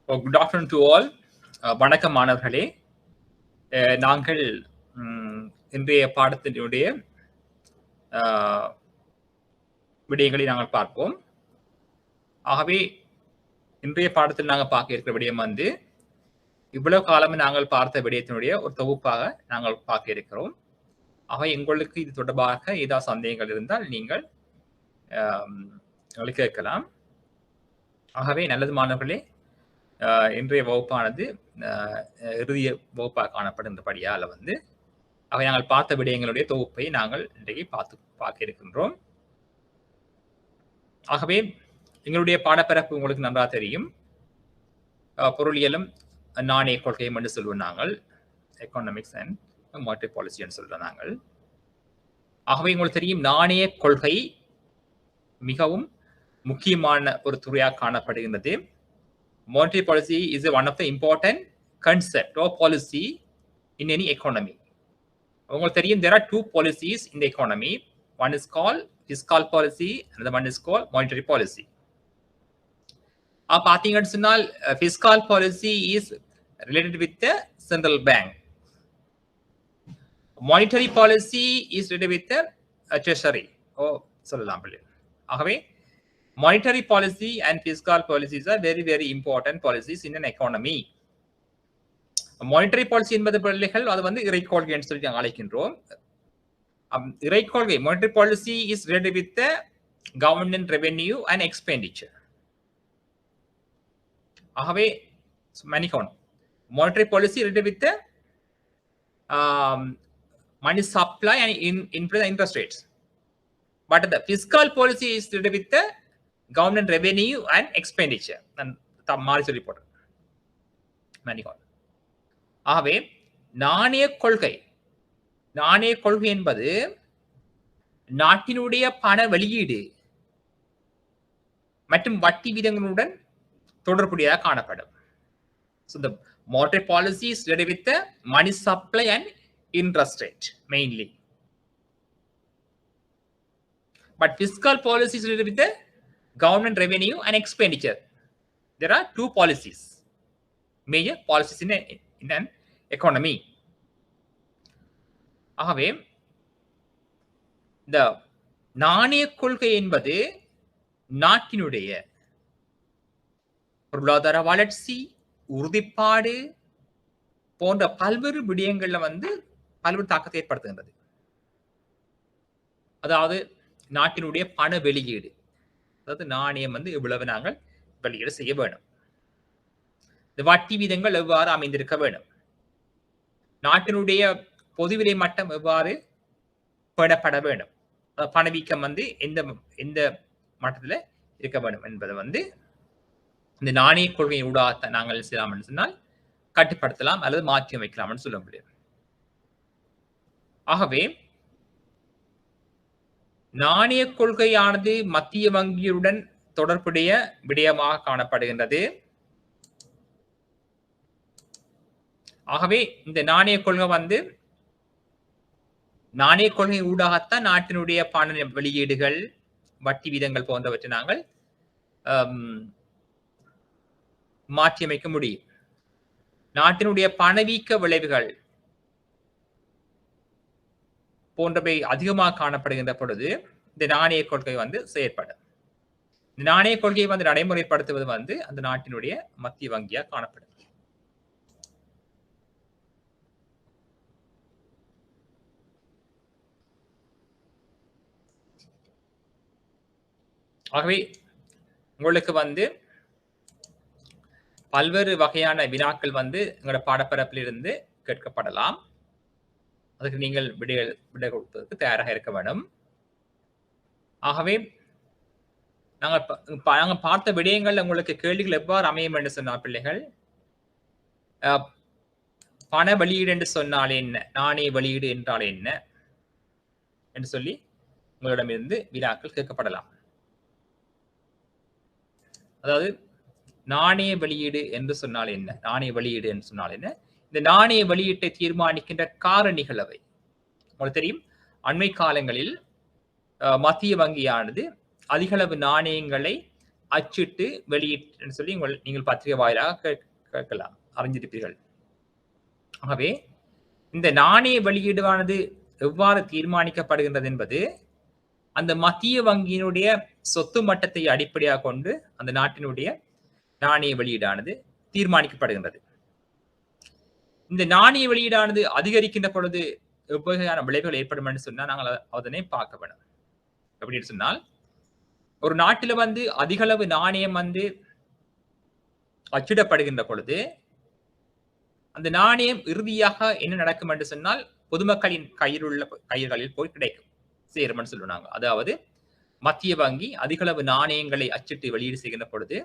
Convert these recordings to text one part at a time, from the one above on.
Good afternoon to all. வணக்கம் மாணவர்களே. நாங்கள் இன்றைய பாடத்தினுடைய விடயங்களை நாங்கள் பார்ப்போம். ஆகவே இன்றைய பாடத்தில் நாங்கள் பார்க்க இருக்கிற விடயம் வந்து இவ்வளவு காலமும் நாங்கள் பார்த்த விடயத்தினுடைய ஒரு தொகுப்பாக நாங்கள் பார்க்க இருக்கிறோம். ஆகவே உங்களுக்கு இது தொடர்பாக ஏதாவது சந்தேகங்கள் இருந்தால் நீங்கள் கேட்கலாம். ஆகவே நல்லது மாணவர்களே, இன்றைய வகுப்பானது இறுதிய வகுப்பாக காணப்படுகின்றபடியால் வந்து அவை நாங்கள் பார்த்த விடயங்களுடைய தொகுப்பை நாங்கள் இன்றைக்கு பார்க்க இருக்கின்றோம். ஆகவே எங்களுடைய பாடப்பரப்பு உங்களுக்கு நன்றாக தெரியும். பொருளியலும் நாணய கொள்கையும் என்று சொல்லுவோம் நாங்கள், எக்கனாமிக்ஸ் அண்ட் மானிட்டரி பாலிசி என்று சொல்றோம் நாங்கள். ஆகவே உங்களுக்கு தெரியும், நாணய கொள்கை மிகவும் முக்கியமான ஒரு துறையாக காணப்படுகின்றது. Monetary policy is one of the important concept or policy in any economy. உங்களுக்கு தெரியும், there are two policies in the economy. One is called fiscal policy, another one is called monetary policy. பார்த்தீங்கன்னு சொன்னால் fiscal policy is related with the central bank. Monetary policy is related with the treasury. சொல்லலாம். ஆகவே monetary policy and fiscal policies are very very important policies in an economy. monetary policy என்பது பிள்ளைகள் அது வந்து இறைக்கொள்கை என்று சொல்லி நாங்கள் அழைக்கின்றோம். இறைக்கொள்கை monetary policy is related with the government revenue and expenditure. ஆகவே மன்னிக்கவும், monetary policy related with the money supply and interest rates, but the fiscal policy is related with the government revenue and expenditure. மாறி சொல்லி போட்டேன், மன்னிக்கவும். ஆகவே நாணய கொள்கை என்பது நாட்டினுடைய பண வெளியீடு மற்றும் வட்டி விகிதங்களுடன் தொடர்புடையதாக காணப்படும். So the monetary policy is related with the money supply and interest rate mainly, but fiscal policy is related with the government revenue and expenditure. There are two policies, major policies in an economy. ஆகவே இந்த நாணய கொள்கை என்பது நாட்டினுடைய பொருளாதார வளர்ச்சி, உறுதிப்பாடு போன்ற பல்வேறு விடயங்கள்ல வந்து பல்வேறு தாக்கத்தை ஏற்படுத்துகின்றது. அதாவது நாட்டினுடைய பண வெளியீடு, அதாவது நாணயம் வந்து இவ்வளவு நாங்கள் வெளியீடு செய்ய வேண்டும், இந்த வட்டி வீதங்கள் எவ்வாறு அமைந்திருக்க வேண்டும், நாட்டினுடைய பொதுவிலை மட்டம் எவ்வாறு பேணப்பட வேண்டும், பணவீக்கம் வந்து எந்த மட்டத்தில் இருக்க வேண்டும் என்பதை வந்து இந்த நாணய கொள்கையை ஊடாக நாங்கள் செய்யலாம் சொன்னால் கட்டுப்படுத்தலாம் அல்லது மாற்றி அமைக்கலாம் சொல்ல முடியும். ஆகவே நாணய கொள்கையானது மத்திய வங்கியுடன் தொடர்புடைய விடயமாக காணப்படுகின்றது. ஆகவே இந்த நாணய கொள்கை வந்து நாணய கொள்கை ஊடாகத்தான் நாட்டினுடைய பண வெளியீடுகள், வட்டி வீதங்கள் போன்றவற்றை நாங்கள் மாற்றியமைக்க முடியும். நாட்டினுடைய பணவீக்க விளைவுகள் போன்றவை அதிகமாக காணப்படுகின்ற பொழுது இந்த நாணய கொள்கை வந்து செயற்படும். இந்த நாணய கொள்கையை வந்து நடைமுறைப்படுத்துவது வந்து அந்த நாட்டினுடைய மத்திய வங்கியா காணப்படும். ஆகவே உங்களுக்கு வந்து பல்வேறு வகையான வினாக்கள் வந்து எங்களோட பாடப்பரப்பில் இருந்து கேட்கப்படலாம். அதுக்கு நீங்கள் விடை கொடுப்பதற்கு தயாராக இருக்க வேண்டும். ஆகவே நாங்கள் பார்த்த விடயங்கள் உங்களுக்கு கேள்விகள் எவ்வாறு அமையும் என்று சொன்ன பிள்ளைகள், பண வெளியீடு என்று சொன்னால் என்ன, நாணய வெளியீடு என்றால் என்ன என்று சொல்லி உங்களிடமிருந்து வினாக்கள் கேட்கப்படலாம். அதாவது நாணய வெளியீடு என்று சொன்னால் என்ன, நாணய வெளியீடு என்று சொன்னால் என்ன, இந்த நாணய வெளியீட்டை தீர்மானிக்கின்ற காரணிகள் அவை. உங்களுக்கு தெரியும், அண்மை காலங்களில் மத்திய வங்கியானது அதிகளவு நாணயங்களை அச்சிட்டு வெளியிட்டு சொல்லி நீங்கள் பத்திரிகை வாயிலாக கேட்கலாம், அறிஞ்சிருப்பீர்கள். ஆகவே இந்த நாணய வெளியீடானது எவ்வாறு தீர்மானிக்கப்படுகின்றது என்பது அந்த மத்திய வங்கியினுடைய சொத்து மட்டத்தை அடிப்படையாக கொண்டு அந்த நாட்டினுடைய நாணய வெளியீடானது தீர்மானிக்கப்படுகின்றது. இந்த நாணய வெளியீடானது அதிகரிக்கின்ற பொழுது எவ்வகையான விளைவுகள் ஏற்படும் என்று சொன்னால் நாங்கள் அதனை பார்க்க வேண்டும். எப்படின்னு சொன்னால், ஒரு நாட்டில அதிக அளவு நாணயம் அச்சிடப்படுகின்ற பொழுது அந்த நாணயம் இறுதியாக என்ன நடக்கும் என்று சொன்னால் பொதுமக்களின் கைகளில் போய் கிடைக்கும், சேரும் சொல்லுவாங்க. அதாவது மத்திய வங்கி அதிக அளவு நாணயங்களை அச்சிட்டு வெளியீடு செய்கின்ற பொழுது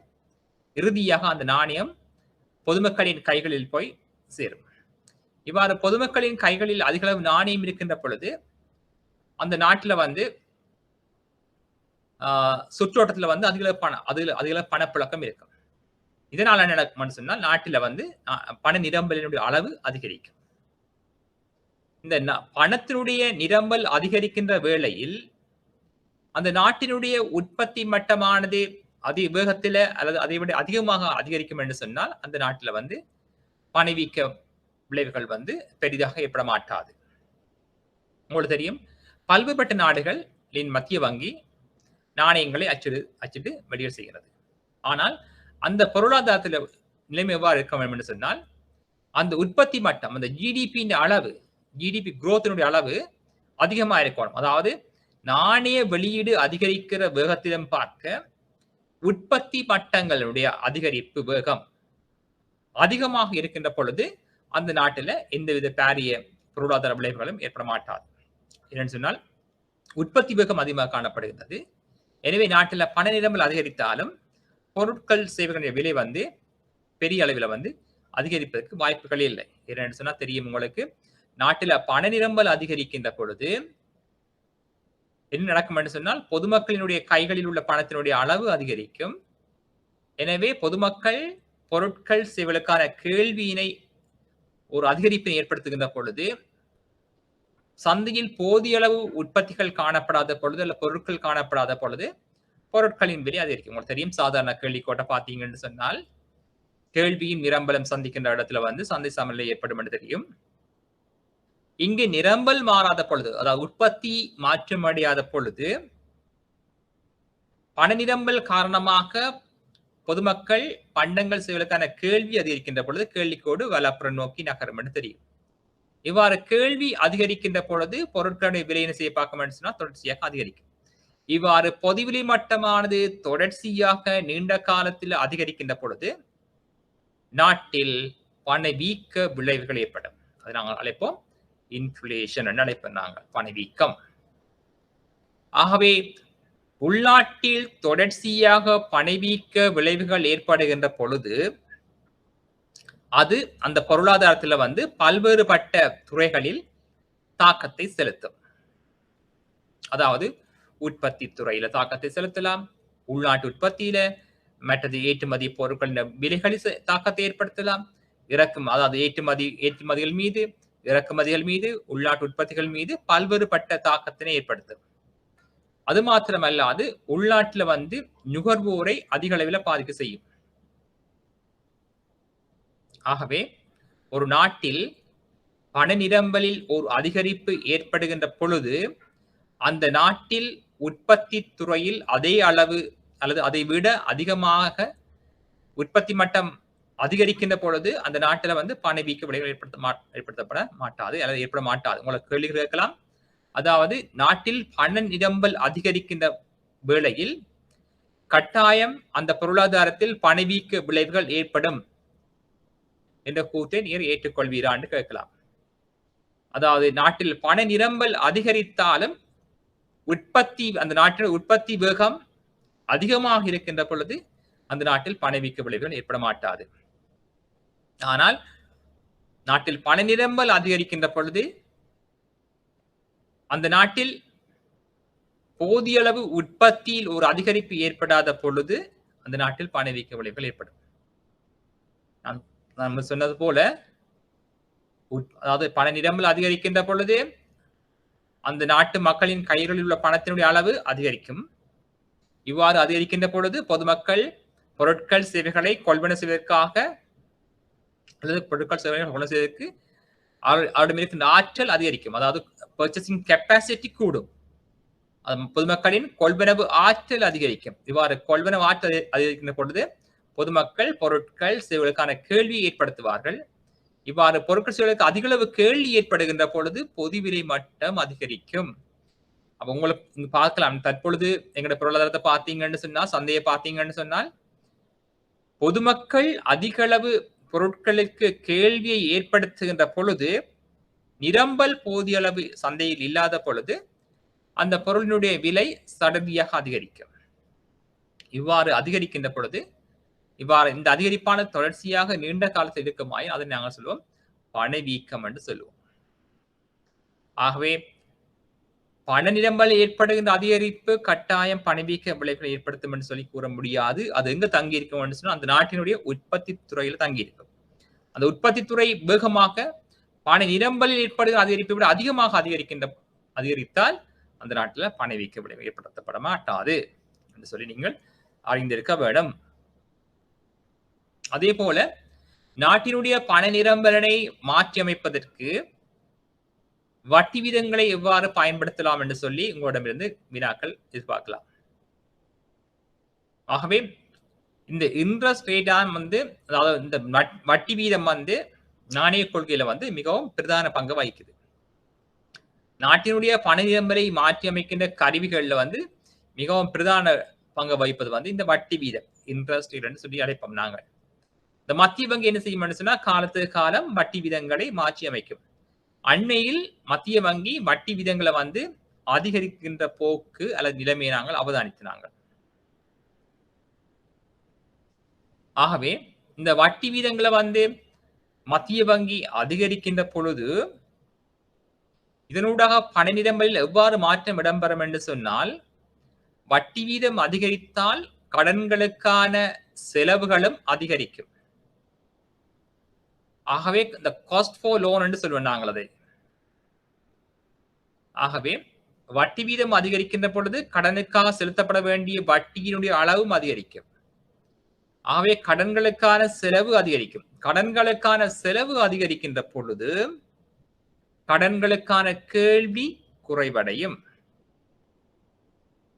இறுதியாக அந்த நாணயம் பொதுமக்களின் கைகளில் போய் சேரும். இவ்வாறு பொதுமக்களின் கைகளில் அதிக அளவு நாணயம் இருக்கின்ற பொழுது அந்த நாட்டில் சுற்றோட்டத்தில் அதிக அளவு பணப்புழக்கம் இருக்கும். இதனால என்ன நடக்கும்னு சொன்னால் நாட்டில் பண நிரம்பலினுடைய அளவு அதிகரிக்கும். இந்த பணத்தினுடைய நிரம்பல் அதிகரிக்கின்ற வேளையில் அந்த நாட்டினுடைய உற்பத்தி மட்டமானது வேகத்தில அல்லது அதை விட அதிகமாக அதிகரிக்கும் என்று சொன்னால் அந்த நாட்டில் பணவீக்க விளைவுகள் பெரிதாக ஏற்பட மாட்டாது. உங்களுக்கு தெரியும், பல்வேறுபட்ட நாடுகளின் மத்திய வங்கி நாணயங்களை அச்சிட்டு வெளியீடு செய்கிறது. ஆனால் அந்த பொருளாதாரத்தில் நிலைமை எவ்வாறு இருக்க வேண்டும் என்று சொன்னால் அந்த உற்பத்தி மட்டம், அந்த ஜிடிபியின் அளவு, ஜிடிபி குரோத்தினுடைய அளவு அதிகமாக இருக்கணும். அதாவது நாணய வெளியீடு அதிகரிக்கிற வேகத்திலும் பார்க்க உற்பத்தி மட்டங்களுடைய அதிகரிப்பு வேகம் அதிகமாக இருக்கின்ற பொழுது அந்த நாட்டில் எந்தவித பாரிய பொருளாதார விளைவுகளும் ஏற்பட மாட்டாது. என்னன்னு சொன்னால் உற்பத்தி வேகம் அதிகமாக காணப்படுகின்றது. எனவே நாட்டில் பண நிரம்பல் அதிகரித்தாலும் பொருட்கள் சேவைகளுடைய விலை பெரிய அளவில் அதிகரிப்பதற்கு வாய்ப்புகளே இல்லை. என்னன்னு சொன்னா தெரியும் உங்களுக்கு, நாட்டில் பண நிரம்பல் அதிகரிக்கின்ற பொழுது என்ன நடக்கும் என்று சொன்னால் பொதுமக்களினுடைய கைகளில் உள்ள பணத்தினுடைய அளவு அதிகரிக்கும். எனவே பொதுமக்கள் பொருட்கள் சேவைகளுக்கான கேள்வியினை ஒரு அதிகரிப்பை ஏற்படுத்துகின்ற பொழுது சந்தையில் போதிய அளவு உற்பத்திகள் காணப்படாத பொழுது அல்ல பொருட்கள் காணப்படாத பொழுது பொருட்களின் விலை அதிகரிக்கும். உங்களுக்கு தெரியும், சாதாரண கேள்விக்கோட்டை பார்த்தீங்கன்னு சொன்னால் கேள்வியின் நிரம்பலம் சந்திக்கின்ற இடத்துல சந்தை சமநிலை ஏற்படும் என்று தெரியும். இங்கு நிரம்பல் மாறாத பொழுது, அதாவது உற்பத்தி மாற்றமடையாத பொழுது பண நிரம்பல் காரணமாக பொதுமக்கள் பண்டங்கள் செய்வதற்கான கேள்வி அதிகரிக்கின்ற பொழுது கேள்விக்கோடு வலப்புறம் நோக்கி நகரும் என்று தெரியும். இவ்வாறு கேள்வி அதிகரிக்கின்ற பொழுது பொருட்களுடைய விலையினை செய்ய பார்க்க சொன்னால் தொடர்ச்சியாக அதிகரிக்கும். இவ்வாறு பொதுவிலை மட்டமானது தொடர்ச்சியாக நீண்ட காலத்தில் அதிகரிக்கின்ற பொழுது நாட்டில் பணவீக்க விளைவுகள் ஏற்படும். அதை நாங்கள் அழைப்போம் இன்ஃப்ளேஷன் என்று அழைப்போம் நாங்கள், பணவீக்கம். ஆகவே உள்நாட்டில் தொடர்ச்சியாக பணவீக்க விளைவுகள் ஏற்படுகின்ற பொழுது அது அந்த பொருளாதாரத்தில் பல்வேறுபட்ட துறைகளில் தாக்கத்தை செலுத்தும். அதாவது உற்பத்தி துறையில தாக்கத்தை செலுத்தலாம், உள்நாட்டு உற்பத்தியில, மற்றது ஏற்றுமதி பொருட்களின் விலைகளில் தாக்கத்தை ஏற்படுத்தலாம், அதாவது ஏற்றுமதிகள் மீது, இறக்குமதிகள் மீது, உள்நாட்டு உற்பத்திகள் மீது பல்வேறுபட்ட தாக்கத்தினை ஏற்படுத்தும். அது மாத்திரமல்லாது உள்நாட்டில் நுகர்வோரை அதிக அளவில் பாதிக்க செய்யும். ஆகவே ஒரு நாட்டில் பண நிரம்பலில் ஒரு அதிகரிப்பு ஏற்படுகின்ற பொழுது அந்த நாட்டில் உற்பத்தி துறையில் அதே அளவு அல்லது அதை விட அதிகமாக உற்பத்தி மட்டம் அதிகரிக்கின்ற பொழுது அந்த நாட்டில் பணவீக்க விளைவுகள் ஏற்படுத்தப்பட மாட்டாது அல்லது ஏற்பட மாட்டாது. உங்களுக்கு கேள்வி கேட்கலாம், அதாவது நாட்டில் பண நிரம்பல் அதிகரிக்கின்ற வேளையில் கட்டாயம் அந்த பொருளாதாரத்தில் பணவீக்க விளைவுகள் ஏற்படும் என்ற கூற்றை நீர் ஏற்றுக்கொள்வீரான்னு கேட்கலாம். அதாவது நாட்டில் பண நிரம்பல் அதிகரித்தாலும் அந்த நாட்டில் உற்பத்தி வேகம் அதிகமாக இருக்கின்ற பொழுது அந்த நாட்டில் பணவீக்க விளைவுகள் ஏற்பட மாட்டாது. ஆனால் நாட்டில் பண நிரம்பல் அதிகரிக்கின்ற பொழுது அந்த நாட்டில் போதிய அளவு உற்பத்தியில் ஒரு அதிகரிப்பு ஏற்படாத பொழுது அந்த நாட்டில் பணவீக்க விளைவுகள் ஏற்படும். நம்ம சொன்னது போல, அதாவது பண நிரம்பல் அதிகரிக்கின்ற பொழுது அந்த நாட்டு மக்களின் கைகளில் உள்ள பணத்தினுடைய அளவு அதிகரிக்கும். இவ்வாறு அதிகரிக்கின்ற பொழுது பொதுமக்கள் பொருட்கள் சேவைகளை கொள்வன செய்வதற்காக அல்லது பொருட்கள் சேவைகளை கொள்வன செய்வதற்கு அவரிடம் இருக்கின்ற ஆற்றல் அதிகரிக்கும். அதாவது பர்ச்சேசிங் கெப்பாசிட்டி கூடும். பொதுமக்களின் கொள்வனவு ஆற்றல் அதிகரிக்கும். இவ்வாறு கொள்வனவு ஆற்றல் அதிகரிக்கின்ற பொழுது பொதுமக்கள் பொருட்கள் சேவைகளுக்கான கேள்வியை ஏற்படுத்துவார்கள். இவ்வாறு பொருட்கள் சேவைகளுக்கு அதிகளவு கேள்வி ஏற்படுகின்ற பொழுது பொது விலை மட்டம் அதிகரிக்கும். அப்ப உங்களுக்கு பார்க்கலாம், தற்பொழுது எங்களுடைய பொருளாதாரத்தை பார்த்தீங்கன்னு சொன்னால், சந்தையை பார்த்தீங்கன்னு சொன்னால், பொதுமக்கள் அதிகளவு பொருட்களுக்கு கேள்வியை ஏற்படுத்துகின்ற பொழுது நிரம்பல் போதிய அளவு சந்தையில் இல்லாத பொழுது அந்த பொருளினுடைய விலை சடதியாக அதிகரிக்கும். இவ்வாறு அதிகரிக்கின்ற பொழுது இந்த அதிகரிப்பான தொடர்ச்சியாக நீண்ட காலத்தில் இருக்குமாயின் அதை நாங்கள் சொல்லுவோம் பணவீக்கம் என்று சொல்லுவோம். ஆகவே பண நிரம்பல் ஏற்படுகின்ற அதிகரிப்பு கட்டாயம் பணவீக்க விளைவுகளை ஏற்படுத்தும் என்று சொல்லி கூற முடியாது. அது எங்க தங்கி இருக்கும் சொன்னா அந்த நாட்டினுடைய உற்பத்தி துறையில தங்கி இருக்கும். அந்த உற்பத்தி துறை வேகமாக பண நிரம்பலில் ஏற்படுகிற அதிகரிப்பை விட அதிகமாக அதிகரித்தால் அந்த நாட்டில் பணவீக்க விளைவு ஏற்படுத்தப்பட மாட்டாது என்று சொல்லி நீங்கள் அறிந்திருக்க வேண்டும். அதே போல நாட்டினுடைய பண நிரம்பலனை மாற்றி அமைப்பதற்கு வட்டி வீதங்களை எவ்வாறு பயன்படுத்தலாம் என்று சொல்லி உங்களிடமிருந்து வினாக்கள் எதிர்பார்க்கலாம். ஆகவே இந்த இன்ட்ரெஸ்ட் ரேட் அதாவது இந்த வட்டி வீதம் நாணய கொள்கையில மிகவும் பிரதான பங்கு வகிக்குது. நாட்டினுடைய பண நிரம்பலை மாற்றி அமைக்கின்ற கருவிகள்ல மிகவும் பிரதான பங்கு வகிப்பது இந்த வட்டி வீதம், இன்ட்ரெஸ்ட் ரேட் சொல்லி அழைப்போம் நாங்கள். இந்த மத்திய வங்கி என்ன செய்யும் சொன்னா காலத்துக்கு காலம் வட்டி வீதங்களை மாற்றி அமைக்கும். அண்மையில் மத்திய வங்கி வட்டி வீதங்களை அதிகரிக்கின்ற போக்கு அல்லது நிலைமையை நாங்கள் அவதானித்தாங்க. ஆகவே இந்த வட்டி வீதங்களை மத்திய வங்கி அதிகரிக்கின்ற பொழுது இதனூடாக பண நிரம்பலில் எவ்வாறு மாற்றம் இடம்பெறும் என்று சொன்னால், வட்டி வீதம் அதிகரித்தால் கடன்களுக்கான செலவுகளும் அதிகரிக்கும். ஆகவே இந்த காஸ்ட் ஃபார் லோன் என்று சொல்லுவோம் நாங்கள் அதை. ஆகவே வட்டி வீதம் அதிகரிக்கின்ற பொழுது கடனுக்காக செலுத்தப்பட வேண்டிய வட்டியினுடைய அளவும் அதிகரிக்கும். ஆகவே கடன்களுக்கான செலவு அதிகரிக்கும். கடன்களுக்கான செலவு அதிகரிக்கின்ற பொழுது கடன்களுக்கான கேள்வி குறைவடையும்.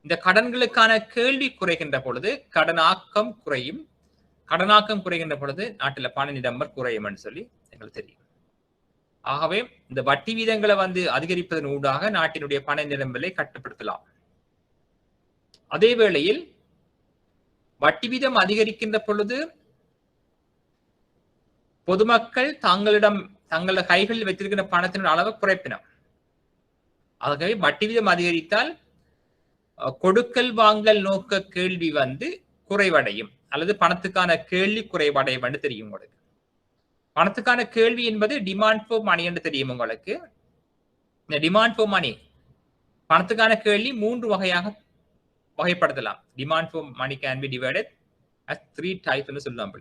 இந்த கடன்களுக்கான கேள்வி குறைகின்ற பொழுது கடனாக்கம் குறையும். கடனாக்கம் குறைகின்ற பொழுது நாட்டில் பண நிரம்பல் குறையும் என்று சொல்லி எங்களுக்கு தெரியும். ஆகவே இந்த வட்டி வீதங்களை அதிகரிப்பதன் ஊடாக நாட்டினுடைய பண நிரம்பலை கட்டுப்படுத்தலாம். அதே வேளையில் வட்டி வீதம் அதிகரிக்கின்ற பொழுது பொதுமக்கள் தங்களது கைகளில் வைத்திருக்கிற பணத்தின் அளவை குறைப்பினர். ஆகவே வட்டி வீதம் அதிகரித்தால் கொடுக்கல் வாங்கல் நோக்க கேள்வி குறைவடையும் அல்லது பணத்துக்கான கேள்வி குறைவடையும் என்று தெரியும் உங்களுக்கு. பணத்துக்கான கேள்வி என்பது டிமாண்ட் ஃபார் மணி என்று தெரியும் உங்களுக்கு. இந்த டிமாண்ட் ஃபார் மணி பணத்துக்கான கேள்வி 3 வகையாக வகைப்படுத்தலாம். Demand for money can be divided as 3 types என்று சொல்லலாம்.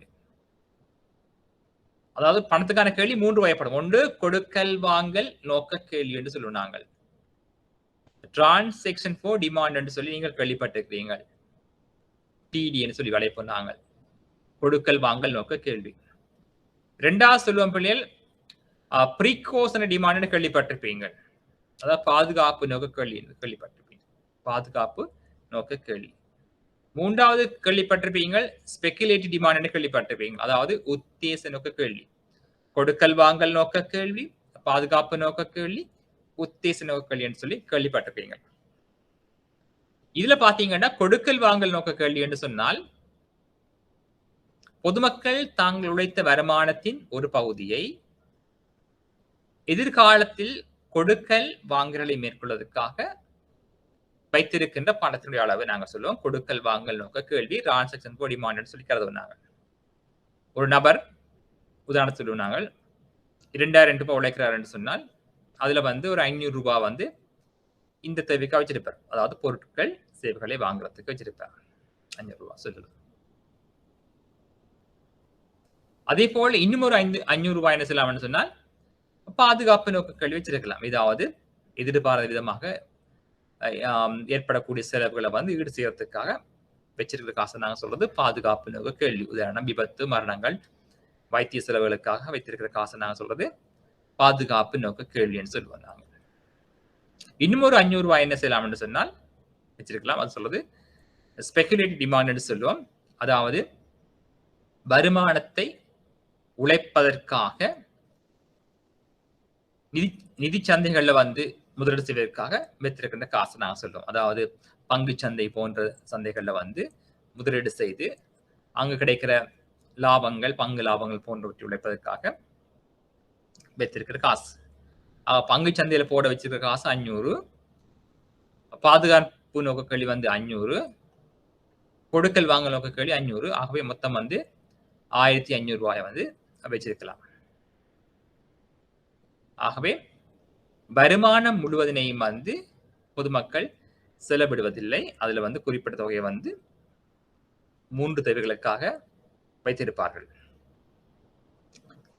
அதாவது பணத்துக்கான கேள்வி 3 வகைப்படும். ஒன்று கொடுக்கல் வாங்கல் நோக்க கேள்வி என்று சொல்லுவோம் நாங்கள். டிரான்சாக்ஷன் ஃபார் டிமாண்ட் என்று சொல்லி நீங்கள் கேள்விப்பட்டிருக்கிறீங்க. டிடி என்று சொல்லி அழைப்போம் நாங்கள். கொடுக்கல் வாங்கல் நோக்க கேள்வி. ரெண்டாவது சொல்லுவோம் பிள்ளைகள் ப்ரீகாஷன் டிமாண்ட் கேள்விப்பட்டிருப்பீங்க. அதாவது பாதுகாப்பு நோக்க கேள்வி கேள்விப்பட்டிருப்பீங்க. பாதுகாப்பு நோக்க கேள்வி. மூன்றாவது கேள்விப்பட்டிருப்பீங்க ஸ்பெகுலேட்டிவ் டிமாண்ட் கேள்விப்பட்டிருப்பீங்க. அதாவது உத்தேச நோக்க கேள்வி. கொடுக்கல் வாங்கல் நோக்க கேள்வி, பாதுகாப்பு நோக்க கேள்வி, உத்தேச நோக்க கேள்வி என்று சொல்லி கேள்விப்பட்டிருப்பீங்க. இதுல பாத்தீங்கன்னா கொடுக்கல் வாங்கல் நோக்க கேள்வி என்று சொன்னால் பொதுமக்கள் தாங்கள் உழைத்த வருமானத்தின் ஒரு பகுதியை எதிர்காலத்தில் கொடுக்கல் வாங்கலை மேற்கொள்வதற்காக வைத்திருக்கின்ற பணத்தினுடைய அளவு நாங்க சொல்லுவோம் கொடுக்கல் வாங்கல் நோக்க கேள்வி. டிரான்சாக்ஷன் ஃபார் டிமாண்ட் சொல்லி கருதுனாங்க. ஒரு நபர் உதாரணத்துக்கு சொல்லுவோம் நாங்கள் 2000 ரூபாய் உழைக்கிறார் என்று சொன்னால் அதுல ஒரு 500 ரூபாய் இந்த தேவைக்காக வச்சிருப்பார். அதாவது பொருட்கள் சேவைகளை வாங்குறதுக்கு வச்சிருப்பார். 500 ரூபாய் சொல்லுது. அதே போல இன்னும் ஒரு 500 ரூபாய் என்ன செய்யலாம்னு சொன்னால் பாதுகாப்பு நோக்க கேள்வி வச்சிருக்கலாம். ஏதாவது எதிர்பாராத விதமாக ஏற்படக்கூடிய செலவுகளை ஈடு செய்யறதுக்காக வச்சிருக்கிற காசை நாங்க சொல்றது பாதுகாப்பு நோக்க கேள்வி. உதாரணம் விபத்து, மரணங்கள், வைத்திய செலவுகளுக்காக வைத்திருக்கிற காசை நாங்க சொல்றது பாதுகாப்பு நோக்க கேள்வின்னு சொல்லுவோம் நாங்க. இன்னும் ஒரு 500 ரூபாய் என்ன செய்யலாம் என்று சொன்னால் வச்சிருக்கலாம். அது சொல்றது ஸ்பெகுலேட்டிவ் டிமாண்ட் சொல்லுவோம். அதாவது வருமானத்தை உழைப்பதற்காக நிதி சந்தைகள்ல வந்து முதலீடு செய்வதற்காக வைத்திருக்கின்ற காசு நாங்க சொல்றோம். அதாவது பங்கு சந்தை போன்ற சந்தைகள்ல வந்து முதலீடு செய்து அங்கு கிடைக்கிற லாபங்கள், பங்கு லாபங்கள் போன்றவற்றை உழைப்பதற்காக வைத்திருக்கிற காசு. பங்கு சந்தையில போட வச்சிருக்கிற காசு 500, பாதுகாப்பு நோக்க கேள்வி வந்து 500, கொடுக்கல் வாங்கல் நோக்க கேள்வி 500. ஆகவே மொத்தம் வந்து 1500 ரூபாயை வந்து வச்சிருக்கலாம். ஆகவே வருமானம் முழுவதனையும் வந்து பொதுமக்கள் செலவிடுவதில்லை. அதுல வந்து குறிப்பிட்ட தொகையை வந்து 3 தேவைகளுக்காக வைத்திருப்பார்கள்.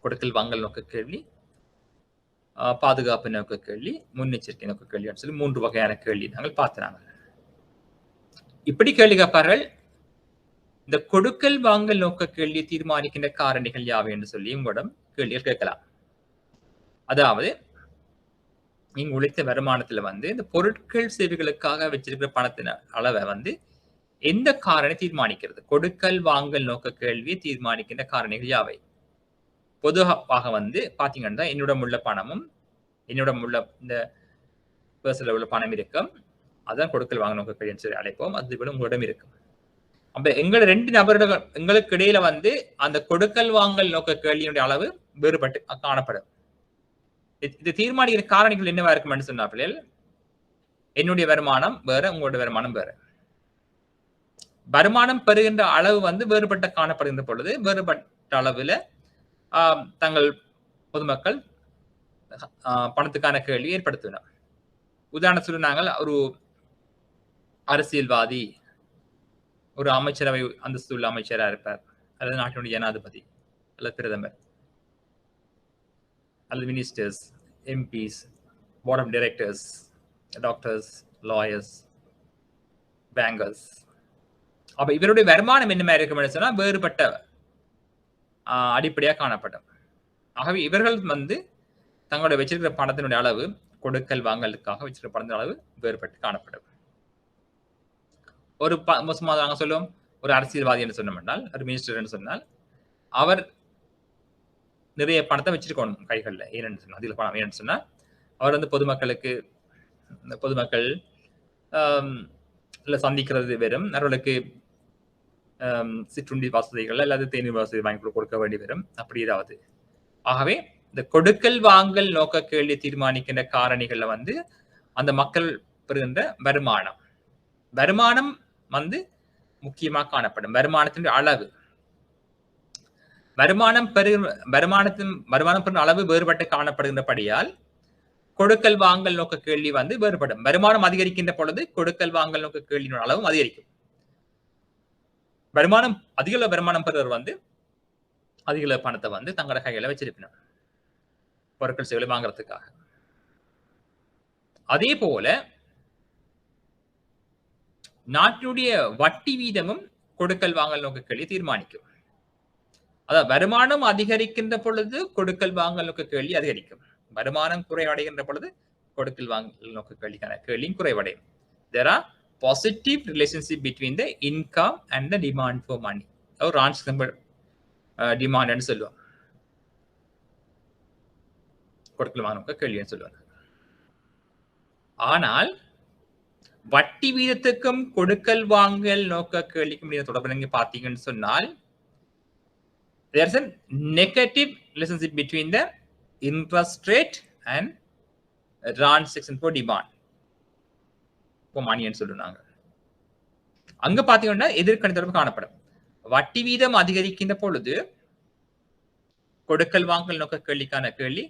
கொடுக்கல் வாங்கல் நோக்க கேள்வி, பாதுகாப்பு நோக்க கேள்வி, முன்னெச்சரிக்கை நோக்க கேள்வி சொல்லி 3 வகையான கேள்வி நாங்கள் பார்த்தாங்க. இப்படி கேள்வி கேட்பார்கள். இந்த கொடுக்கல் வாங்கல் நோக்க கேள்வியை தீர்மானிக்கின்ற காரணிகள் யாவை என்று சொல்லி உங்களிடம் கேள்விகள் கேட்கலாம். அதாவது நீங்க உழைத்த வருமானத்துல வந்து இந்த பொருட்கள் சேவைகளுக்காக வச்சிருக்கிற பணத்தின் அளவை வந்து எந்த காரணி தீர்மானிக்கிறது? கொடுக்கல் வாங்கல் நோக்க கேள்வியை தீர்மானிக்கின்ற காரணிகள் யாவை? பொதுவாக வந்து பாத்தீங்கன்னா என்னிடம் உள்ள பணமும் என்னிடம் உள்ள இந்த பர்சனில் உள்ள பணம் இருக்கும், அதான் கொடுக்கல் வாங்க நோக்க கேள்வி சொல்லி அழைப்போம். அது விட உங்களிடம் இருக்கும். அப்ப எங்களை 2 நபர்கள் எங்களுக்கு இடையில வந்து அந்த கொடுக்கல் வாங்கல் நோக்க கேள்வியினுடைய அளவு வேறுபட்டு காணப்படும். இது தீர்மானிக்கிற காரணிகள் என்னவா இருக்கும்னு சொன்னா பிள்ளைகள், என்னுடைய வருமானம் வேற, உங்களுடைய வருமானம் வேற. வருமானம் பெறுகின்ற அளவு வந்து வேறுபட்ட காணப்படுகின்ற பொழுது வேறுபட்ட அளவுல தங்கள் பொதுமக்கள் பணத்துக்கான கேள்வி ஏற்படுத்தினார். உதாரணம் சொன்னாங்க, ஒரு அரசியல்வாதி ஒரு அமைச்சரவை அந்தஸ்து உள்ள அமைச்சரா இருப்பார், அல்லது நாட்டினுடைய ஜனாதிபதி அல்லது பிரதமர் அல்லது ministers, MPs, board of directors, doctors, lawyers, bankers. அப்ப இவருடைய வருமானம் என்ன மாதிரி இருக்கும் சொன்னா வேறுபட்ட அடிப்படையாக காணப்படும். ஆகவே இவர்கள் வந்து தங்களுடைய வச்சிருக்கிற பணத்தினுடைய அளவு, கொடுக்கல் வாங்கலுக்காக வச்சிருக்கிற பணத்தின் அளவு வேறுபட்டு காணப்படும். ஒரு மோசமாக நாங்கள் சொல்லுவோம், ஒரு அரசியல்வாதி என்று சொன்னோம் என்றால், ஒரு மினிஸ்டர் என்று சொன்னால் அவர் நிறைய பணத்தை வச்சிருக்கணும் கைகளில். ஏன்னு சொன்னா அதில் பணம் ஏன்னு சொன்னா அவர் வந்து பொதுமக்களுக்கு பொதுமக்கள் சந்திக்கிறது வெறும், அவர்களுக்கு சிற்றுண்டி வசதிகள் அல்லது தேநீர் வசதி வாங்கி கொடுக்க வேண்டி வரும், அப்படி ஏதாவது. ஆகவே இந்த கொடுக்கல் வாங்கல் நோக்க கேள்வி தீர்மானிக்கின்ற காரணிகள்ல வந்து அந்த மக்கள் பெறுகின்ற வருமானம், வருமானம் வந்து முக்கியமாக காணப்படும். வருமானத்தின் அளவு, வருமானம் பெறும் அளவு வேறுபட்டு காணப்படுகின்றபடியால் கொடுக்கல் வாங்கல் நோக்க கேள்வி வந்து வேறுபடும். வருமானம் அதிகரிக்கின்ற பொழுது கொடுக்கல் வாங்கல் நோக்க கேள்வியின் அளவும் அதிகரிக்கும். வருமானம் அதிக வருமானம் பெறுவர் வந்து அதிக பணத்தை வந்து தங்களோட கையில வச்சிருப்பினார் பொருட்கள் சேவை வாங்குறதுக்காக. அதே போல நாட்டினுடைய வட்டி வீதமும் கொடுக்கல் வாங்கல் நோக்க கேள்வி தீர்மானிக்கும். அதாவது வருமானம் அதிகரிக்கின்ற பொழுது கொடுக்கல் வாங்கல் நோக்க கேள்வி அதிகரிக்கும், வருமானம் குறைவடைகின்ற பொழுது கொடுக்கல் வாங்கல் நோக்க கேள்விக்கான கேள்வியும் குறைவடையும். There are positive relationship between the income and the demand for money. or transfer demand ன்னு சொல்லுவோம், கொடுக்கல் வாங்க கேள்வின்னு சொல்லுவாங்க. ஆனால் வட்டி வீதத்துக்கும் கொடுக்கல் வாங்கல் நோக்க கேள்விக்கும் தொடர்பு நீங்க பார்த்தீங்கன்னு சொன்னால் there's a negative relationship between the interest rate and transaction for demand for money ன்னு சொல்லுவாங்க. அங்க பாத்தீங்கன்னா எதிர்க்கணி தொடர்பு காணப்படும். வட்டி வீதம் அதிகரிக்கின்ற பொழுது கொடுக்கல் வாங்கல் நோக்க கேள்விக்கான கேள்வி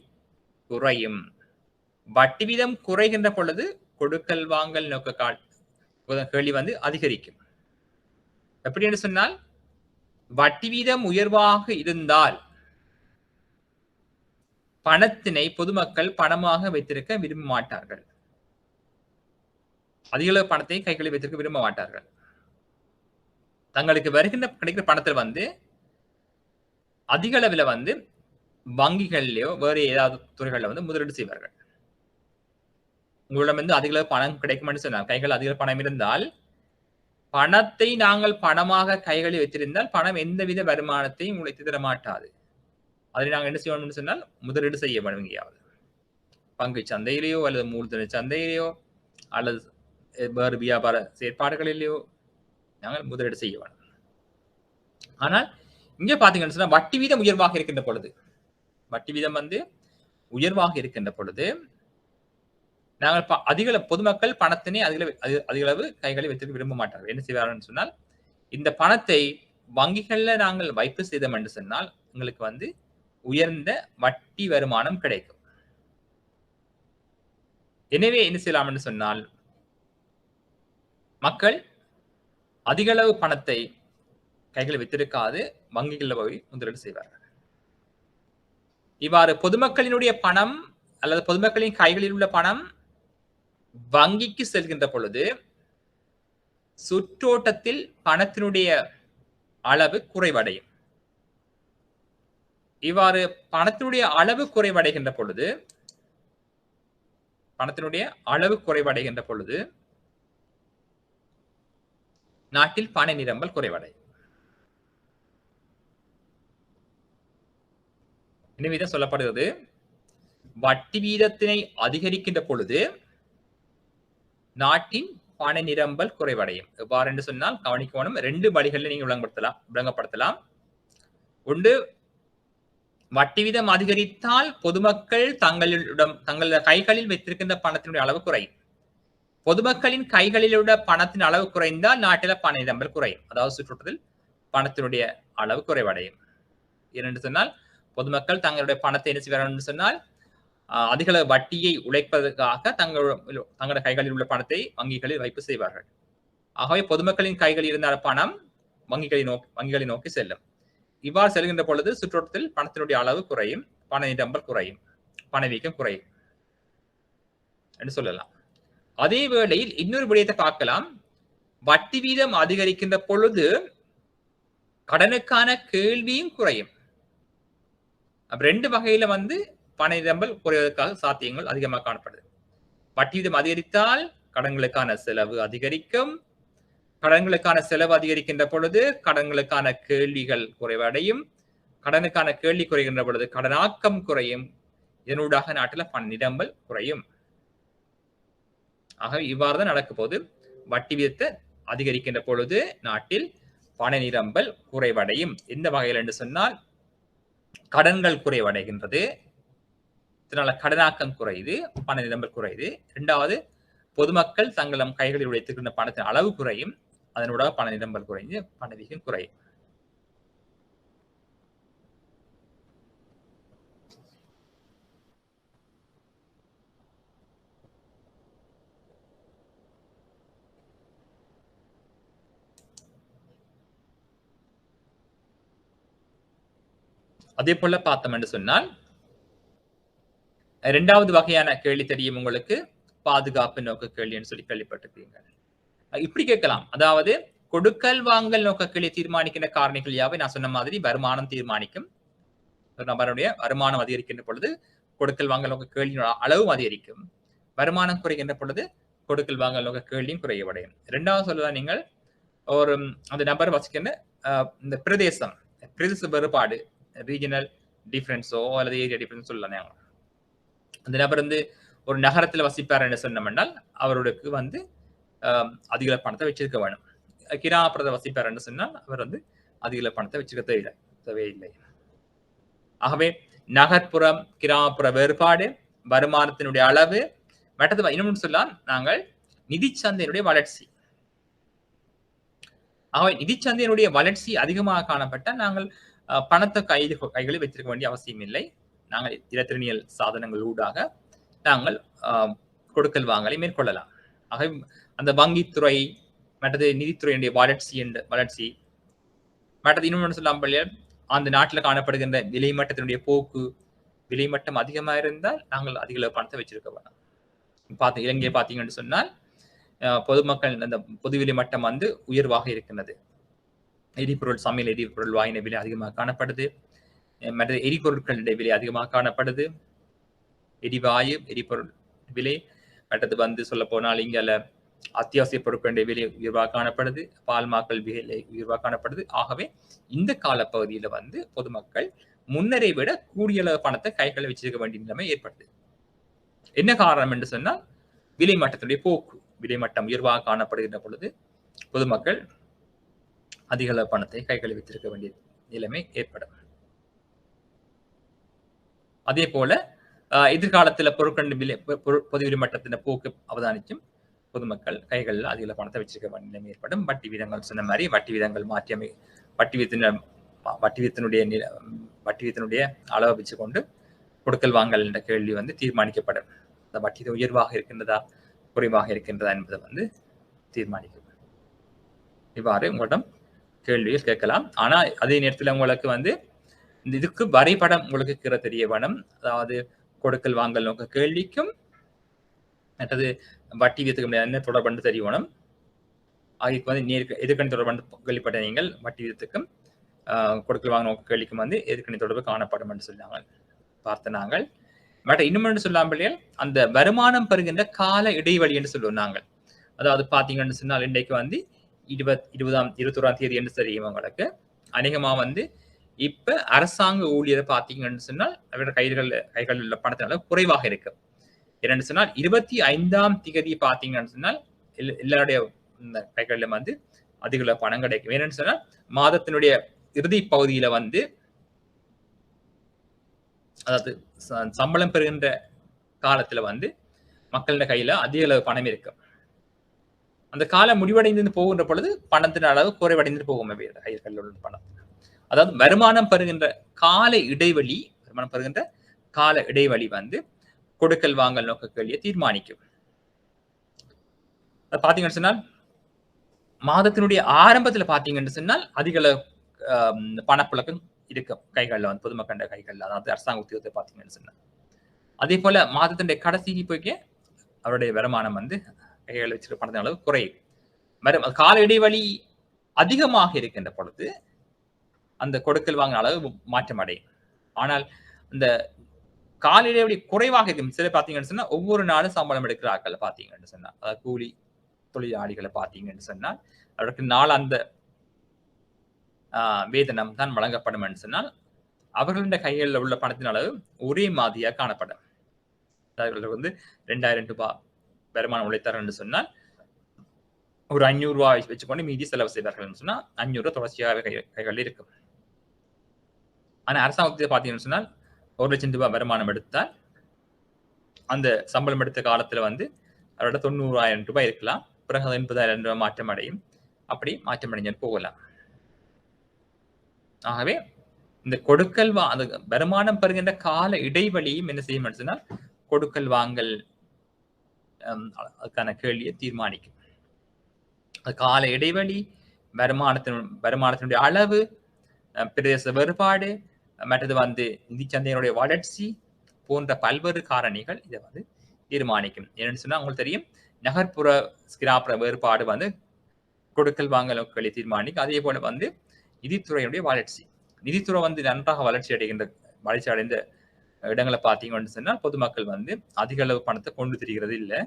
குறையும், வட்டி வீதம் குறைகின்ற பொழுது கொடுக்கல் வாங்கல் நோக்க கேள்வி வந்து அதிகரிக்கும். எப்படி என்று சொன்னால் வட்டி வீதம் உயர்வாக இருந்தால் பணத்தினை பொதுமக்கள் பணமாக வைத்திருக்க விரும்ப மாட்டார்கள், அதிக பணத்தை கைகளில் வைத்திருக்க விரும்ப மாட்டார்கள். தங்களுக்கு வருகின்ற கிடைக்கிற பணத்தில் வந்து அதிக அளவில் வந்து வங்கிகள்லயோ வேறு ஏதாவது துறைகளில் வந்து முதலீடு செய்வார்கள். உங்களிடம் வந்து அதிக அளவு பணம் கிடைக்கும் சொன்னால் கைகள் அதிக பணம் இருந்தால் பணத்தை நாங்கள் பணமாக கைகளில் வைத்திருந்தால் பணம் எந்தவித வருமானத்தையும் உங்களுக்கு தர மாட்டாது. அதை நாங்கள் என்ன செய்யணும்னு சொன்னால் முதலீடு செய்ய வேண்டும் எங்கேயாவது பங்கு சந்தையிலேயோ அல்லது மூலதன சந்தையிலேயோ அல்லது வேறு வியாபார செயற்பாடுகளிலேயோ நாங்கள் முதலீடு செய்ய வேண்டும். ஆனால் இங்க பாத்தீங்கன்னு சொன்னா வட்டி வீதம் உயர்வாக இருக்கின்ற பொழுது வட்டி வீதம் வந்து உயர்வாக இருக்கின்ற பொழுது நாங்கள் அதிக பொதுமக்கள் பணத்தினை அதிக அளவு கைகளை வைத்திருக்க விரும்ப மாட்டார்கள். என்ன செய்வார்கள் சொன்னால் இந்த பணத்தை வங்கிகள்ல நாங்கள் வைப்பு செய்தோம் என்று சொன்னால் உங்களுக்கு வந்து உயர்ந்த வட்டி வருமானம் கிடைக்கும். எனவே என்ன செய்யலாம் என்று சொன்னால் மக்கள் அதிக அளவு பணத்தை கைகளில் வைத்திருக்காது வங்கிகளில் போய் முதலீடு செய்வார்கள். இவ்வாறு பொதுமக்களினுடைய பணம் அல்லது பொதுமக்களின் கைகளில் உள்ள பணம் வங்கிக்கு செல்கின்ற பொழுது சுற்றோட்டத்தில் பணத்தினுடைய அளவு குறைவடையும். இவ்வாறு பணத்தினுடைய அளவு குறைவடைகின்ற பொழுது நாட்டில் பண நிரம்பல் குறைவடையும். எனவே சொல்லப்படுகிறது வட்டி வீதத்தினை அதிகரிக்கின்ற பொழுது நாட்டின் பண நிரம்பல் குறைவடையும். எவ்வாறு என்று சொன்னால் கவனிக்கணும், 2 வழிகளில் நீங்கள் விளங்கப்படுத்தலாம். ஒன்று, வட்டி வீதம் அதிகரித்தால் பொதுமக்கள் தங்கள் கைகளில் வைத்திருக்கின்ற பணத்தினுடைய அளவு குறையும். பொதுமக்களின் கைகளில் உள்ள பணத்தின் அளவு குறைந்தால் நாட்டில பண நிரம்பல் குறையும். அதாவது சுற்றுவட்டத்தில் பணத்தினுடைய அளவு குறைவடையும். ஏனென்று சொன்னால் பொதுமக்கள் தங்களுடைய பணத்தை என்ன செய்வார்கள் சொன்னால் அதிக அளவு வட்டியை உழைப்பதற்காக தங்களுடைய கைகளில் உள்ள பணத்தை வங்கிகளில் வைப்பு செய்வார்கள். ஆகவே பொதுமக்களின் கைகளில் இருந்த பணம் வங்கிகளை நோக்கி செல்லும். இவ்வாறு செல்கின்ற பொழுது சுற்றுவட்டத்தில் பணத்தினுடைய அளவு குறையும், பண நிரம்பல் குறையும், பணவீக்கம் குறையும் என்று சொல்லலாம். அதே வேளையில் இன்னொரு விடயத்தை பார்க்கலாம். வட்டி வீதம் அதிகரிக்கின்ற பொழுது கடனுக்கான கேள்வியும் குறையும். 2 வகையில வந்து பண நிரம்பல் குறைவதற்காக சாத்தியங்கள் அதிகமாக காணப்படுது. வட்டி வீதம் அதிகரித்தால் கடன்களுக்கான செலவு அதிகரிக்கும். கடன்களுக்கான செலவு அதிகரிக்கின்ற பொழுது கடன்களுக்கான கேள்விகள் குறைவடையும். கடனுக்கான கேள்வி குறைகின்ற பொழுது கடனாக்கம் குறையும். இதனூடாக நாட்டில் பண நிரம்பல் குறையும். ஆக இவ்வாறுதான் நடக்க போது வட்டி வீதத்தை அதிகரிக்கின்ற பொழுது நாட்டில் பண நிரம்பல் குறைவடையும். எந்த வகையில் என்று சொன்னால் கடன்கள் குறைவடைகின்றது, இதனால கடனாக்கம் குறையுது, பண நிரம்பல் குறையுது. 2வது, பொதுமக்கள் தங்களம் கைகளில் உழைத்திருக்கின்ற பணத்தின் அளவு குறையும், அதனூடாக பண நிரம்பல் குறைந்து பணவீக்கம் குறையும். அதே போல பார்த்தோம் என்று சொன்னால் 2வது வகையான கேள்வி தெரியும் உங்களுக்கு, பாதுகாப்பு நோக்க கேள்வின்னு சொல்லி கேள்விப்பட்டிருக்கீங்க. இப்படி கேட்கலாம், அதாவது கொடுக்கல் வாங்கல் நோக்க கேள்வி தீர்மானிக்கின்ற காரணிகள் யாவை? நான் சொன்ன மாதிரி வருமானம் தீர்மானிக்கும். ஒரு நபருடைய வருமானம் அதிகரிக்கின்ற பொழுது கொடுக்கல் வாங்கல் நோக்க கேள்வியின் அளவும் அதிகரிக்கும். வருமானம் குறைகின்ற பொழுது கொடுக்கல் வாங்கல் நோக்க கேள்வியும் குறைவடையும். 2வது சொல்லலாம், நீங்கள் ஒரு அந்த நபர் வசிக்கின்ற இந்த பிரதேச வேறுபாடு, ரீஜனல் டிஃபரன்ஸோ அல்லது ஏரியா டிஃபரன்ஸ் சொல்லலாம். அந்த நபர் வந்து ஒரு நகரத்தில் வசிப்பார் என்று சொன்னோம்னால் அவருக்கு வந்து அதிக பணத்தை வச்சிருக்க வேணும். கிராமப்புறத்தை வசிப்பார் என்று சொன்னால் அவர் வந்து அதிக பணத்தை வச்சிருக்க தேவையில்லை. ஆகவே நகர்ப்புறம் கிராமப்புற வேறுபாடு, வருமானத்தினுடைய அளவு, மற்றது இன்னும் சொல்லலாம் நாங்கள் நிதி சந்தையினுடைய வளர்ச்சி. ஆகவே நிதி சந்தையினுடைய வளர்ச்சி அதிகமாக காணப்பட்டால் நாங்கள் பணத்தை கைகளில் வைத்திருக்க வேண்டிய அவசியம் இல்லை. நாங்கள் இலத்திரனியல் சாதனங்கள் ஊடாக நாங்கள் கொடுக்கல் வாங்கலை மேற்கொள்ளலாம். ஆகவே அந்த வங்கித்துறை மற்றது நிதித்துறையினுடைய வளர்ச்சி மற்றது இன்னொன்று சொல்லாம அந்த நாட்டில் காணப்படுகின்ற விலைமட்டத்தினுடைய போக்கு, விலைமட்டம் அதிகமாக இருந்தால் நாங்கள் அதிக பணத்தை வச்சிருக்க வேண்டாம். இலங்கையை பார்த்தீங்கன்னு சொன்னால் பொதுமக்கள் அந்த பொது விலை மட்டம் வந்து உயர்வாக இருக்கின்றது. எரிபொருள், சமையல் எரிபொருள் வாயின விலை அதிகமாக காணப்படுது. மற்ற எரிபொருட்களுடைய விலை அதிகமாக காணப்படுது. எரிவாயு, எரிபொருள் விலை, மற்றது வந்து சொல்ல போனால் இங்கால அத்தியாவசிய பொருட்களுடைய விலை உயர்வாக காணப்படுது. பால்மாக்கள் விலை உயர்வாக காணப்படுது. ஆகவே இந்த காலப்பகுதியில வந்து பொதுமக்கள் முன்னரை விட கூடிய அளவு பணத்தை கைகளில் வச்சிருக்க வேண்டிய நிலைமை ஏற்படுது. என்ன காரணம் என்று சொன்னால் விலை மட்டத்தினுடைய போக்கு. விலை மட்டம் உயர்வாக காணப்படுகின்ற பொழுது பொதுமக்கள் அதிக அளவு பணத்தை கைகளில் வைத்திருக்க வேண்டிய நிலைமை ஏற்படும். அதே போல எதிர்காலத்துல பொருட்களின் விலை பொது விலை மட்டத்தின் போக்கு அவதானிக்கும் பொதுமக்கள் கைகளில் அதிக பணத்தை வச்சிருக்க வேண்டிய நிலைமை ஏற்படும். வட்டி வீதங்கள் சொன்ன மாதிரி வட்டி வீதங்கள் மாற்றி வட்டி வீதத்தினுடைய அளவை வச்சு கொண்டு கொடுக்கல் வாங்கல் என்ற கேள்வி வந்து தீர்மானிக்கப்படும். அந்த வட்டி உயர்வாக இருக்கின்றதா குறைவாக இருக்கின்றதா என்பதை வந்து தீர்மானிக்கும். இவ்வாறு உங்களிடம் கேள்விகள் கேட்கலாம். ஆனா அதே நேரத்தில் உங்களுக்கு வந்து இதுக்கு வரைபடம் உங்களுக்கு தெரிய வேணும். அதாவது கொடுக்கல் வாங்கல் நோக்க கேள்விக்கும் மற்றது வட்டி வீதத்துக்கு என்ன தொடர்பு தெரிய வேணும். அதுக்கு வந்து எதிர்கணி தொடர்பு கேள்விப்பட்ட நீங்கள் வட்டி வீதத்துக்கும் கொடுக்கல் வாங்க நோக்க கேள்விக்கும் வந்து எதிர்கணி தொடர்பு காணப்படும் என்று சொன்னாங்க பார்த்த நாங்கள். பட் இன்னும் சொல்லாமலே அந்த வருமானம் பெறுகின்ற கால இடைவெளி என்று சொல்லுவோம் நாங்கள். அதாவது பாத்தீங்கன்னு சொன்னால் இன்றைக்கு வந்து 21ஆம் தேதி என்று தெரியும் உங்களுக்கு. அநேகமா வந்து இப்ப அரசாங்க ஊழியரை பாத்தீங்கன்னு சொன்னால் அவரோட கைகள் உள்ள பணத்தினால குறைவாக இருக்கு. என்னன்னு சொன்னால் 25ஆம் தேதி பாத்தீங்கன்னு சொன்னால் எல்லாருடைய கைகள்ல வந்து அதிக பணம் கிடைக்கும். என்னன்னு சொன்னால் மாதத்தினுடைய இறுதி பகுதியில வந்து அதாவது சம்பளம் பெறுகின்ற காலத்துல வந்து மக்களின் கையில அதிக அளவு பணம் இருக்கும். அந்த காலம் முடிவடைந்து போகின்ற பொழுது பணத்தின் அளவு குறைவடைந்து போகும் கைகளில் உள்ள பணம். அதாவது வருமானம் பெறுகின்ற கால இடைவெளி வந்து கொடுக்கல் வாங்கல் நோக்க கேள்வியை தீர்மானிக்கும். பாத்தீங்கன்னு சொன்னால் மாதத்தினுடைய ஆரம்பத்துல பாத்தீங்கன்னு சொன்னால் அதிக பணப்புழக்கம் இருக்கும் கைகள்ல வந்து பொதுமக்கள் கைகள்ல, அதாவது அரசாங்க உத்தியோகத்தை பாத்தீங்கன்னு சொன்னா. அதே போல மாதத்தினுடைய கடைசிக்கு போய்க்க அவருடைய வருமானம் வந்து கைகள் வச்சிருக்க பணத்தின் அளவு குறையும். கால இடைவெளி அதிகமாக இருக்கின்ற பொழுது அந்த கொடுக்கல் வாங்கின அளவு மாற்றம் அடையும். ஆனால் இந்த கால இடைவெளி குறைவாக இருக்கும் சில பாத்தீங்கன்னு சொன்னா ஒவ்வொரு நாளும் சம்பளம் எடுக்கிற ஆட்களை பாத்தீங்கன்னு சொன்னா, அதாவது கூலி தொழிலாளிகளை பாத்தீங்கன்னு சொன்னால் அவருக்கு நாள் அந்த வேதனம் தான் வழங்கப்படும் என்று சொன்னால் அவர்களுடைய கைகளில் உள்ள பணத்தின் அளவு ஒரே மாதிரியாக காணப்படும். அவர்கள் வந்து 2000 ரூபாய் வருமானம் உழைத்தார் என்று சொன்னால் ஒரு 500 ரூபாய் வச்சுக்கொண்டு மீதி செலவு செய்வார்கள் சொன்னா 500 ரூபாய் தொடர்ச்சியாக கைகளில் இருக்கும். ஆனா அரசாங்கத்தை பார்த்தீங்கன்னு சொன்னால் 1 லட்சம் ரூபாய் வருமானம் எடுத்தால் அந்த சம்பளம் எடுத்த காலத்துல வந்து அவரோட 90,000 ரூபாய் இருக்கலாம். பிறகு 80,000 ரூபாய் மாற்றம் அடையும். அப்படி மாற்றம் அடைஞ்சு போகலாம். ஆகவே இந்த கொடுக்கல் அந்த வருமானம் பெறுகின்ற கால இடைவெளியும் என்ன செய்யும் சொன்னால் கொடுக்கல் வாங்கல் அதுக்கான கேள்வியை தீர்மானிக்கும். கால இடைவெளி, வருமானத்தினுடைய அளவு, பிரதேச வேறுபாடு, மற்றது வந்து நிதி சந்தையினுடைய வளர்ச்சி போன்ற பல்வேறு காரணிகள் இதை வந்து தீர்மானிக்கும். என்னன்னு சொன்னா உங்களுக்கு தெரியும், நகர்ப்புற கிராப்புற வேறுபாடு வந்து கொடுக்கல் வாங்கல் நோக்கங்களை தீர்மானிக்கும். அதே போல வந்து நிதித்துறையினுடைய வளர்ச்சி, நிதித்துறை வந்து நன்றாக வளர்ச்சி அடைந்த இடங்களை பார்த்தீங்கன்னு சொன்னால் பொதுமக்கள் வந்து அதிக அளவு பணத்தை கொண்டு திரிகிறது இல்லை.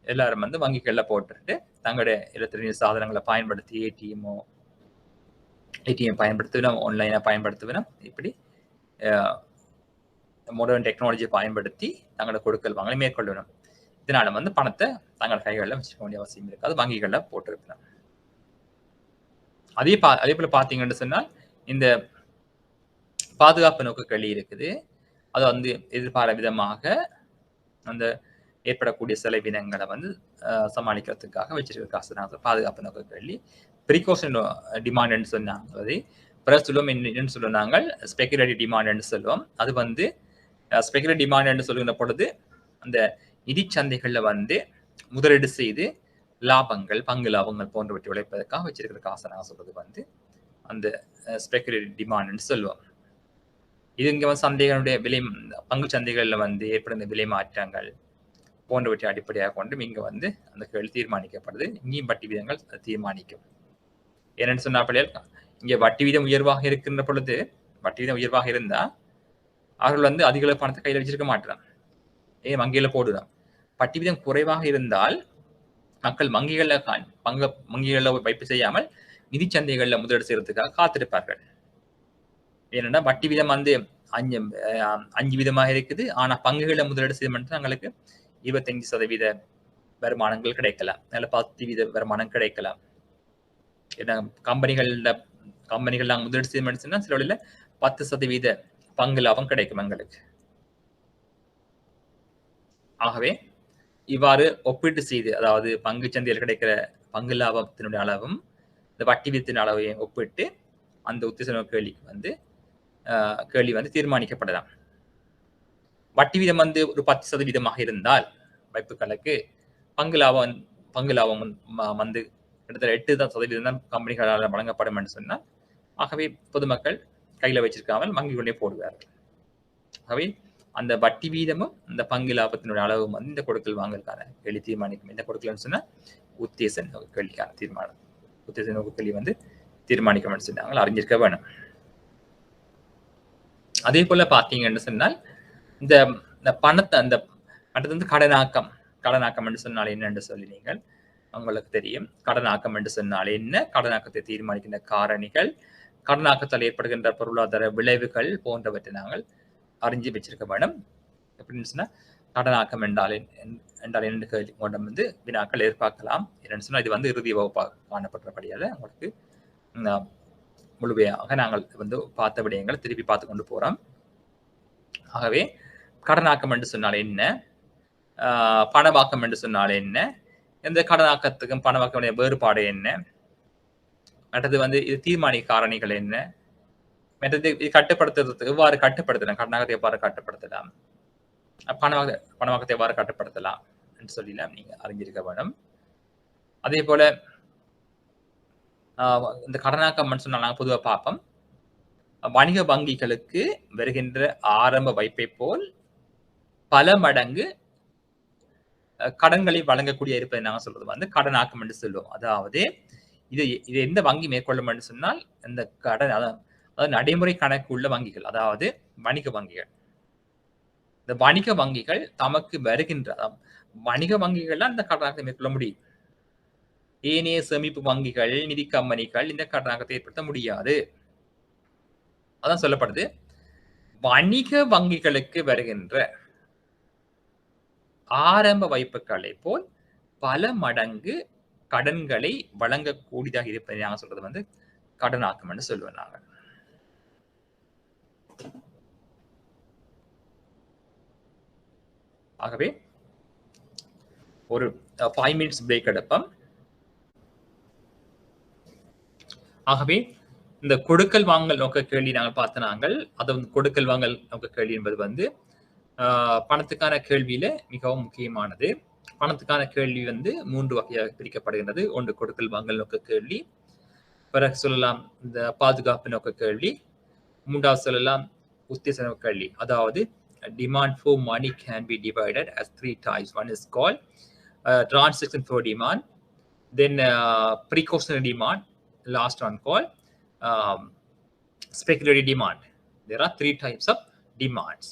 எல்லாரும் வந்து வங்கிகள்ல போட்டுட்டு தங்களுடைய எலக்ட்ரானிக் சாதனங்களை பயன்படுத்தி ஏடிஎம் பயன்படுத்துவினோம், ஆன்லைனை பயன்படுத்துவினோம், இப்படி மாடர்ன் டெக்னாலஜியை பயன்படுத்தி தங்களோட கொடுக்கல் வாங்கலை மேற்கொள்ளணும். இதனால வந்து பணத்தை தங்கள் கைகளில் வச்சுக்க வேண்டிய அவசியம் இருக்காது, வங்கிகள்ல போட்டிருக்கணும். அதே போல பாத்தீங்கன்னு சொன்னால் இந்த பாதுகாப்பு நோக்க கேள்வி இருக்குது. அது வந்து எதிர்பாராத விதமாக அந்த ஏற்படக்கூடிய செலவினங்களை வந்து சமாளிக்கிறதுக்காக வச்சிருக்க காசு பாதுகாப்பு நோக்க கேள்வி. ப்ரிகாஷன் டிமாண்ட் சொன்னாங்க. அதை பிறகு சொல்லுவோம் என்னன்னு சொல்லுவாங்க, ஸ்பெகுலேட்டிவ் டிமாண்ட் சொல்லுவோம். அது வந்து ஸ்பெகுலேட்டிவ் டிமாண்ட் சொல்லுகிற பொழுது அந்த நிதி சந்தைகள்ல வந்து முதலீடு செய்து லாபங்கள், பங்கு லாபங்கள் போன்றவற்றை உழைப்பதற்காக வச்சிருக்கிற காசை நான் சொல்றது வந்து அந்த ஸ்பெகுலேட்டிவ் டிமாண்ட் சொல்லுவோம். இது இங்க வந்து சந்தைகளுடைய விலை, பங்கு சந்தைகள்ல வந்து ஏற்படுகிற விலை மாற்றங்கள் போன்றவற்றை அடிப்படையாக கொண்டு இங்க வந்து அந்த கேள்வி தீர்மானிக்கப்படுது. இங்கேயும் வட்டி விதங்கள் தீர்மானிக்கும். என்னன்னு சொன்னா இங்க வட்டி வீதம் உயர்வாக இருக்கின்ற பொழுது, வட்டி வீதம் உயர்வாக இருந்தா அவர்கள் வந்து அதிக அளவு பணத்தை கையில வச்சிருக்க மாட்டாங்க. ஏன் வங்கியில போடுறான். வட்டி வீதம் குறைவாக இருந்தால் மக்கள் வங்கிகள்ல வைப்பு செய்யாமல் நிதி சந்தைகள்ல முதலீடு செய்யறதுக்காக காத்திருப்பார்கள். ஏன்னா வட்டி வீதம் வந்து 5 வீதமாக இருக்குது. ஆனா பங்குகளை முதலீடு செய்யும் தங்களுக்கு 25% வருமானங்கள் கிடைக்கலாம். நல்ல 10% வருமானம் கிடைக்கலாம். ஏன்னா கம்பெனிகள் நாங்கள் முதலீடு செய்ய சொன்னா சில வழியில 10% பங்கு லாபம் கிடைக்கும் எங்களுக்கு. ஆகவே இவ்வாறு ஒப்பீட்டு செய்து, அதாவது பங்கு சந்தையில் கிடைக்கிற பங்கு லாபத்தினுடைய அளவும் இந்த வட்டி வீதத்தின் அளவையும் ஒப்பிட்டு அந்த உத்திசன கேள்வி வந்து தீர்மானிக்கப்படலாம். வட்டி வீதம் வந்து ஒரு 10% இருந்தால் வைப்புகளுக்கு பங்கு லாபம் வந்து கிட்டத்தட்ட 8% தான் கம்பெனிகளால் வழங்கப்படும் என்று சொன்னால், ஆகவே பொதுமக்கள் கையில வச்சிருக்காமல் வங்கிகளே போடுவார்கள். ஆகவே அந்த வட்டி வீதமும் இந்த பங்கு லாபத்தினுடைய அளவும் வந்து இந்த கொடுக்கல் வாங்கலுக்கான கேள்வி தீர்மானிக்கும். இந்த கொடுக்கல் சொன்னா உத்தேச நோக்கு கேள்விக்கான தீர்மானம். உத்தேச நோக்கு கேள்வி வந்து தீர்மானிக்கும் சொன்னாங்க, அறிஞ்சிருக்க வேணும். அதே போல பாத்தீங்கன்னு சொன்னால் இந்த பணத்தை அடுத்து வந்து கடனாக்கம் என்று சொன்னால் என்னன்னு சொல்லி நீங்கள் உங்களுக்கு தெரியும். கடனாக்கம் என்று சொன்னால் என்ன, கடனாக்கத்தை தீர்மானிக்கின்ற காரணிகள், கடனாக்கத்தால் ஏற்படுகின்ற பொருளாதார விளைவுகள் போன்றவற்றை நாங்கள் அறிஞ்சு வச்சிருக்க வேணும். எப்படின்னு சொன்னா கடனாக்கம் என்றால் என்ன கேள்வி கொண்டு வந்து வினாக்கள் எதிர்பார்க்கலாம். என்னன்னு சொன்னா இது வந்து இறுதி வகுப்பாக காணப்பட்டபடியால உங்களுக்கு முழுமையாக நாங்கள் வந்து பார்த்த விடயங்களை திருப்பி பார்த்து கொண்டு போறோம். ஆகவே கடனாக்கம் என்று சொன்னால் என்ன, பணவாக்கம் என்று சொன்னால் என்ன, இந்த கடனாக்கத்துக்கும் பணவாக்கமுடைய வேறுபாடு என்ன, மற்றது வந்து இது தீர்மானிக்க காரணிகள் என்ன, மற்றது இது கட்டுப்படுத்துறதுக்கு எவ்வாறு கட்டுப்படுத்தலாம், கடனாக்கத்தை எவ்வாறு கட்டுப்படுத்தலாம், பணவாக்கத்தை எவ்வாறு கட்டுப்படுத்தலாம் என்று சொல்லலாம் நீங்க அறிஞ்சிருக்க வேணும். அதே போல இந்த கடனாக்கம் சொன்னா நாங்கள் பொதுவாக பார்ப்போம், வணிக வங்கிகளுக்கு வருகின்ற ஆரம்ப வைப்பை போல் பல மடங்கு கடன்களை வழங்கக்கூடிய இருப்பதை நாங்கள் சொல்றது வந்து கடனாக்கம் என்று சொல்லுவோம். அதாவது இது எந்த வங்கி மேற்கொள்ளும் என்று சொன்னால் இந்த கடன், அதாவது நடைமுறை கணக்கு உள்ள வங்கிகள், அதாவது வணிக வங்கிகள். இந்த வணிக வங்கிகள் தமக்கு வருகின்ற வணிக வங்கிகள் இந்த கடனாக்கத்தை மேற்கொள்ள முடியும். ஏனைய சேமிப்பு வங்கிகள், நிதி கம்பெனிகள் இந்த கடனாக்கத்தை ஏற்படுத்த முடியாது. அதான் சொல்லப்படுது, வணிக வங்கிகளுக்கு வருகின்ற ஆரம்ப வைப்புகளை போல் பல மடங்கு கடன்களை வழங்கக்கூடியதாக இருப்பதை நாங்கள் சொல்றது வந்து கடனாக்கம் என்று சொல்லுவோம் நாங்கள். ஆகவே ஒரு 5 minutes பிரேக் எடுப்போம். ஆகவே இந்த கொடுக்கல் வாங்கல் நோக்க கேள்வி நாங்கள் பார்த்த நாங்கள் அதை கொடுக்கல் வாங்கல் நோக்க கேள்வி என்பது வந்து பணத்துக்கான கேள்வியில மிகவும் முக்கியமானது. பணத்துக்கான கேள்வி வந்து 3 வகையாக பிரிக்கப்படுகின்றது. ஒன்று கொடுக்கல் வாங்கல் நோக்க கேள்வி, பிறகு சொல்லலாம் இந்த பாதுகாப்பு நோக்க கேள்வி, மூன்றாவது சொல்லலாம் உத்தேச நோக்க கேள்வி. அதாவது demand for money can be divided as 3 types. One is called transaction for demand, then precautionary demand, last one called speculative demand. There are 3 types of demands.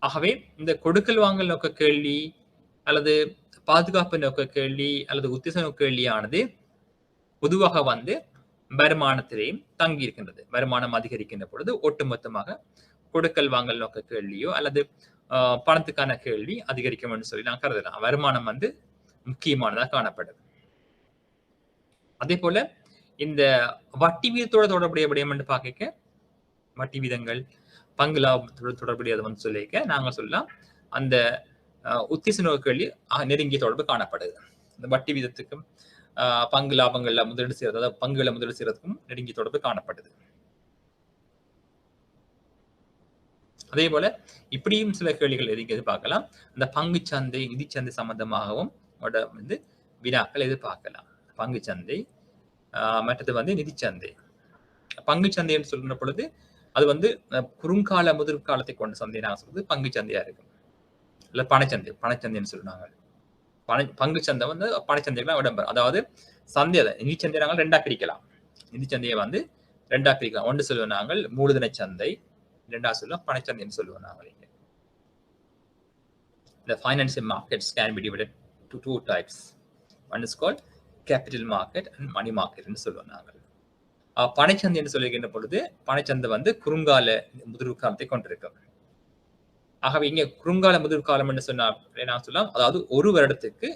ஆகவே இந்த கொடுக்கல் வாங்கல் நோக்க கேள்வி அல்லது பாதுகாப்பு நோக்க கேள்வி அல்லது உத்தேச நோக்க கேள்வியானது பொதுவாக வந்து வருமானத்திலேயும் தங்கி இருக்கின்றது. வருமானம் அதிகரிக்கின்ற பொழுது ஒட்டுமொத்தமாக கொடுக்கல் வாங்கல் நோக்க கேள்வியோ அல்லது பணத்துக்கான கேள்வி அதிகரிக்கும் என்று சொல்லி நான் கருதலாம். வருமானம் வந்து முக்கியமானதாக காணப்படுது. அதே போல இந்த வட்டி வீதத்தோட தொடர்புடைய விடயம் என்று பார்க்க, வட்டி வீதங்கள் பங்கு லாபத்தோடு தொடர்புடையது வந்து சொல்லிக்க நாங்கள் சொல்லலாம் அந்த உத்தேச நோக்க கேள்வி நெருங்கிய தொடர்பு காணப்படுது. இந்த வட்டி வீதத்துக்கும் பங்கு லாபங்கள்ல முதலீடு செய்யறது, அதாவது பங்குகளை முதலீடு செய்யறதுக்கும் நெருங்கிய தொடர்பு காணப்படுது. அதே போல இப்படியும் சில கேள்விகள் எதிர்பார்க்கலாம். இந்த பங்கு சந்தை, நிதி சந்தை சம்பந்தமாகவும் வந்து வினாக்கள் எதிர்பார்க்கலாம். பங்கு சந்தை, மற்றது வந்து நிதி சந்தை. பங்கு சந்தை என்று சொல்ற பொழுது அது வந்து குறுங்கால முதிர்காலத்தை கொண்ட சந்தை நாங்கள் சொல்றது பங்கு சந்தையா இருக்கும். இல்ல பணச்சந்தைன்னு சொல்லுவாங்க. பங்கு சந்தை வந்து பணச்சந்தைகள்லாம் இடம்பெறும். அதாவது சந்தை நிதி சந்தை நாங்கள் 2ஆ பிரிக்கலாம். நிதி சந்தையை வந்து ரெண்டா பிரிக்கலாம். ஒன்று சொல்லுவோம் நாங்கள் மூலதன சந்தை, இரண்டாவது சொல்லுவோம் பணச்சந்தைன்னு சொல்லுவோம் நாங்கள். இங்க the financial markets can be divided to two types. One is called capital market and money market ன்னு சொல்லுவோம் நாங்கள். பணச்சந்தை என்று சொல்லுகின்ற பொழுது பணச்சந்தை வந்து குறுங்கால முதிர்வு காலத்தை கொண்டிருக்கும். ஆகவே இங்க குறுங்கால முதிர்வு காலம் என்று சொன்னா என்ன சொல்லலாம், அதாவது ஒரு வருடத்துக்கு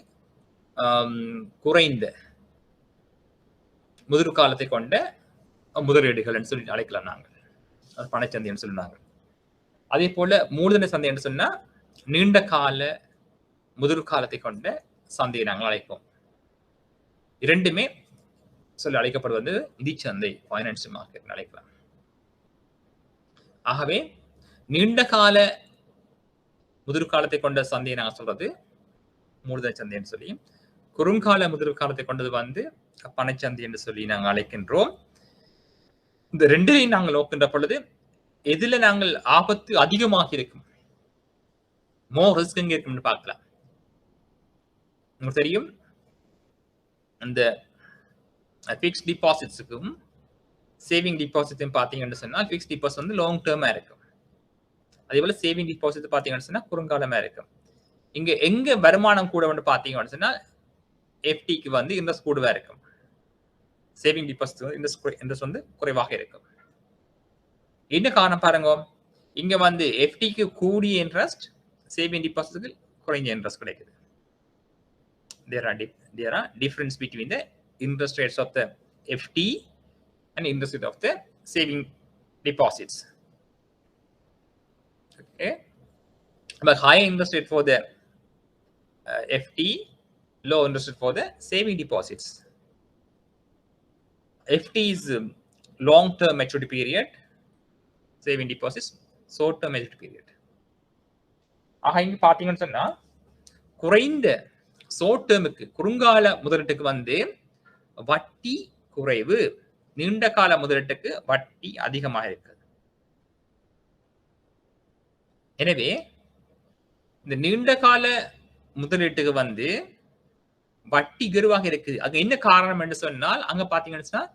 குறைந்த முதிர்வு காலத்தை கொண்ட முதலீடுகள் சொல்லி அழைக்கலாம் நாங்கள். அது பணச்சந்தை சொல்லுனாங்க. அதே போல மூலதன சந்தை என்று சொன்னா நீண்ட கால முதிர்வு காலத்தை கொண்ட சந்தையை நாங்கள் அழைப்போம். இரண்டுமே சொல்லி அழைக்கப்படுவது நிதி சந்தை, பைனான்சியல் மார்க்கெட் அழைக்கலாம். ஆகவே நீண்ட கால முதிர்வு காலத்தை கொண்ட சந்தையை நாங்கள் சொல்றது மூலதன சந்தை என்று சொல்லி, குறுங்கால முதிர்வு காலத்தை கொண்டது வந்து பணச்சந்தை என்று சொல்லி நாங்கள் அழைக்கின்றோம். இந்த ரெண்டிலையும் நாங்கள் நோக்கின்ற பொழுது எதுல நாங்கள் ஆபத்து அதிகமாக இருக்கும், மோர் ரிஸ்க் எங்க இருக்கும்னு பார்க்கலாம். உங்களுக்கு தெரியும், இந்த ஃபிக்ஸ்ட் டிபாசிட்ஸுக்கும் சேவிங் டிபாசிட்ஸும் பார்த்தீங்கன்னு சொன்னால் ஃபிக்ஸ்ட் டிபாசிட் வந்து லாங் டேர்மா இருக்கும். அதே போல சேவிங் டிபாசிட் பார்த்தீங்கன்னு சொன்னா குறுங்காலமா இருக்கும். இங்க எங்க வருமானம் கூட வந்து பார்த்தீங்கன்னு சொன்னா எஃப்டிக்கு வந்து இன்ட்ரெஸ்ட் கூடவா இருக்கும், சேவிங் டிபாசிட் இன்ட்ரெஸ்ட் வந்து குறைவாக இருக்கும். என்ன காரணம் பாருங்க, இங்க வந்து எஃப்டிக்கு கூடிய இன்ட்ரெஸ்ட், சேவிங் டிபாசிட்க்கு குறைஞ்ச இன்ட்ரெஸ்ட் கிடைக்குது. There are difference between the interest rates of the FD and interest rate of the saving deposits. Okay, but high interest rate for the FD, low interest rate for the saving deposits. FD is long-term maturity period, saving deposits short-term maturity period. ஆக இங்க பாத்தீங்கன்னு சொன்னா குறைந்த short டேர்முக்கு குறுங்கால முதலீட்டுக்கு வந்து வட்டி குறைவு, நீண்ட கால முதலீட்டுக்கு வட்டி அதிகமாக இருக்குது. எனவே இந்த நீண்ட கால முதலீட்டுக்கு வந்து வட்டி குறைவாக இருக்குது. அங்க என்ன காரணம் என்று சொன்னால் அங்க பாத்தீங்கன்னு சொன்னா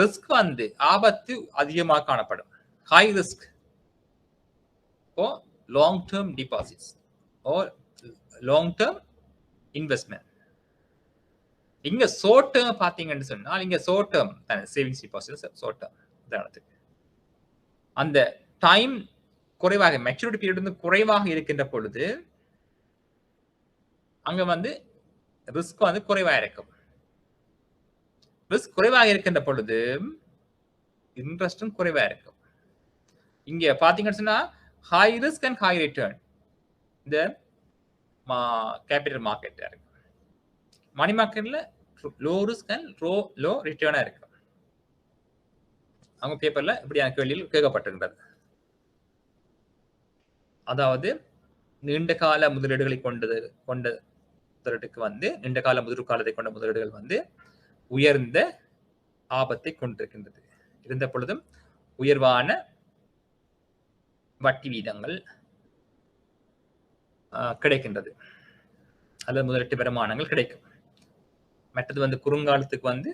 ரிஸ்க் வந்து ஆபத்து அதிகமாக காணப்படும். High risk for long term deposits or long term investment. இங்க ஷார்ட் டேர்ம் பாத்தீங்கன்னு சொன்னால் இங்க short term savings deposit short term உதாரணத்துக்கு அந்த டைம் குறைவாக மெச்சூரிட்டி பீரியட் வந்து குறைவாக இருக்கின்ற பொழுது அங்க வந்து ரிஸ்க் வந்து குறைவாக இருக்கும். ரிஸ்க் குறைவாக இருக்கின்ற பொழுது இன்ட்ரெஸ்டும் குறைவாக இருக்கும். இங்க பாத்தீங்கன்னு சொன்னா high risk and high return இந்த கேபிட்டல் மார்க்கெட் இருக்கு. மணி மார்க்கெட்ல லோ ரிஸ்க் அண்ட் லோ ரிட்டர்னா இருக்கு. அவங்க பேப்பர்ல இப்படியான கேள்விகள் கேட்கப்பட்டிருக்கிறது. அதாவது நீண்ட கால முதலீடுகளை கொண்ட முதலீட்டுக்கு வந்து நீண்ட கால முதிர்வு காலத்தை கொண்ட முதலீடுகள் வந்து உயர்ந்த ஆபத்தை கொண்டிருக்கின்றது. இருந்த பொழுதும் உயர்வான வட்டி வீதங்கள் கிடைக்கின்றது அல்லது முதலீட்டு வருமானங்கள் கிடைக்கும். மற்றது வந்து குறுங்காலத்துக்கு வந்து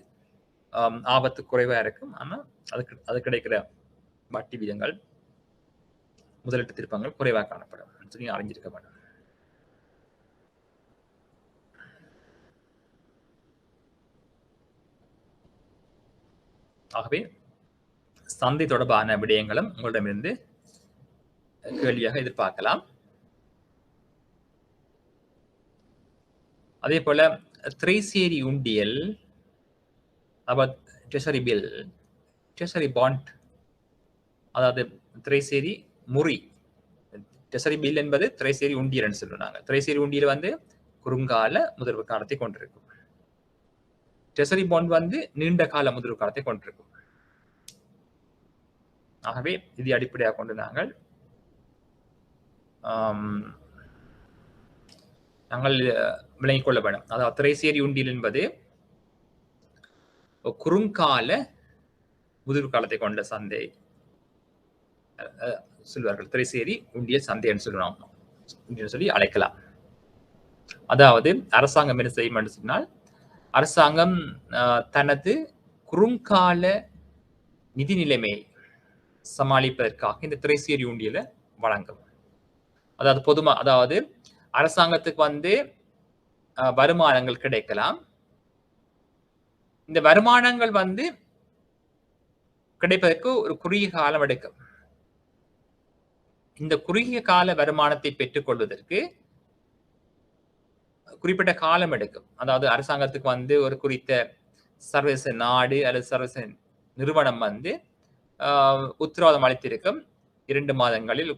ஆபத்து குறைவா இருக்கும். ஆனா அது கிடைக்கிற வட்டி வீதங்கள் முதலீட்டு திருப்பங்கள் குறைவாக காணப்படும் சொல்லி அறிஞ்சிருக்க வேண்டும். ஆகவே சந்தை தொடர்பான விடயங்களும் உங்களிடமிருந்து கேள்வியாக எதிர்பார்க்கலாம். அதே போல திரைசேரி உண்டியல், ட்ரெஷரி பில், ட்ரெஷரி பாண்ட், அதாவது திரைசேரி முறி. ட்ரெஷரி பில் என்பது திரைசேரி உண்டியல் சொல்லுவாங்க. திரைசேரி உண்டியல் வந்து குறுங்கால முதிர்வு காலத்தை கொண்டிருக்கும். ட்ரெஷரி பாண்ட் வந்து நீண்ட கால முதிர்வு காலத்தை கொண்டிருக்கும். ஆகவே இது அடிப்படையாக கொண்டு நாங்கள் விளங்கிக் கொள்ள வேண்டும். அதாவது திரைசேரி உண்டியல் என்பது குறுங்கால முதிர்வு காலத்தை கொண்ட சந்தை சொல்வார்கள். திரைசேரி உண்டியல் சந்தை என்று சொல்லி அழைக்கலாம். அதாவது அரசாங்கம் என்ன செய்யும் என்று சொன்னால் அரசாங்கம் தனது குறுங்கால நிதி நிலைமையை சமாளிப்பதற்காக இந்த திரைசேரி உண்டியலை வழங்கும். அதாவது அரசாங்கத்துக்கு வந்து வருமானங்கள் கிடைக்கலாம். இந்த வருமானங்கள் வந்து கிடைப்பதற்கு ஒரு குறுகிய காலம் எடுக்கும். இந்த குறுகிய கால வருமானத்தை பெற்றுக் கொள்வதற்கு குறிப்பிட்ட காலம் எடுக்கும். அதாவது அரசாங்கத்துக்கு வந்து ஒரு குறித்த சர்வதேச நாடு அல்லது சர்வதேச நிறுவனம் வந்து உத்தரவாதம் அளித்திருக்கும் 2 மாதங்களில்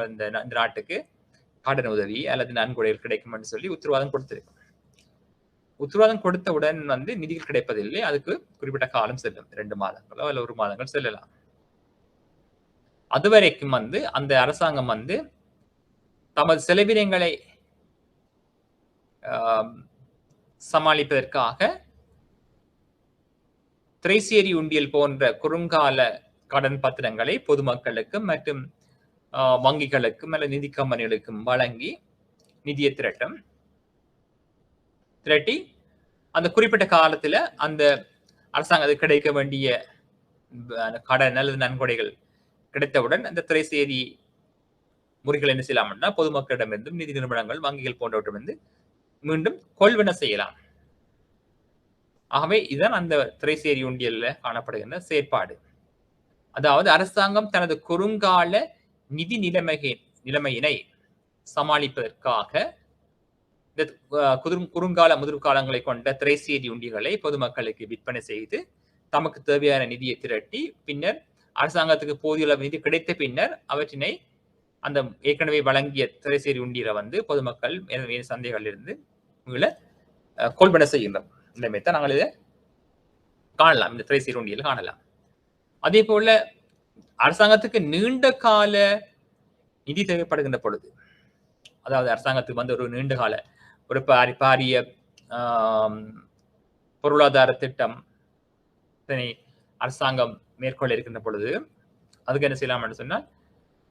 இந்த நாட்டுக்கு கடன் உதவி அல்லது நன்கொடைகள் கிடைக்கும் என்று சொல்லி உத்தரவாதம் கொடுத்திருக்கும். உத்தரவாதம் கொடுத்தவுடன் வந்து நிதிகள் கிடைப்பதில்லை. அதுக்கு குறிப்பிட்ட காலம் செல்லும். 2 மாதங்களோ அல்ல 1 மாதங்கள் செல்லலாம். அதுவரைக்கும் வந்து அந்த அரசாங்கம் வந்து தமது செலவினங்களை சமாளிப்பதற்காக திரைசேரி உண்டியல் போன்ற குறுங்கால கடன் பத்திரங்களை பொதுமக்களுக்கும் மற்றும் வங்கிகளுக்கும் அல்லது நிதி கம்பெனிகளுக்கும் வழங்கி நிதியை திரட்டி அந்த குறிப்பிட்ட காலத்துல அந்த அரசாங்கத்துக்கு கிடைக்க வேண்டிய கடன் அல்லது நன்கொடைகள் கிடைத்தவுடன் அந்த திரைசேரி முறைகள் என்ன செய்யலாம்னா பொதுமக்களிடமிருந்தும் நிதி நிறுவனங்கள் வங்கிகள் போன்றவற்றிலிருந்து மீண்டும் கொள்வன செய்யலாம். ஆகவே இதுதான் அந்த திரைசேரி உண்டியல்ல காணப்படுகின்ற செயற்பாடு. அதாவது அரசாங்கம் தனது குறுங்கால நிதி நிலைமையினை சமாளிப்பதற்காக இந்த குறுங்கால முதிர்காலங்களை கொண்ட திரைசேரி உண்டிகளை பொதுமக்களுக்கு விற்பனை செய்து தமக்கு தேவையான நிதியை திரட்டி பின்னர் அரசாங்கத்துக்கு போதிய நிதி கிடைத்த பின்னர் அவற்றினை அந்த ஏற்கனவே வழங்கிய திரைசேரி உண்டியில வந்து பொதுமக்கள் சந்தைகளில் இருந்து கொள்வன செய்கின்றோம். நிலைமைத்தான் நாங்கள் இதை காணலாம். இந்த திரைசேரி உண்டியில் காணலாம். அதே போல அரசாங்கத்துக்கு நீண்ட கால நிதி தேவைப்படுகின்ற பொழுது, அதாவது அரசாங்கத்துக்கு வந்து ஒரு நீண்ட கால ஒரு பாரிய பொருளாதார திட்டம் அரசாங்கம் மேற்கொள்ள இருக்கின்ற பொழுது அதுக்கு என்ன செய்யலாம் என்று சொன்னால்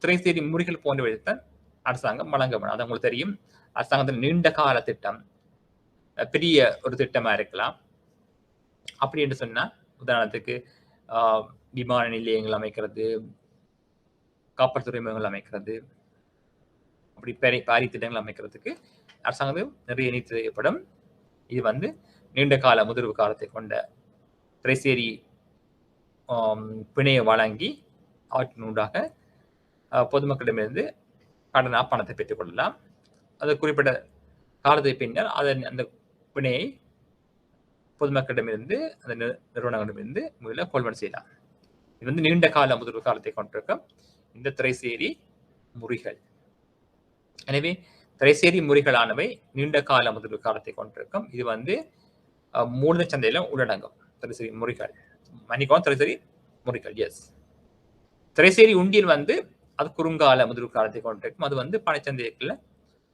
திரைசேரி முறைகள் போன்றவைத்தான் அரசாங்கம் வழங்க வேண்டும். அது உங்களுக்கு தெரியும். அரசாங்கத்தின் நீண்ட கால திட்டம் பெரிய ஒரு திட்டமா இருக்கலாம். அப்படி என்று சொன்னா உதாரணத்துக்கு விமான நிலையங்கள் அமைக்கிறது, கப்பல் துறைமுகங்கள் அமைக்கிறது, அப்படி பாரி திட்டங்கள் அமைக்கிறதுக்கு அரசாங்கம் நிறைய நிதி தேவைப்படும். இது வந்து நீண்ட கால முதிர்வு காலத்தை கொண்ட திரைசேரி பிணையை வழங்கி அவற்றினூடாக பொதுமக்களிடமிருந்து கடனா பணத்தை பெற்றுக் கொள்ளலாம். அது குறிப்பிட்ட காலத்தை பின்னர் அந்த பிணையை பொதுமக்களிடமிருந்து அந்த நிறுவனங்களிடமிருந்து முதல்ல கொள்வன செய்யலாம். இது வந்து நீண்ட கால முதிர்வு காலத்தை கொண்டிருக்கும் இந்த திரைசேரி முறைகள். எனவே திரைசேரி முறைகளானவை நீண்ட கால முதிர்வு காலத்தை கொண்டிருக்கும். இது வந்து மூலதன சந்தையில உள்ளடங்கும். திரைசேரி முறைகள் திரைசேரி முறைகள். எஸ், திரைசேரி உண்டியல் வந்து அது குறுங்கால முதிர்வு காலத்தை கொண்டிருக்கும். அது வந்து பணச்சந்தைக்குள்ள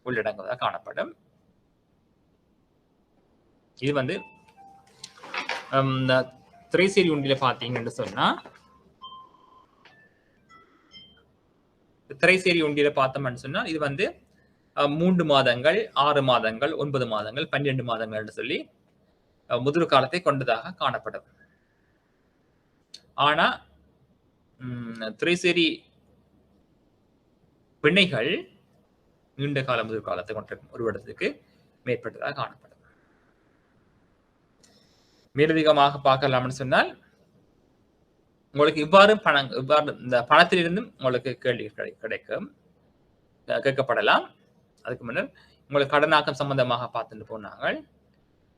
உள்ளடங்குவதாக காணப்படும். இது வந்து திரைசேரி உண்டியில பாத்தீங்கன்னு சொன்னா திரைசேரி உண்டியில பார்த்தோம்னு சொன்னா இது வந்து 3 மாதங்கள், 6 மாதங்கள், 9 மாதங்கள், 12 மாதங்கள் சொல்லி முதிர்வு காலத்தை கொண்டதாக காணப்படும். ஆனா திரைசேரி பிணைகள் நீண்ட கால முதிர்வு காலத்தை கொண்டிருக்கும். ஒரு வருடத்துக்கு மேற்பட்டதாக காணப்படும். மேலதிகமாக பார்க்கலாம்னு சொன்னால் உங்களுக்கு இவ்வாறு இந்த பணத்திலிருந்தும் உங்களுக்கு கேள்வி கேட்கப்படலாம். அதுக்கு முன்னர் உங்களுக்கு கடனாக்கம் சம்பந்தமாக பார்த்துட்டு போனாங்க.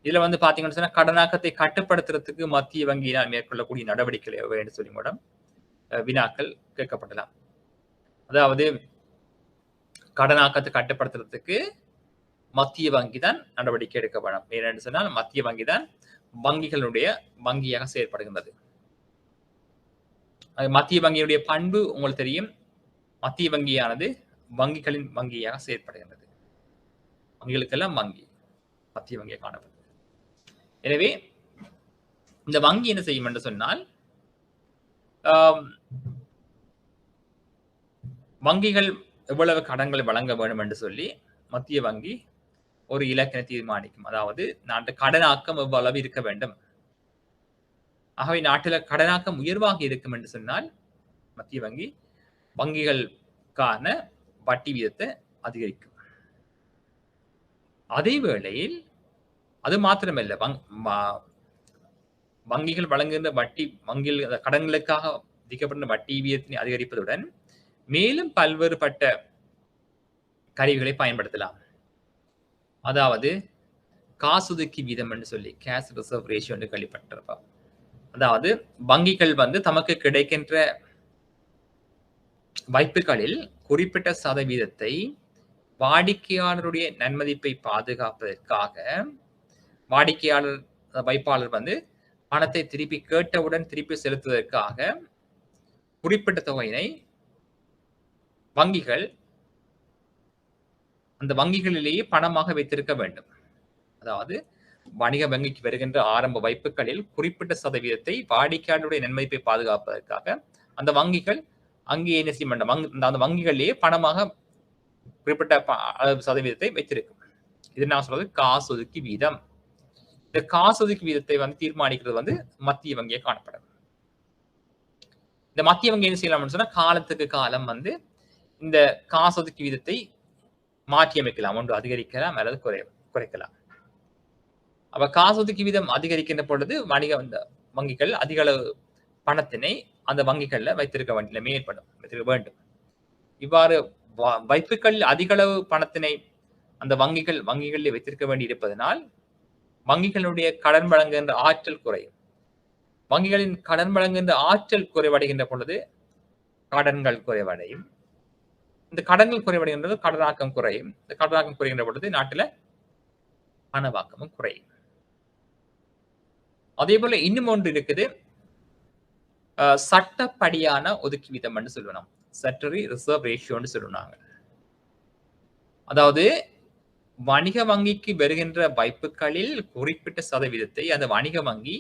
இதுல வந்து பாத்தீங்கன்னு சொன்னா கடனாக்கத்தை கட்டுப்படுத்துறதுக்கு மத்திய வங்கியினால் மேற்கொள்ளக்கூடிய நடவடிக்கைகள் எவை என்று சொல்லி கூட வினாக்கள் கேட்கப்படலாம். அதாவது கடனாக்கத்தை கட்டுப்படுத்துறதுக்கு மத்திய வங்கி தான் நடவடிக்கை எடுக்க வேணும். ஏனென்று சொன்னால் மத்திய வங்கி தான் வங்கிகளுடைய வங்கியாக செயற்படுகின்றது. மத்திய வங்கியுடைய பண்பு உங்களுக்கு தெரியும். மத்திய வங்கியானது வங்கிகளின் வங்கியாக செயற்படுகின்றது. வங்கிகளுக்கெல்லாம் வங்கி மத்திய வங்கியாக காணப்படுகிறது. எனவே இந்த வங்கி என்ன செய்யும் என்று சொன்னால் வங்கிகள் எவ்வளவு கடன்களை வழங்க வேண்டும் என்று சொல்லி மத்திய வங்கி ஒரு இலக்கினை தீர்மானிக்கும். அதாவது நாட்டு கடனாக்கம் எவ்வளவு இருக்க வேண்டும். ஆகவே நாட்டில் கடனாக்கம் உயர்வாக இருக்கும் என்று சொன்னால் மத்திய வங்கி வங்கிகளுக்கான வட்டி வீதத்தை அதிகரிக்கும். அதே வேளையில் அது மாத்திரமல்ல, வங்கிகள் வழங்குகின்ற வட்டி வங்கிகள் கடன்களுக்காக விதிக்கப்படுகின்ற வட்டி வீதத்தினை அதிகரிப்பதுடன் மேலும் பல்வேறுபட்ட கருவிகளை பயன்படுத்தலாம். அதாவது காசொதுக்கி வீதம் என்று சொல்லி கேஷ் ரிசர்வ் ரேஷியோ என்று கேள்விப்பட்டிருப்பா. அதாவது வங்கிகள் தமக்கு கிடைக்கின்ற வைப்புகளில் குறிப்பிட்ட சதவீதத்தை வாடிக்கையாளருடைய நன்மதிப்பை பாதுகாப்பதற்காக வாடிக்கையாளர் வைப்பாளர் பணத்தை திருப்பி கேட்டவுடன் திருப்பி செலுத்துவதற்காக குறிப்பிட்ட தொகையினை வங்கிகள் அந்த வங்கிகளிலேயே பணமாக வைத்திருக்க வேண்டும். அதாவது வணிக வங்கிக்கு வருகின்ற ஆரம்ப வைப்புகளில் குறிப்பிட்ட சதவீதத்தை வாடிக்கையாளருடைய நன்மதிப்பை பாதுகாப்பதற்காக அந்த வங்கிகள் அங்கே என்ன செய்ய வேண்டும், அந்த வங்கிகளிலேயே பணமாக குறிப்பிட்ட சதவீதத்தை வைத்திருக்கும். இது நான் சொல்றது காசொதுக்கி வீதம். இந்த காசொதுக்கி வீதத்தை தீர்மானிக்கிறது மத்திய வங்கியை காணப்படும். இந்த மத்திய வங்கி என்ன செய்யலாம்னு சொன்னா காலத்துக்கு காலம் இந்த காசொதுக்கி வீதத்தை மாற்றி அமைக்கலாம், ஒன்று அதிகரிக்கலாம் அல்லது குறைக்கலாம். அப்ப காசொதுக்கி வீதம் அதிகரிக்கின்ற பொழுது வங்கிகள் அதிக அளவு பணத்தினை அந்த வங்கிகள்ல வைத்திருக்க வேண்டும். இவ்வாறு வைப்புகள் அதிக அளவு பணத்தினை அந்த வங்கிகளில் வைத்திருக்க வேண்டி இருப்பதனால் வங்கிகளுடைய கடன் வழங்குகின்ற ஆற்றல் குறையும். வங்கிகளின் கடன் வழங்குகின்ற ஆற்றல் குறைவடைகின்ற பொழுது கடன்கள் குறைவடையும். இந்த கடன்கள் குறைவடைகின்றது கடனாக்கம் குறையும். இந்த கடனாக்கம் குறைகின்ற பொழுது நாட்டில் பணவாக்கமும் குறையும். அதே போல இன்னும் ஒன்று இருக்குது, சட்டப்படியான ஒதுக்கி வீதம் என்று சொல்லணும். ஸ்டாட்டுட்டரி ரிசர்வ் ரேஷியோன்னு சொல்லுவாங்க. அதாவது வணிக வங்கிக்கு வருகின்ற வைப்புகளில் குறிப்பிட்ட சதவீதத்தை அந்த வணிக வங்கி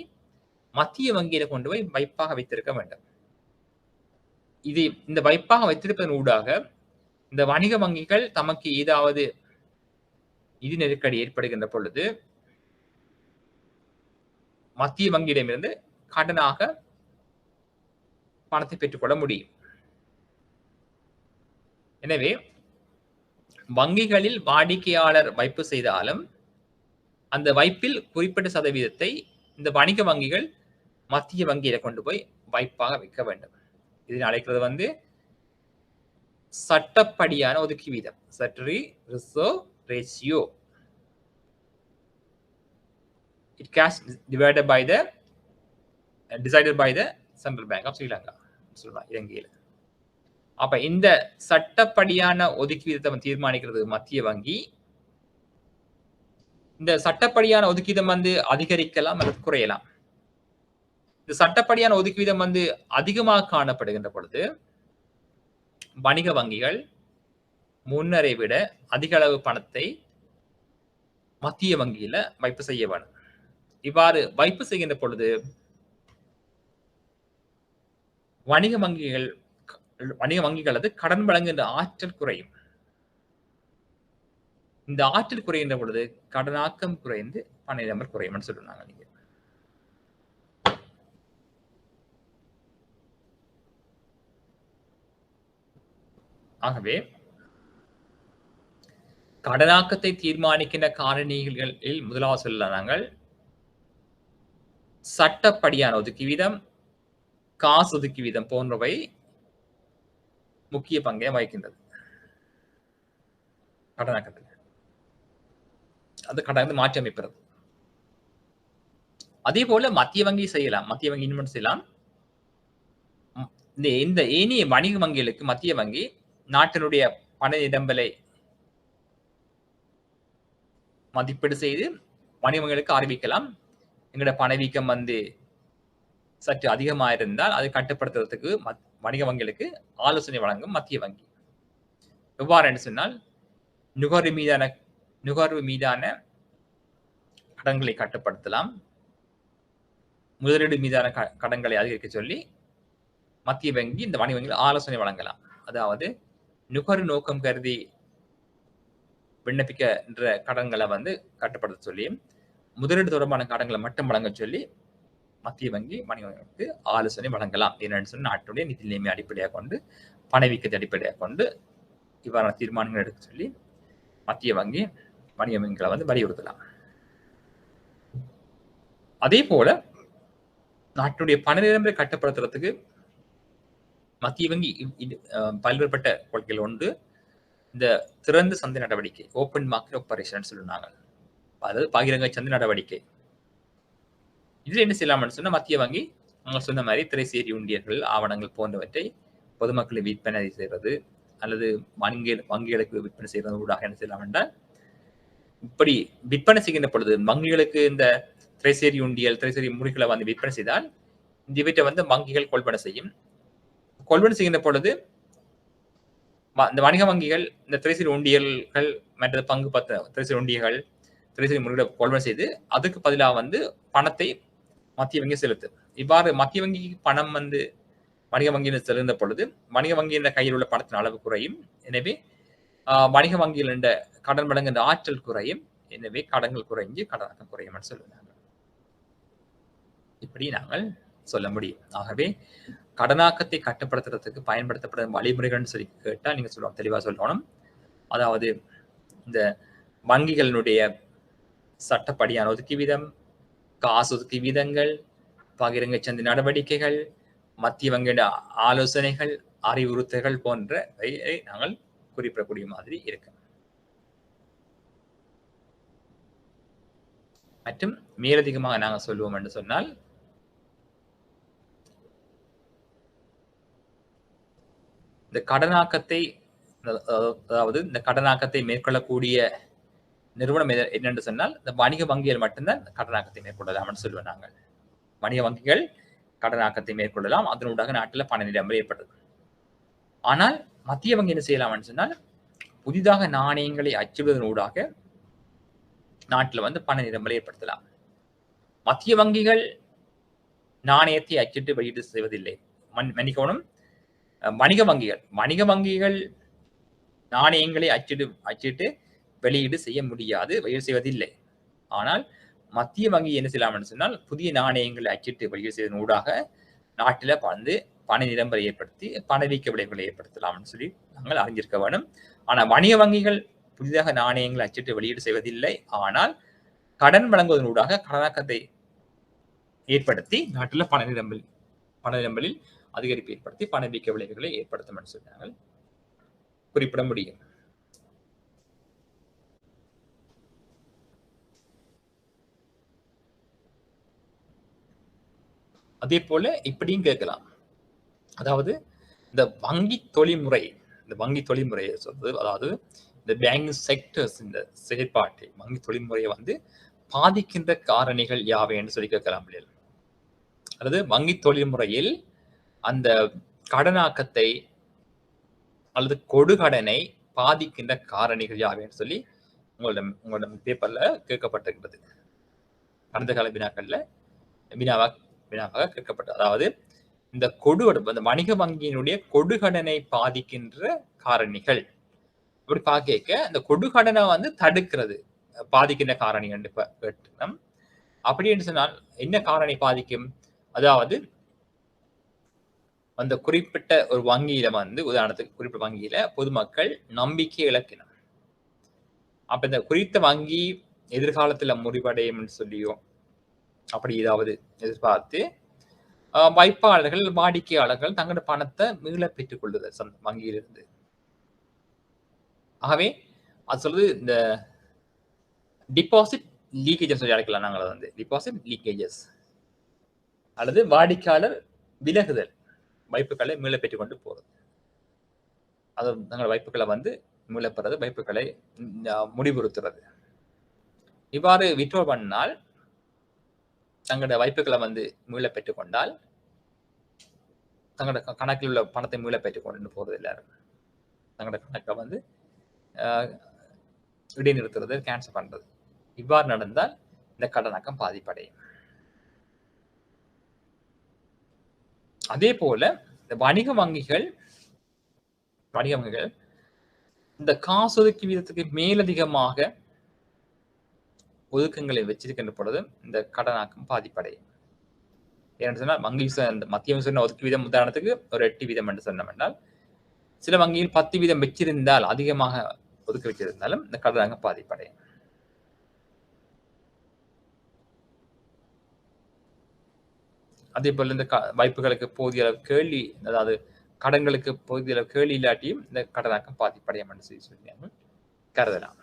மத்திய வங்கியில கொண்டு போய் வைப்பாக வைத்திருக்க வேண்டும். இந்த வைப்பாக வைத்திருப்பதன் ஊடாக இந்த வணிக வங்கிகள் தமக்கு ஏதாவது நிதி நெருக்கடி ஏற்படுகின்ற பொழுது மத்திய வங்கியிடமிருந்து கடனாக பணத்தை பெற்றுக்கொள்ள முடியும். எனவே வங்கிகளில் வாடிக்கையாளர் வைப்பு செய்தாலும் அந்த வைப்பில் குறிப்பிட்ட சதவீதத்தை இந்த வணிக வங்கிகள் மத்திய வங்கியில கொண்டு போய் வைப்பாக வைக்க வேண்டும். இதில் அழைக்கிறது சட்டப்படியான ஒதுக்கி வீதம், statutory reserve ratio. It cash divided by decided by the Central Bank of Sri Lanka. இலங்கையில். அப்ப இந்த சட்டப்படியான ஒதுக்கி வீதத்தை தீர்மானிக்கிறது மத்திய வங்கி. இந்த சட்டப்படியான ஒதுக்கீதம் அதிகரிக்கலாம் அல்லது குறையலாம். இந்த சட்டப்படியான ஒதுக்கீதம் அதிகமாக காணப்படுகின்ற பொழுது வணிக வங்கிகள் முன்னரை விட அதிக அளவு பணத்தை மத்திய வங்கியில வைப்பு செய்ய வேண்டும். இவ்வாறு வைப்பு செய்கின்ற பொழுது வணிக வங்கிகளது கடன் வழங்குகின்ற ஆற்றல் குறையும். இந்த ஆற்றல் குறைகின்ற பொழுது கடனாக்கம் குறைந்து பணம் குறையும் சொல்லுவாங்க. நீங்க ஆகவே கடனாக்கத்தை தீர்மானிக்கின்ற காரணிகளில் முதலாவது சொல்லலாம் நாங்கள் சட்டப்படியான ஒதுக்கி வீதம், காசு ஒதுக்கி வீதம் போன்றவை முக்கிய பங்கை வகிக்கின்றது கடனாக்கத்தில். அது கடன் மாற்றி அமைப்பது. அதே போல மத்திய வங்கி செய்யலாம், மத்திய வங்கி இன்னும் செய்யலாம். இந்த ஏனைய வணிக வங்கிகளுக்கு மத்திய வங்கி நாட்டினுடைய பண நிரம்பலை மதிப்பீடு செய்து வணிக வங்கிகளுக்கு அறிவிக்கலாம். எங்களோட பணவீக்கம் சற்று அதிகமாக இருந்தால் அதை கட்டுப்படுத்துறதுக்கு வணிக வங்கிகளுக்கு ஆலோசனை வழங்கும் மத்திய வங்கி. எவ்வாறு என்று சொன்னால் நுகர்வு மீதான கடன்களை கட்டுப்படுத்தலாம், முதலீடு மீதான கடன்களை அதிகரிக்க சொல்லி மத்திய வங்கி இந்த வணிக வங்கிகள் ஆலோசனை வழங்கலாம். அதாவது நுகர்வு நோக்கம் கருதி விண்ணப்பிக்கின்ற கடன்களை கட்டுப்படுத்த சொல்லி முதலீடு தொடர்பான கடன்களை மட்டும் வழங்க சொல்லி மத்திய வங்கி வணிக வங்கிகளுக்கு ஆலோசனை வழங்கலாம். என்னன்னு சொன்னா நாட்டுடைய நிதி நிலைமை அடிப்படையாக கொண்டு பணவீக்கத்தை அடிப்படையாக கொண்டு இவ்வாறான தீர்மானங்கள் எடுக்க சொல்லி மத்திய வங்கி வணிக வங்கிகளை வந்து வலியுறுத்தலாம். அதே போல நாட்டுடைய பண நிலைமை கட்டுப்படுத்துறதுக்கு மத்திய வங்கி பல்வேறுபட்ட கொள்கைகள் உண்டு. இந்த திறந்த சந்தை நடவடிக்கை, ஓப்பன் மார்க்கெட் ஆபரேஷன் சொல்லுவாங்க. அதாவது பகிரங்க சந்தை நடவடிக்கை. இதுல என்ன செய்யலாம்னு சொன்னா மத்திய வங்கி அவங்க சொன்ன மாதிரி திரைசேரி உண்டியல்கள், ஆவணங்கள் போன்றவற்றை பொதுமக்களை விற்பனை செய்வது அல்லது வங்கிகளுக்கு விற்பனை செய்வது ஊடாக என்ன செய்யலாம் என்றால், இப்படி விற்பனை செய்கின்ற பொழுது வங்கிகளுக்கு இந்த திரைசேரி உண்டியல், திரைசேரி முறைகளை வந்து விற்பனை செய்தால் இவற்றை வந்து வங்கிகள் கொள்வனை செய்யும். கொள்வனை செய்கின்ற பொழுது இந்த வணிக வங்கிகள் இந்த திரைசேரி உண்டியல்கள் மற்ற பங்கு பத்த திரைசேரி உண்டியல்கள், திரைசேரி முறைகளை கொள்வனை செய்து அதுக்கு பதிலாக வந்து பணத்தை மத்திய வங்கி செலுத்தும். இவ்வாறு மத்திய வங்கிக்கு பணம் வந்து வணிக வங்கியில் செலுந்த பொழுது வணிக வங்கியின் கையில் உள்ள பணத்தின் அளவு குறையும். எனவே வணிக வங்கியில் என்ற கடன் வழங்குகின்ற ஆற்றல் குறையும். எனவே கடன்கள் குறைஞ்சு கடனாக்கம் குறையும் சொல்லுவாங்க. இப்படி நாங்கள் சொல்ல முடியும். ஆகவே கடனாக்கத்தை கட்டுப்படுத்துறதுக்கு பயன்படுத்தப்படும் வழிமுறைகள்னு சொல்லி கேட்டால் நீங்க சொல்லுவோம், தெளிவா சொல்லணும். அதாவது இந்த வங்கிகளினுடைய சட்டப்படியான ஒதுக்கி வீதம், காசு ஒதுக்கி வீதங்கள், பகிரங்க சந்தை நடவடிக்கைகள், மத்திய வங்கியோட ஆலோசனைகள், அறிவுறுத்தல்கள் போன்றவை நாங்கள் குறிப்பிடக்கூடிய மாதிரி இருக்கு. மற்றும் மேலதிகமாக நாங்கள் சொல்லுவோம் என்று சொன்னால், இந்த கடனாக்கத்தை அதாவது இந்த கடனாக்கத்தை மேற்கொள்ளக்கூடிய நிறுவனம் என்னென்று சொன்னால் இந்த வணிக வங்கிகள் மட்டும்தான் கடனாக்கத்தை மேற்கொள்ளலாம்னு சொல்லுவோம் நாங்கள். வணிக வங்கிகள் கடனாக்கத்தை மேற்கொள்ளலாம், அதனூடாக நாட்டில் பண நிலைமை ஏற்படுது. ஆனால் மத்திய வங்கி என்ன செய்யலாம்னு சொன்னால் புதிதாக நாணயங்களை அச்சிடுவதனூடாக நாட்டில் வந்து பண நிலைமை ஏற்படுத்தலாம். மத்திய வங்கிகள் நாணயத்தை அச்சிட்டு வெளியீடு செய்வதில்லை. மன்னிக்கணும், வணிக வங்கிகள் நாணயங்களை அச்சிட்டு வெளியீடு செய்ய முடியாது, வெளியீடு செய்வதில்லை. ஆனால் மத்திய வங்கி என்ன செய்யலாம்னு சொன்னால் புதிய நாணயங்களை அச்சிட்டு வெளியீடு செய்வதன் ஊடாக நாட்டில் வந்து பண நிரம்பரை ஏற்படுத்தி பணவீக்க விளைவுகளை ஏற்படுத்தலாம்னு சொல்லி நாங்கள் அறிஞ்சிருக்க வேண்டும். ஆனால் வணிக வங்கிகள் புதிதாக நாணயங்களை அச்சிட்டு வெளியீடு செய்வதில்லை. ஆனால் கடன் வழங்குவதனூடாக கடனாக்கத்தை ஏற்படுத்தி நாட்டில் பண நிரம்பலில் அதிகரிப்பு ஏற்படுத்தி பணவீக்க விளைவுகளை ஏற்படுத்தும் என்று சொன்னாங்க குறிப்பிட முடியும். அதே போல இப்படியும் கேட்கலாம். அதாவது இந்த வங்கி தொழில்முறையை சொல்றது, அதாவது இந்த பேங்கிங் செக்டர்ஸ் இந்த செயற்பாட்டை வங்கி தொழில்முறையை வந்து பாதிக்கின்ற காரணிகள் யாவை என்று சொல்லி கேட்கலாம். அல்லது வங்கி தொழில்முறையில் அந்த கடனாக்கத்தை அல்லது கொடுகடனை பாதிக்கின்ற காரணிகள் யாவைன்னு சொல்லி உங்களிடம் பேப்பர்ல கேட்கப்பட்டிருக்கிறது. கடந்த கால வினாவாக கேட்கப்பட்டது. அதாவது இந்த அந்த வணிக வங்கியினுடைய கொடுகடனை பாதிக்கின்ற காரணிகள் அப்படி பார்க்க இந்த கொடுகடனை வந்து தடுக்கிறது பாதிக்கின்ற காரணிகள் கேட்கணும். அப்படின்னு சொன்னால் என்ன காரணி பாதிக்கும்? அதாவது அந்த குறிப்பிட்ட ஒரு வங்கியில வந்து உதாரணத்துக்கு குறிப்பிட்ட வங்கியில பொதுமக்கள் நம்பிக்கை இழக்கணும். அப்ப இந்த குறித்த வங்கி எதிர்காலத்துல முறிவடையும் சொல்லியோ அப்படி ஏதாவது எதிர்பார்த்து வைப்பாளர்கள் வாடிக்கையாளர்கள் தங்களோட பணத்தை மீள பெற்றுக் கொள்ளுதல் வங்கியிலிருந்து. ஆகவே அது சொல்றது இந்த டிபாசிட் லீக்கேஜஸ் சொல்லி அழைக்கலாம். நாங்கள் வந்து டிபாசிட் லீக்கேஜஸ் அல்லது வாடிக்கையாளர் விலகுதல், வைப்புகளை மீள பெற்றுக் கொண்டு போறது. அது தங்கள் வைப்புகளை வந்து மீளப்பெறது, வைப்புகளை முடிவுறுத்துறது. இவ்வாறு விட்ரோ பண்ணால் தங்களோட வைப்புகளை வந்து மீள பெற்றுக் கொண்டால் தங்களோட கணக்கில் உள்ள பணத்தை மீள பெற்றுக் கொண்டு போறது எல்லாரும். தங்களோட கணக்கை வந்து இடைநிறுத்துறது, கேன்சல் பண்றது. இவ்வாறு நடந்தால் இந்த கடனாக்கம் பாதிப்படையும். அதே போல இந்த வணிக வங்கிகள் இந்த காசு ஒதுக்கி வீதத்துக்கு மேலதிகமாக ஒதுக்கங்களை வச்சிருக்கின்ற பொழுது இந்த கடனாக்கம் பாதிப்படையும். ஏன்னு சொன்னால் வங்கி மத்திய சொன்ன ஒதுக்கு வீதம் உதாரணத்துக்கு ஒரு 8 வீதம் என்று சொன்னோம் என்றால் சில வங்கியில் 10 வீதம் வச்சிருந்தால் அதிகமாக ஒதுக்க வச்சிருந்தாலும் இந்த கடனாக பாதிப்படையும். அதே போல இந்த வாய்ப்புகளுக்கு போதிய அளவு கேள்வி, அதாவது கடன்களுக்கு போதிய அளவு கேள்வி இல்லாட்டியும் இந்த கடனாக்கம் பாதிப்படையும் என்று சொல்லி கருதலாம்.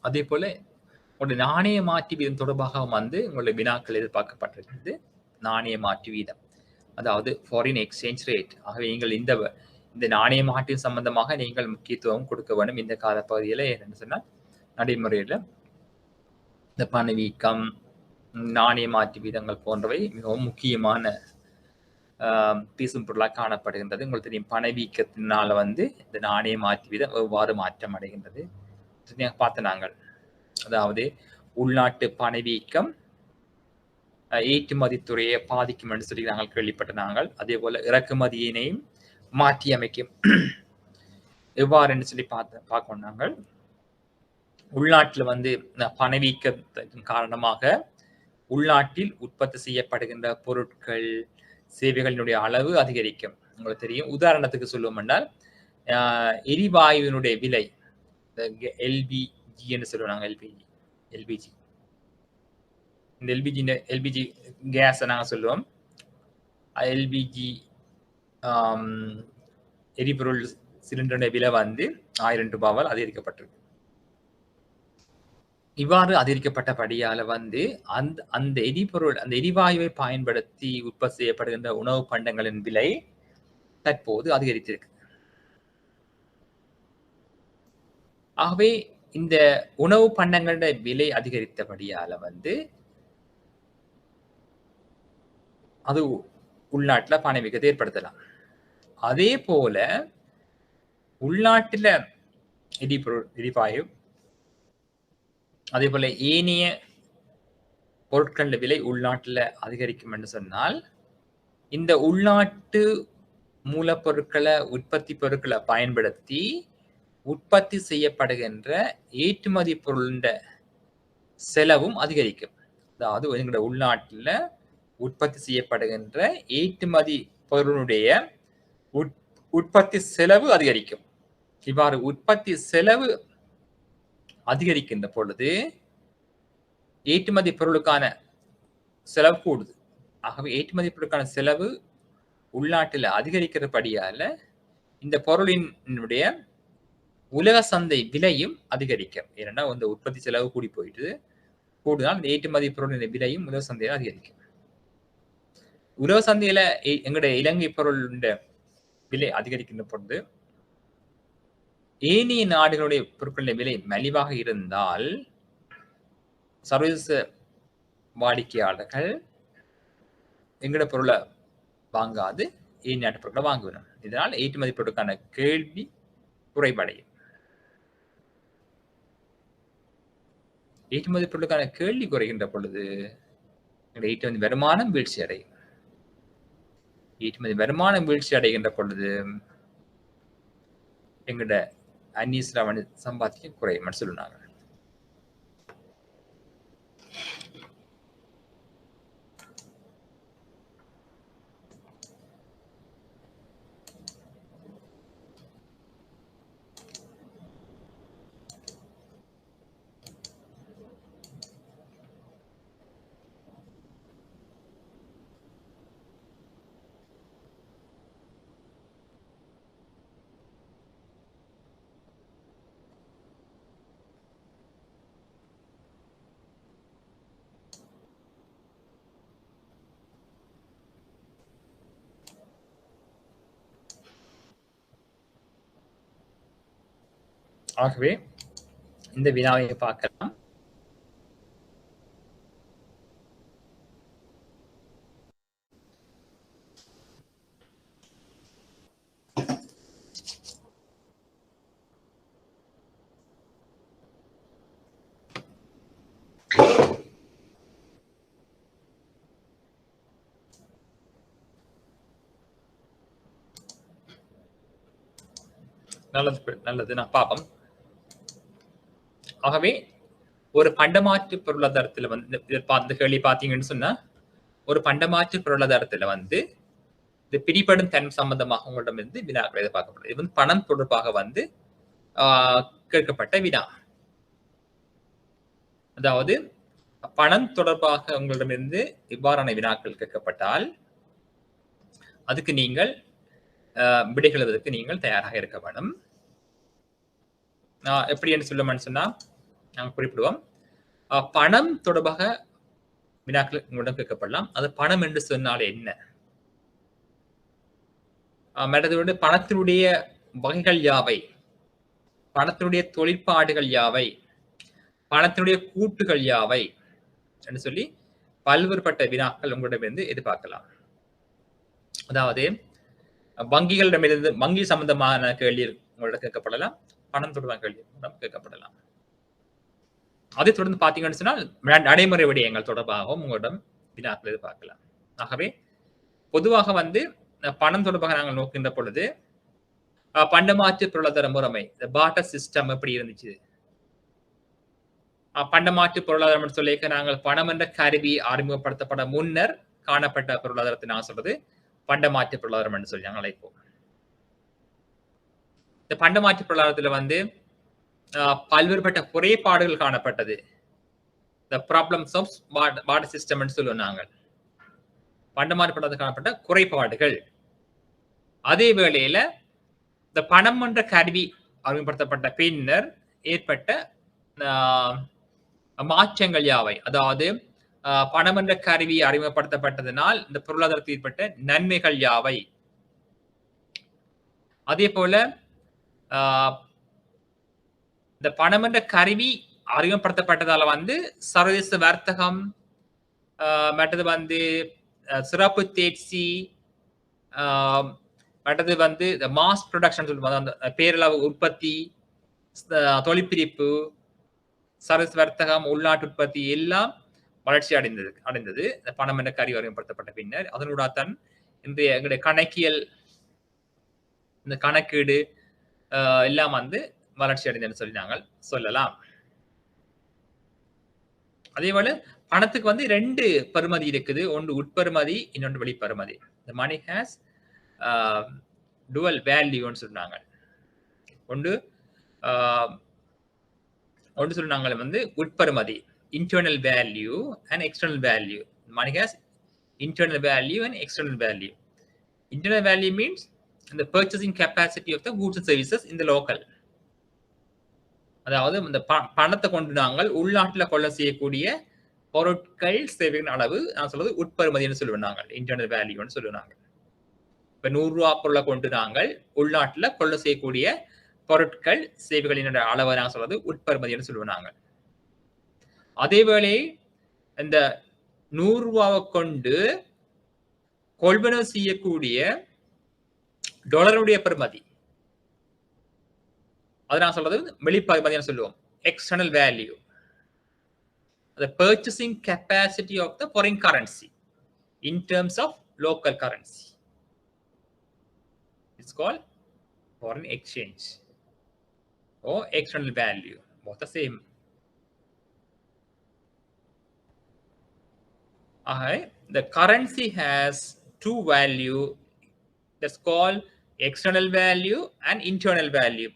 அதே போல உங்களுடைய நாணய மாற்று வீதம் தொடர்பாக உங்களுடைய வினாக்கள் எதிர்பார்க்கப்பட்டிருக்கிறது. நாணய மாற்று வீதம், அதாவது ஃபாரின் எக்ஸ்சேஞ்ச் ரேட். ஆகவே நீங்கள் இந்த நாணய மாற்று சம்பந்தமாக நீங்கள் முக்கியத்துவம் கொடுக்க வேண்டும். இந்த காலப்பகுதியில் என்னன்னு சொன்னால் நடைமுறையில் இந்த பணவீக்கம், நாணய மாற்று வீதங்கள் போன்றவை மிகவும் முக்கியமான பேசும் பொருளாக காணப்படுகின்றது. உங்களுக்கு தெரியும் பணவீக்கத்தினால இந்த நாணய மாற்று வீதம் எவ்வாறு மாற்றம் அடைகின்றது பார்த்த நாங்கள். அதாவது உள்நாட்டு பணவீக்கம் ஏற்றுமதி துறையை பாதிக்கும் என்று சொல்லி நாங்கள் கேள்விப்பட்ட நாங்கள். அதே போல இறக்குமதியினையும் மாற்றி அமைக்கும் எவ்வாறு என்று சொல்லி பார்க்கணும். நாங்கள் உள்நாட்டில் பணவீக்கத்தின் காரணமாக உள்நாட்டில் உற்பத்தி செய்யப்படுகின்ற பொருட்கள், சேவைகளினுடைய அளவு அதிகரிக்கும். உங்களுக்கு தெரியும், உதாரணத்துக்கு சொல்லுவோம் என்றால் எரிவாயுவினுடைய விலை, எல்பிஜி என்று சொல்லுவோம் நாங்கள். எல்பிஜி இந்த எல்பிஜி கேஸ் நாங்கள் சொல்லுவோம். எல்பிஜி எரிபொருள் சிலிண்டருடைய விலை 1000 ரூபாவால் அதிகரிக்கப்பட்டிருக்கு. இவ்வாறு அதிகரிக்கப்பட்டபடியால அந்த எரிபொருள், அந்த எரிவாயுவை பயன்படுத்தி உற்பத்தி செய்யப்படுகின்ற உணவு பண்டங்களின் விலை தற்போது அதிகரித்திருக்கு. ஆகவே இந்த உணவு பண்டங்களுடைய விலை அதிகரித்தபடியால அது உள்நாட்டில் பணவீக்கத்தை ஏற்படுத்தலாம். அதே போல உள்நாட்டில் எரிவாயு, அதே போல ஏனைய பொருட்களின் விலை உள்நாட்டில் அதிகரிக்கும் என்று சொன்னால் இந்த உள்நாட்டு மூலப்பொருட்களை, உற்பத்தி பொருட்களை பயன்படுத்தி உற்பத்தி செய்யப்படுகின்ற ஏற்றுமதி பொருளின் செலவும் அதிகரிக்கும். அதாவது எங்களுடைய உள்நாட்டில் உற்பத்தி செய்யப்படுகின்ற ஏற்றுமதி பொருளுடைய உற்பத்தி செலவு அதிகரிக்கும். இவ்வாறு உற்பத்தி செலவு அதிகரிக்கின்ற பொழுது ஏற்றுமதி பொருளுக்கான செலவு கூடுது. ஆகவே ஏற்றுமதி பொருளுக்கான செலவு உள்நாட்டில் அதிகரிக்கிறபடியால இந்த பொருளினுடைய உலக சந்தை விலையும் அதிகரிக்கும். ஏன்னா இந்த உற்பத்தி செலவு கூடி போயிட்டு கூடுதல் இந்த ஏற்றுமதி பொருளின் விலையும் உலக சந்தையில அதிகரிக்கும். உலக சந்தையில எங்களுடைய இலங்கை பொருளுடைய விலை அதிகரிக்கின்ற பொழுது ஏனைய நாடுகளுடைய பொருட்களின் விலை மலிவாக இருந்தால் சர்வதேச வாடிக்கையாளர்கள் எங்களுடைய பொருளை வாங்காது ஏனைய நாட்டு பொருட்களை வாங்குவேன். இதனால் ஏற்றுமதி பொருட்களுக்கான கேள்வி குறைபடையும். ஏற்றுமதி பொருட்களுக்கான கேள்வி குறைகின்ற பொழுது ஏற்றுமதி வருமானம் வீழ்ச்சி அடையும். ஏற்றுமதி வருமானம் வீழ்ச்சி அடைகின்ற பொழுது எங்களோட அந்நிய சம்பாத்தியம் குறையும் சொல்லுனாங்க. ஆகவே இந்த வினாவை பார்க்கலாம். நல்லது, நான் பார்ப்போம். ஆகவே ஒரு பண்டமாற்று பொருளாதாரத்துல வந்து இந்த கேள்வி பாத்தீங்கன்னு சொன்னா ஒரு பண்டமாற்று பொருளாதாரத்துல வந்து இந்த பிடிபடும் தன் சம்பந்தமாக உங்களிடமிருந்து வினாக்கள் எதிர்பார்க்கப்படுது. இது வந்து பணம் தொடர்பாக வந்து கேட்கப்பட்ட வினா. அதாவது பணம் தொடர்பாக உங்களிடமிருந்து இவ்வாறான வினாக்கள் கேட்கப்பட்டால் அதுக்கு நீங்கள் விடைகள் எழுதுவதற்கு நீங்கள் தயாராக இருக்க வேண்டும். எப்படி என்று சொல்லணும்னு சொன்னா நாங்கள் குறிப்பிடுவோம். பணம் தொடர்பாக வினாக்கள் உங்களிடம் கேட்கப்படலாம். அது பணம் என்று சொன்னால் என்ன? மற்றது பணத்தினுடைய வகைகள் யாவை? பணத்தினுடைய தொழிற்பாடுகள் யாவை? பணத்தினுடைய கூட்டுகள் யாவை என்று சொல்லி பல்வேறுபட்ட வினாக்கள் உங்களிடமிருந்து எதிர்பார்க்கலாம். அதாவது வங்கிகளிடமிருந்து வங்கி சம்பந்தமான கேள்வி உங்களிடம் கேட்கப்படலாம், பணம் தொடர்பான கேள்வி கேட்கப்படலாம். அதை தொடர்ந்து பார்த்தீங்கன்னு சொன்னால் நடைமுறை விடயங்கள் தொடர்பாகவும் உங்களிடம் வினாக்கள் எதிர்பார்க்கலாம். ஆகவே பொதுவாக வந்து பணம் தொடர்பாக நாங்கள் நோக்கின்ற பொழுது பண்டமாற்று பொருளாதார முறைமை பார்ட்டர் சிஸ்டம் எப்படி இருந்துச்சு? பண்டமாற்று பொருளாதாரம் சொல்லிக்க நாங்கள் பணம் என்ற கருவி அறிமுகப்படுத்தப்பட முன்னர் காணப்பட்ட பொருளாதாரத்தை நான் சொல்றது பண்டமாற்று பொருளாதாரம் என்று சொல்லி நாங்கள் அழைப்போம். இந்த பண்டமாற்று பொருளாதாரத்துல வந்து பல்வேறுபட்ட குறைபாடுகள் காணப்பட்டது. The problems of barter system என்று சொல்லுவோம் நாங்கள். பண்டமாற்று பொருளாதாரத்தில் காணப்பட்ட குறைபாடுகள். அதே வேளையில இந்த பணம் என்ற கருவி அறிமுகப்படுத்தப்பட்ட பின்னர் ஏற்பட்ட மாற்றங்கள் யாவை? அதாவது பணம் என்ற கருவி அறிமுகப்படுத்தப்பட்டதனால் இந்த பொருளாதாரத்தில் ஏற்பட்ட நன்மைகள் யாவை? அதே போல இந்த பணம் என்ற கருவி அறிமுகப்படுத்தப்பட்டதால வந்து சர்வதேச வர்த்தகம் மற்றது வந்து சிறப்பு தேர்ச்சி மற்றது வந்து மாஸ் ப்ரொடக்ஷன் சொல்லுவாங்க, அந்த பேரளவு உற்பத்தி, தொழிற்பிரிப்பு, சர்வதேச வர்த்தகம், உள்நாட்டு உற்பத்தி எல்லாம் வளர்ச்சி அடைந்தது இந்த பணம் என்ற கருவி அறிமுகப்படுத்தப்பட்ட பின்னர். அதனூடாக தான் இன்றைய எங்களுடைய கணக்கியல், இந்த கணக்கீடு எல்லாம் வந்து வளர்ச்சி அடைந்ததுன்னு சொல்லி நாங்கள் சொல்லலாம். அதே போல பணத்துக்கு வந்து 2 பெறுமதி இருக்குது. ஒன்று உட்பெறுமதி, இன்னொன்று வெளிப்பெறுமதி. The money has dual value ன்னு சொன்னாங்க. ஒன்று சொன்னாங்க வந்து உட்பெறுமதி, internal value and external value. Money has internal value and external value. Internal value means the purchasing capacity of the goods and services in the local. அதாவது இந்த பணத்தை கொண்டு நாங்கள் உள்நாட்டில் கொள்ள செய்யக்கூடிய பொருட்கள் சேவைகளின் அளவு நான் சொல்றது உட்பெறுமதினு சொல்லுவோம் நாங்கள், இன்டர்னல் வேல்யூன்னு சொல்லுவோம் நாங்கள். இப்ப 100 ரூபாய் பொருளை கொண்டு நாங்கள் உள்நாட்டில் கொள்ள செய்யக்கூடிய பொருட்கள் சேவைகளின் அளவை நான் சொல்றது உட்பெறுமதினு சொல்லுவோம் நாங்கள். அதேவேளை இந்த 100 ரூபாவை கொண்டு கொள்வனவு செய்யக்கூடிய டாலருடைய பெறுமதி, அது நான் சொல்றது வெளிப்பெறுமதினு சொல்லுவோம், external value. The purchasing capacity of the foreign currency in terms of local currency. It's called foreign exchange or external value. Both the same. The currency has 2 value. That's called external value and internal value.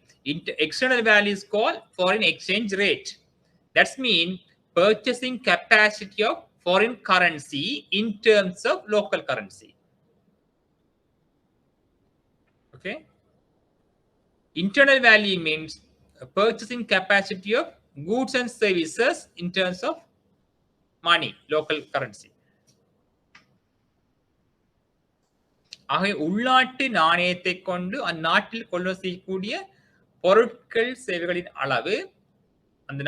External value is called foreign exchange rate. That's mean purchasing capacity of foreign currency in terms of local currency. Okay. Internal value means purchasing capacity of goods and services in terms of money, local currency. ஆக உள்நாட்டு நாணயத்தை கொண்டு அந்நாட்டில் கொள்வனவு செய்யக்கூடிய பொருட்கள் சேவைகளின் அளவு அந்த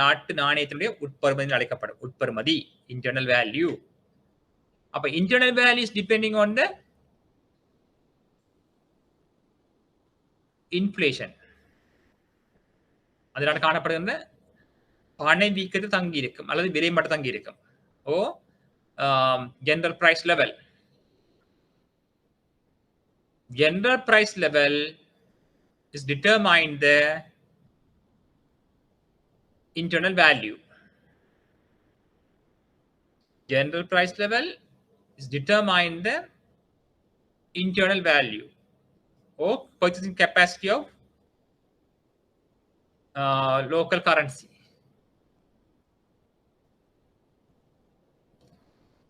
நாட்டு நாணயத்தினுடைய உட்பெறுமதி அழைக்கப்படும். உட்பெறுமதி, இன்டர்னல் வேல்யூ. அப்ப internal value is depending on the inflation. அதனால காணப்படுகின்ற பணவீக்கத்தை தங்கி இருக்கும் அல்லது விலை மட்டும் தங்கி இருக்கும். ஓ general price level. General price level is determined the internal value. general price level is determined the internal value or purchasing capacity of local currency.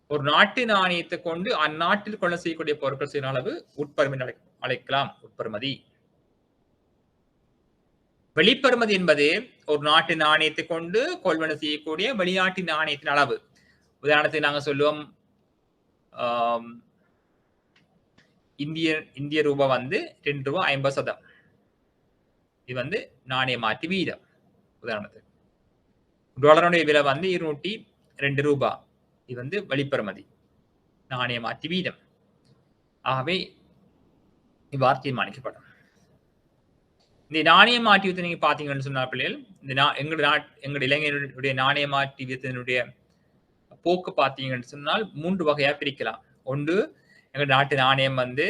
ஒரு நாட்டு நாணயத்தை கொண்டு அந்நாட்டில் கொள்ள செய்யக்கூடிய பொருட்கள் செய்யும் அளவு உட்பெறுமதி அழைக்கலாம். உட்பெறுமதி. வெளிப்பெறுமதி என்பது ஒரு நாட்டு நாணயத்தை கொண்டு கொள்வன செய்யக்கூடிய வெளிநாட்டு நாணயத்தின் அளவு. உதாரணத்துக்கு நாங்க சொல்லுவோம் இந்திய ரூபாய் வந்து ₹2.50. இது வந்து நாணய மாற்று வீதம். உதாரணத்துக்கு டாலருடைய விலை வந்து ₹202. இது வந்து வெளிப்பெறுமதி நாணய மாற்று வீதம். ஆகவே இவ்வாறு தீர்மானிக்கப்படும். இந்த நாணய மாற்று வீதத்தை நீங்க பாத்தீங்கன்னு சொன்னா பிள்ளைகள், இந்த எங்களுடைய இளைஞர்களுடைய நாணய மாற்று வீதத்தினுடைய போக்கு பாத்தீங்கன்னு சொன்னால் 3 வகையா பிரிக்கலாம். ஒன்று, எங்க நாட்டு நாணயம் வந்து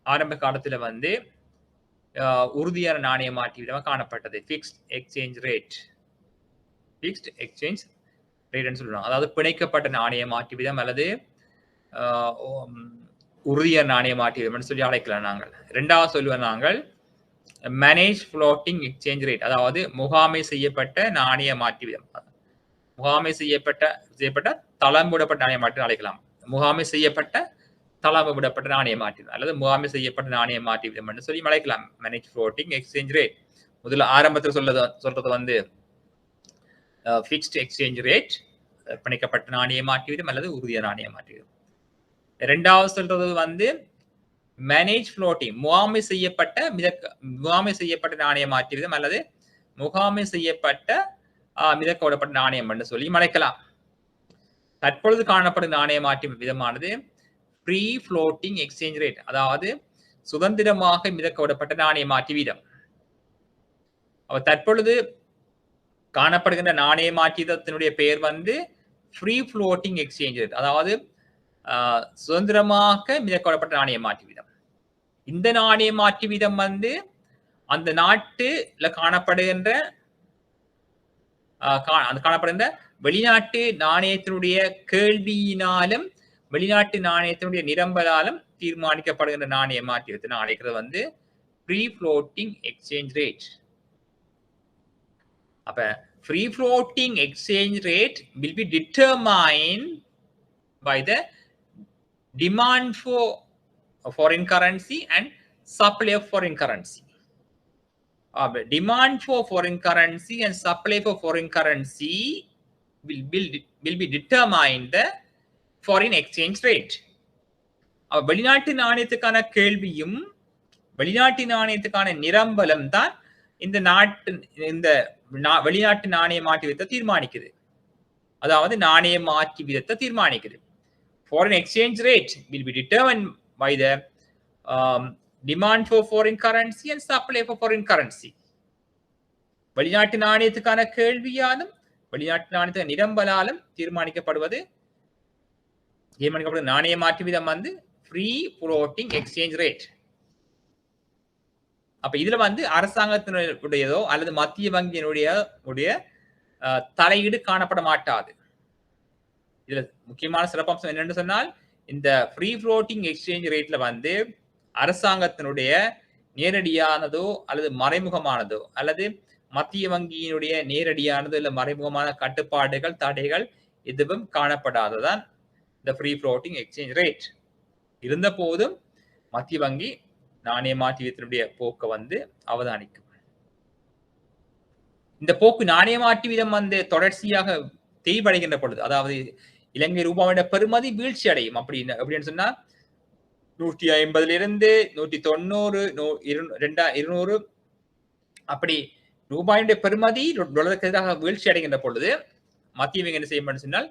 ஆரம்ப காலத்துல வந்து உறுதியான நாணய மாற்று வீதமா காணப்பட்டது. ஃபிக்ஸ்ட் எக்ஸ்சேஞ்ச் ரேட் சொல்லுவாங்க. அதாவது பிணைக்கப்பட்ட நாணய மாற்று வீதம் அல்லது உறுதியான நாணய மாற்று வீதம் சொல்லி அழைக்கலாம் நாங்கள். இரண்டாவது சொல்லுவோம் நாங்கள் மேனேஜ் ஃப்ளோட்டிங் எக்ஸ்சேஞ்ச் ரேட், அதாவது முகாமை செய்யப்பட்ட நாணய மாற்று வீதம். முகாமை செய்யப்பட்ட தளம்புடப்பட்ட நாணய மாற்று அழைக்கலாம். முகாமை செய்யப்பட்ட தளம்புடப்பட்ட நாணய மாற்று அல்லது முகாமை செய்யப்பட்ட நாணய மாற்று வீதம் என்று சொல்லி அழைக்கலாம். Manage floating exchange rate. முதல்ல ஆரம்பத்தில் சொல்றது வந்து ஃபிக்ஸ்ட் எக்ஸ்சேஞ்ச் ரேட், பிணைக்கப்பட்ட நாணய மாற்று வீதம் அல்லது உறுதியான நாணய மாற்று வீதம். இரண்டாவது சொல்றது வந்து மேனேஜ் ஃப்ளோட்டிங், முகாமை செய்யப்பட்ட நாணய மாற்று வீதம் அல்லது முகாமை செய்யப்பட்ட மிதக்கவிடப்பட்ட நாணயம் என்று சொல்லி அழைக்கலாம். தற்பொழுது காணப்படும் நாணய மாற்று விதமானது ஃப்ரீ ஃப்ளோட்டிங் எக்ஸ்சேஞ்ச் ரேட், அதாவது சுதந்திரமாக மிதக்கவிடப்பட்ட நாணய மாற்று வீதம். தற்பொழுது காணப்படுகின்ற நாணய மாற்று வீதத்தினுடைய பெயர் வந்து ஃப்ரீ ஃப்ளோட்டிங் எக்ஸ்சேஞ்ச் ரேட், அதாவது சுதந்திரமாக மிதக்கவிடப்பட்ட நாணய மாற்று வீதம். இந்த நாணய மாற்று வீதம் வந்து அந்த நாட்டுல காணப்படுகின்ற வெளிநாட்டு நாணயத்தினுடைய கேள்வியினாலும் வெளிநாட்டு நாணயத்தினுடைய நிரம்பலாலும் தீர்மானிக்கப்படுகின்ற நாணய மாற்று வீதத்தை அழைக்கிறது வந்து ஃப்ரீ ஃப்ளோட்டிங் எக்ஸ்சேஞ்ச் ரேட். அப்ப free floating exchange rate will be determined by the demand for foreign currency and supply of foreign currency. Demand for foreign currency and supply for foreign currency will be determined the foreign exchange rate. வெளிநாட்டு நாணயத்துக்கான கேள்வியும் வெளிநாட்டு நாணயத்துக்கான நிரம்பலம் தான் இந்த வெளிநாட்டு நாணய மாற்று வீதத்தை தீர்மானிக்குது. அதாவது நாணய மாற்று வீதத்தை தீர்மானிக்குது. Foreign exchange rate will be determined by the demand for foreign currency and supply for foreign currency. வெளிநாட்டு நாணயத்துக்கான கேள்வியாலும் வெளிநாட்டு நாணயத்துக்கான நிரம்பலாலும் தீர்மானிக்கப்படுவது நாணய மாற்று வீதம் வந்து ஃப்ரீ ஃப்ளோட்டிங் எக்ஸ்சேஞ்ச் ரேட். அப்ப இதுல வந்து அரசாங்கத்தினுடையதோ அல்லது மத்திய வங்கியினுடைய தலையீடு காணப்பட மாட்டாது. இதுல முக்கியமான சிறப்பம்சம் என்னன்னு சொன்னால், இந்த ஃப்ரீ ஃப்ளோட்டிங் எக்ஸ்சேஞ்ச் ரேட்ல வந்து அரசாங்கத்தினுடைய நேரடியானதோ அல்லது மறைமுகமானதோ அல்லது மத்திய வங்கியினுடைய நேரடியானதோ இல்ல மறைமுகமான கட்டுப்பாடுகள் தடைகள் எதுவும் காணப்படாததான் இந்த ஃப்ரீ ஃப்ளோட்டிங் எக்ஸ்சேஞ்ச் ரேட். இருந்த போதும் மத்திய வங்கி நாணய மாற்று வீதத்தினுடைய போக்கை வந்து அவதானிக்கும். இந்த போக்கு நாணய மாற்று வீதம் வந்து தொடர்ச்சியாக தேய்வடைகின்ற பொழுது, அதாவது இலங்கை ரூபாயோட பெறுமதி வீழ்ச்சி அடையும். அப்படின்னு சொன்னா 150 190 200 அப்படி ரூபாயுடைய பெறுமதி டாலருக்கு எதிராக வீழ்ச்சி அடைகின்ற பொழுது மத்திய வங்கி என்ன செய்யும் சொன்னால்,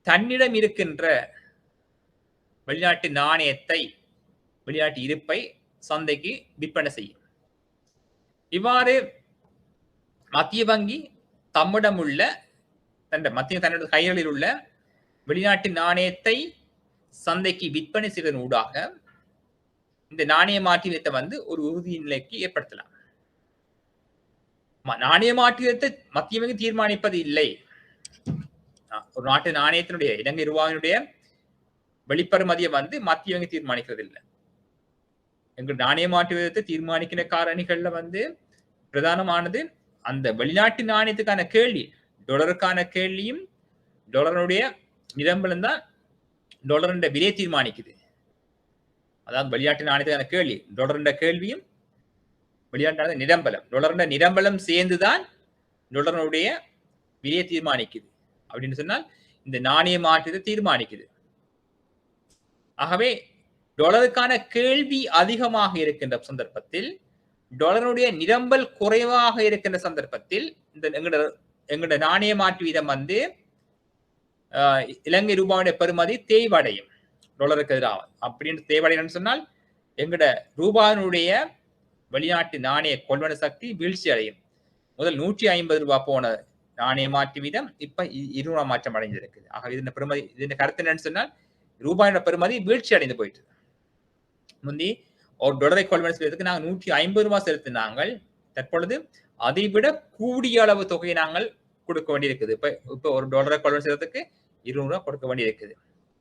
தன்னிடம் இருக்கின்ற வெளிநாட்டு நாணயத்தை வெளிநாட்டு இருப்பை சந்தைக்கு விற்பனை செய்யும். இவ்வாறு மத்திய வங்கி தம்மிடம் உள்ள தன்னுடைய கைகளில் உள்ள வெளிநாட்டு நாணயத்தை சந்தைக்கு விற்பனை செய்வதன் ஊடாக இந்த நாணய மாற்று வீதத்தை வந்து ஒரு உறுதி நிலைக்கு ஏற்படுத்தலாம். நாணய மாற்று வீதத்தை மத்திய வங்கி தீர்மானிப்பது இல்லை. ஒரு நாட்டு நாணயத்தினுடைய இலங்கை ரூபாயினுடைய வெளிப்பெறுமதியை வந்து மத்திய வங்கி தீர்மானிக்கிறது இல்லை. எங்கள் நாணய மாற்று விதத்தை தீர்மானிக்கிற காரணிகள்ல வந்து பிரதானமானது அந்த வெளிநாட்டு நாணயத்துக்கான கேள்வி, டாலருக்கான கேள்வியும் டாலருடைய நிரம்பலும் தான் டாலருடைய விலையை தீர்மானிக்குது. அதாவது வெளிநாட்டு நாணயத்துக்கான கேள்வி, டாலருடைய கேள்வியும் வெளிநாட்டு நிரம்பலம், டாலருடைய நிரம்பலம் சேர்ந்துதான் டாலருடைய விலையை தீர்மானிக்குது. அப்படின்னு சொன்னால் இந்த நாணய மாற்றத்தை தீர்மானிக்குது. ஆகவே டாலருக்கான கேள்வி அதிகமாக இருக்கின்ற சந்தர்ப்பத்தில், டாலருடைய நிரம்பல் குறைவாக இருக்கின்ற சந்தர்ப்பத்தில் இந்த எங்களோட நாணய மாற்று வீதம் வந்து இலங்கை ரூபாயுடைய பெறுமதி தேய்வடையும். டாலருக்கு எதிராக அப்படின்னு தேய்வடையும் சொன்னால் எங்களோட ரூபாயினுடைய வெளிநாட்டு நாணய கொள்வன சக்தி வீழ்ச்சி அடையும். முதல் 150 ரூபாய் போன நாணய மாற்று வீதம் இப்ப 200 மாற்றம் அடைஞ்சிருக்குது. ஆக இதன் பெறுமதி, இதன் கருத்து என்னன்னு சொன்னால் ரூபாயோட பெறுமதி வீழ்ச்சி அடைந்து போயிட்டு. முந்தி ஒரு டாலரை கொள்வன செய்வதற்கு நாங்கள் 150 ரூபாய் செலுத்தினாங்கள். தற்பொழுது அதை விட கூடிய அளவு தொகையை நாங்கள் கொடுக்க வேண்டியிருக்குது. இப்ப ஒரு டாலரை கொள்வன செய்வதற்கு 200 ரூபாய் கொடுக்க வேண்டியிருக்குது.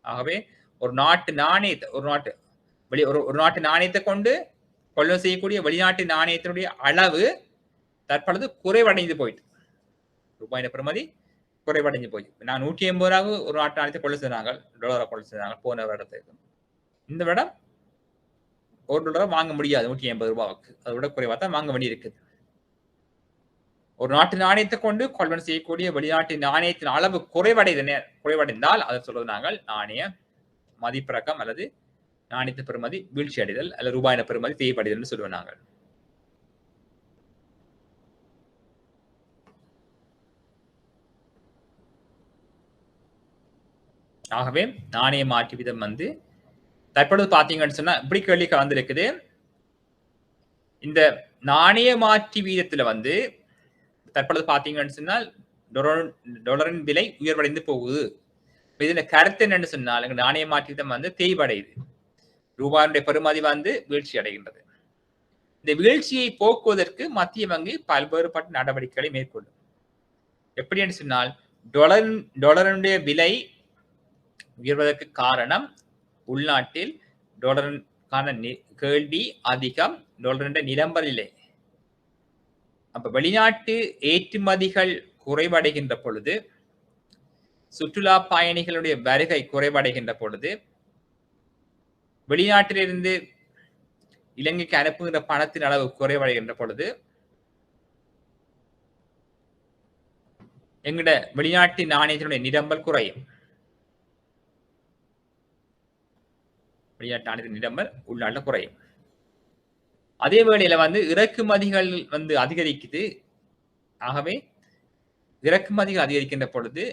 ஆகவே ஒரு நாட்டு நாணயத்தை ஒரு நாட்டு நாணயத்தை கொண்டு கொள்வன செய்யக்கூடிய வெளிநாட்டு நாணயத்தினுடைய அளவு தற்பொழுது குறைவடைந்து போயிட்டு, ரூபாயின் பெறுமதி குறைவடைஞ்சு போயிட்டு. நான் 180 ரூபாய் ஒரு நாட்டு நாணயத்தை கொள்ள செய்தாங்க, டாலரை கொள்ள செய்தாங்க போன வருடத்துக்கு. இந்த வருடம் ஒரு டாலர் வாங்க முடியாது 180 ரூபாய்க்கு, அதை விட குறைவா தான் வாங்க வேண்டி இருக்குது. ஒரு நாட்டு நாணயத்தை கொண்டு கொள்வன செய்யக்கூடிய வெளிநாட்டு நாணயத்தின் அளவு குறைவடைந்தால் அதை சொல்வது நாங்கள் நாணய மதிப்பிறக்கம் அல்லது நாணயத்து பெறுமதி வீழ்ச்சி அடைதல் அல்லது ரூபாயின பெறுமதி தேய்வடைதல் சொல்லுவோம் நாங்கள். ஆகவே நாணய மாற்று வீதம் வந்து தற்பொழுது பாத்தீங்கன்னு சொன்னா இப்படி கேள்வி கலந்துருக்குது. இந்த நாணய மாற்று வீதத்துல வந்து தற்பொழுது பாத்தீங்கன்னு சொன்னால் டாலரின் விலை உயர்வடைந்து போகுது. இதுல கருத்து என்னன்னு சொன்னால் எங்க நாணய மாற்று வீதம் வந்து தேய்வடையுது, ரூபாயுடைய பெறுமதி வந்து வீழ்ச்சி அடைகின்றது. இந்த வீழ்ச்சியை போக்குவதற்கு மத்திய வங்கி பல்வேறுபட்ட நடவடிக்கைகளை மேற்கொள்ளும். எப்படி என்று சொன்னால் டாலருடைய விலை உயர்வதற்கு காரணம் உள்நாட்டில் டாலருக்கான கேள்வி அதிகம், டாலருடைய நிரம்பல் இல்லை. அப்ப வெளிநாட்டு ஏற்றுமதிகள் குறைவடைகின்ற பொழுது, சுற்றுலா பயணிகளுடைய வருகை குறைவடைகின்ற பொழுது, வெளிநாட்டிலிருந்து இலங்கைக்கு அனுப்புகின்ற பணத்தின் அளவு குறைவடைகின்ற பொழுது எங்கட வெளிநாட்டு நாணயத்தினுடைய நிரம்பல் குறையும். வெளிநாட்டு நாணயத்தின் நிரம்பல் உள்நாட்டில் குறையும். அதே வேளையில வந்து இறக்குமதிகள் வந்து அதிகரிக்குது. ஆகவே இறக்குமதிகள் அதிகரிக்கின்ற பொழுது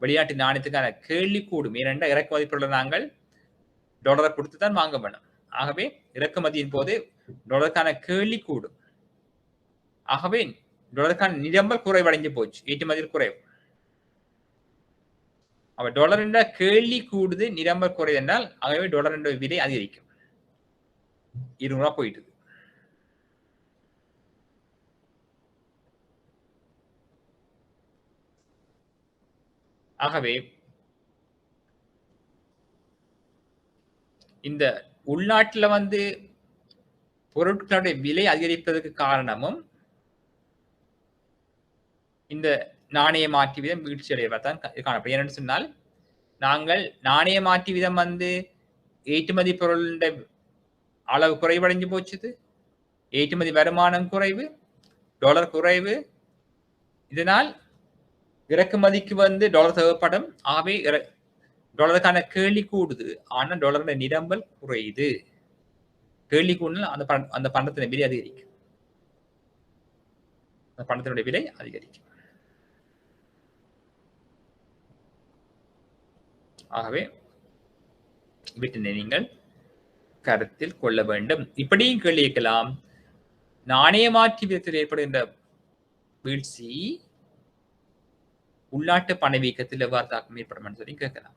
வெளிநாட்டு நாணயத்துக்கான கேள்வி கூடும். ஏனென்றால் இறக்குமதி பொருளை நாங்கள் டாலரை கொடுத்து தான் வாங்க வேணும். ஆகவே இறக்குமதியின் போது டாலருக்கான கேள்வி கூடும். ஆகவே டாலருக்கான நிரம்பல் குறைவடைஞ்சு போச்சு, ஏற்றுமதியில் குறைவு. அவ டாலர் கேள்வி கூடுது, நிரம்பல் குறைவு என்றால் ஆகவே டாலர் விலை அதிகரிக்கும். 200 ரூபாய் போயிட்டு. ஆகவே இந்த உள்நாட்டில் வந்து பொருட்களுடைய விலை அதிகரிப்பதற்கு காரணமும் இந்த நாணய மாற்று வீதம் வீழ்ச்சி அடைவதான் காணப்படும். ஏன்னு சொன்னால் நாங்கள் நாணய மாற்று வீதம் வந்து ஏற்றுமதி பொருளுடைய அளவு குறைவடைஞ்சு போச்சுது, ஏற்றுமதி வருமானம் குறைவு, டாலர் குறைவு. இதனால் இறக்குமதிக்கு வந்து டாலர் தேவைப்படும். ஆகவே டாலருக்கான கேள்வி கூடுது, ஆனால் டாலருடைய நிரம்பல் குறையுது. கேள்வி கூடுதல் அந்த பணத்தின் விலை அதிகரிக்கும், அந்த பணத்தினுடைய விலை அதிகரிக்கும். ஆகவே வீட்டினை நீங்கள் கருத்தில் கொள்ள வேண்டும். இப்படியும் கேள்வி கேட்கலாம், நாணய மாற்று வீதத்தில் ஏற்படுகின்ற வீழ்ச்சி உள்நாட்டு பணவீக்கத்தில் எவ்வாறு தாக்கம் ஏற்படும் சொல்லி கேட்கலாம்.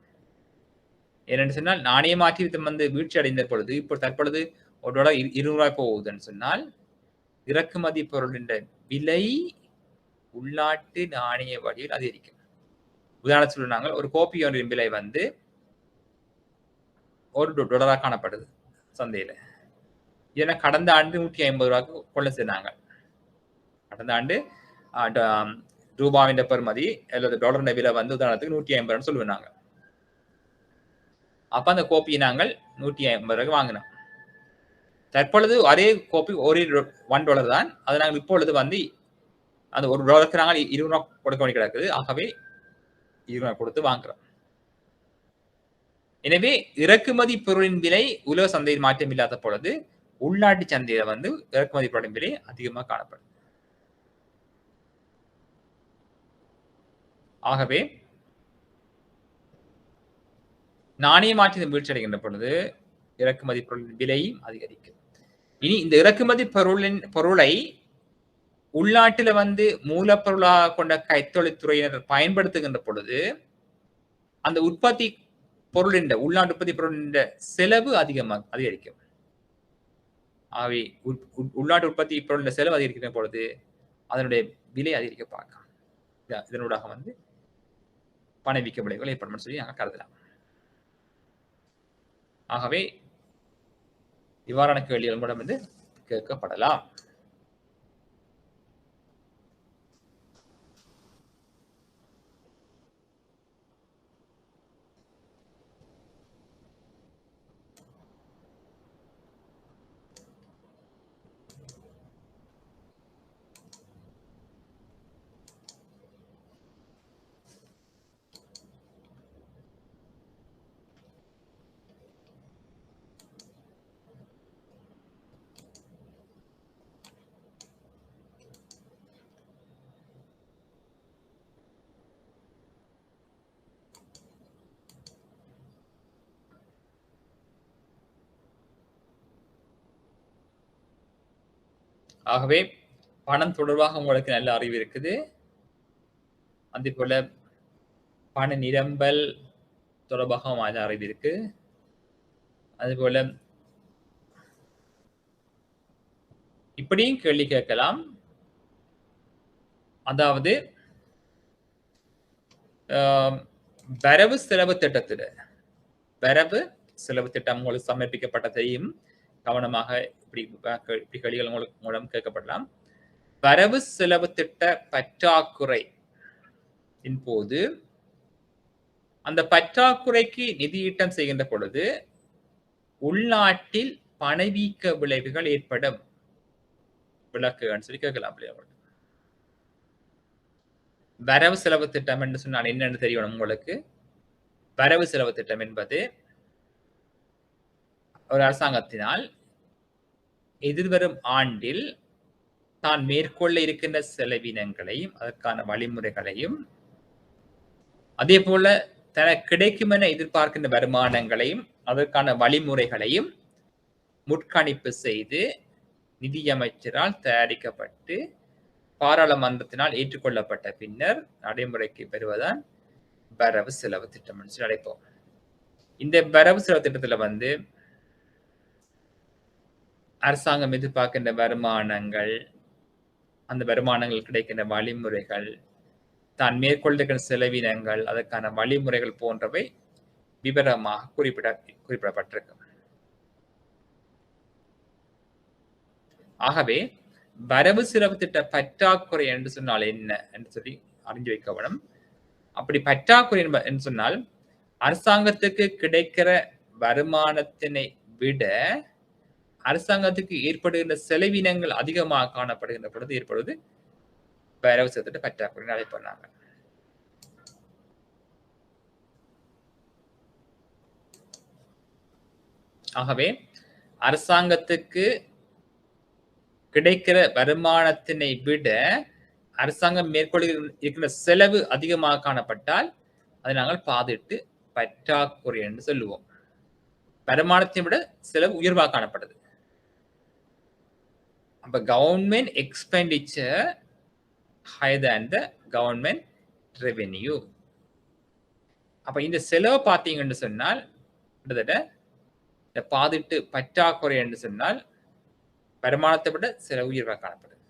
ஏனென்று சொன்னால் நாணய மாற்று வீதம் வந்து வீழ்ச்சி அடைந்த பொழுது, இப்போ தற்பொழுது ஒரு டாலர் 200 ரூபாய் போகுதுன்னு சொன்னால் இறக்குமதி பொருளின் விலை உள்நாட்டு நாணய வழியில் அதிகரிக்கும். உதாரணத்துக்கு சொன்னாங்க ஒரு கோப்பி ஒன்றின் விலை வந்து $1 காணப்படுது சந்தையில. ஏன்னா கடந்த ஆண்டு $150 கொள்ள செய்தாங்க. கடந்த ஆண்டு ரூபாவின் பெறுமதி அல்லது டாலரின் விலை வந்து உதாரணத்துக்கு $150 சொல்லுவாங்க. அப்ப அந்த கோப்பியை நாங்கள் $150 வாங்கினோம். தற்பொழுது அதே கோப்பி ஒரே $1 தான். அது நாங்கள் இப்பொழுது வந்து அந்த $1 நாங்கள் $20 கொடுக்க வேண்டி கிடக்குது. ஆகவே $20 கொடுத்து வாங்குறோம். எனவே இறக்குமதி பொருளின் விலை உலக சந்தையில் மாற்றம் இல்லாத பொழுது உள்நாட்டு சந்தையில வந்து இறக்குமதி பொருளின் விலை அதிகமாக காணப்படும். ஆகவே நாணய மாற்றத்தின் வீழ்ச்சி அடைகின்ற பொழுது இறக்குமதி பொருளின் விலையும் அதிகரிக்கும். இனி இந்த இறக்குமதி பொருளை உள்நாட்டில வந்து மூலப்பொருளாக கொண்ட கைத்தொழில்துறையினர் பயன்படுத்துகின்ற பொழுது அந்த உற்பத்தி பொருளின் உள்நாட்டு உற்பத்தி பொருளின் செலவு அதிகரிக்கும். ஆகவே உள்நாட்டு உற்பத்தி பொருளின் செலவு அதிகரிக்கின்ற பொழுது அதனுடைய விலை அதிகரிக்க பார்க்கலாம். இதனூடாக வந்து பணவீக்க விளைவுகள் ஏற்படும் சொல்லி நாங்கள் கருதலாம். ஆகவே இவ்வாறான கேள்விகள் மூலம் வந்து கேட்கப்படலாம். ஆகவே பணம் தொடர்பாக உங்களுக்கு நல்ல அறிவு இருக்குது. அதே போல பண நிரம்பல் தொடர்பாக அறிவு இருக்கு. அதுபோல இப்படியும் கேள்வி கேட்கலாம். அதாவது வரவு செலவு திட்டத்தில வரவு செலவு திட்டம் உங்களுக்கு சமர்ப்பிக்கப்பட்டதையும் கவனமாக இப்படி கேள்விகள் மூலம் கேட்கப்படலாம். வரவு செலவு திட்ட பற்றாக்குறை போது அந்த பற்றாக்குறைக்கு நிதியீட்டம் செய்கின்ற பொழுது உள்நாட்டில் பணவீக்க விளைவுகள் ஏற்படும். விளக்குன்னு சொல்லி கேட்கலாம். வரவு செலவு திட்டம் என்று சொன்னால் என்னன்னு தெரியணும் உங்களுக்கு. வரவு செலவு திட்டம் என்பது ஒரு அரசாங்கத்தினால் எதிர்வரும் ஆண்டில் தான் மேற்கொள்ள இருக்கின்ற செலவினங்களையும் அதற்கான வழிமுறைகளையும் அதே போல தனக்கு கிடைக்கும் என எதிர்பார்க்கின்ற வருமானங்களையும் அதற்கான வழிமுறைகளையும் முற்கணிப்பு செய்து நிதியமைச்சரால் தயாரிக்கப்பட்டு பாராளுமன்றத்தினால் ஏற்றுக்கொள்ளப்பட்ட பின்னர் நடைமுறைக்கு பெறுவதான் வரவு செலவு திட்டம் என்று அழைப்போம். இந்த வரவு செலவு திட்டத்துல வந்து அரசாங்கம் எதிர்பார்க்கின்ற வருமானங்கள், அந்த வருமானங்கள் கிடைக்கின்ற வழிமுறைகள், தான் மேற்கொள்ளுகின்ற செலவினங்கள், அதற்கான வழிமுறைகள் போன்றவை விவரமாக குறிப்பிடப்பட்டிருக்கும். ஆகவே வரவு செலவு திட்ட பற்றாக்குறை என்று சொன்னால் என்ன என்று சொல்லி அறிஞ்சு வைக்க வேண்டும். அப்படி பற்றாக்குறை என்று சொன்னால் அரசாங்கத்துக்கு கிடைக்கிற வருமானத்தினை விட அரசாங்கத்துக்கு ஏற்படுகின்ற செலவினங்கள் அதிகமாக காணப்படுகின்ற பொழுது ஏற்படுவது வரவு செலவு திட்ட பற்றாக்குறை அழைப்பாங்க. ஆகவே அரசாங்கத்துக்கு கிடைக்கிற வருமானத்தினை விட அரசாங்கம் மேற்கொள்கிற செலவு அதிகமாக காணப்பட்டால் அதை நாங்கள் பாதிட்டு பற்றாக்குறை என்று சொல்லுவோம். வருமானத்தை விட செலவு உயர்வாக காணப்படுது. அப்ப government expenditure higher than the government revenue. அப்ப இந்த செலவு பார்த்தீங்கன்னு சொன்னால் கிட்டத்தட்ட பாதிட்டு பற்றாக்குறை என்று சொன்னால் வருமானத்தை விட செலவு உயர்வாக காணப்படுது.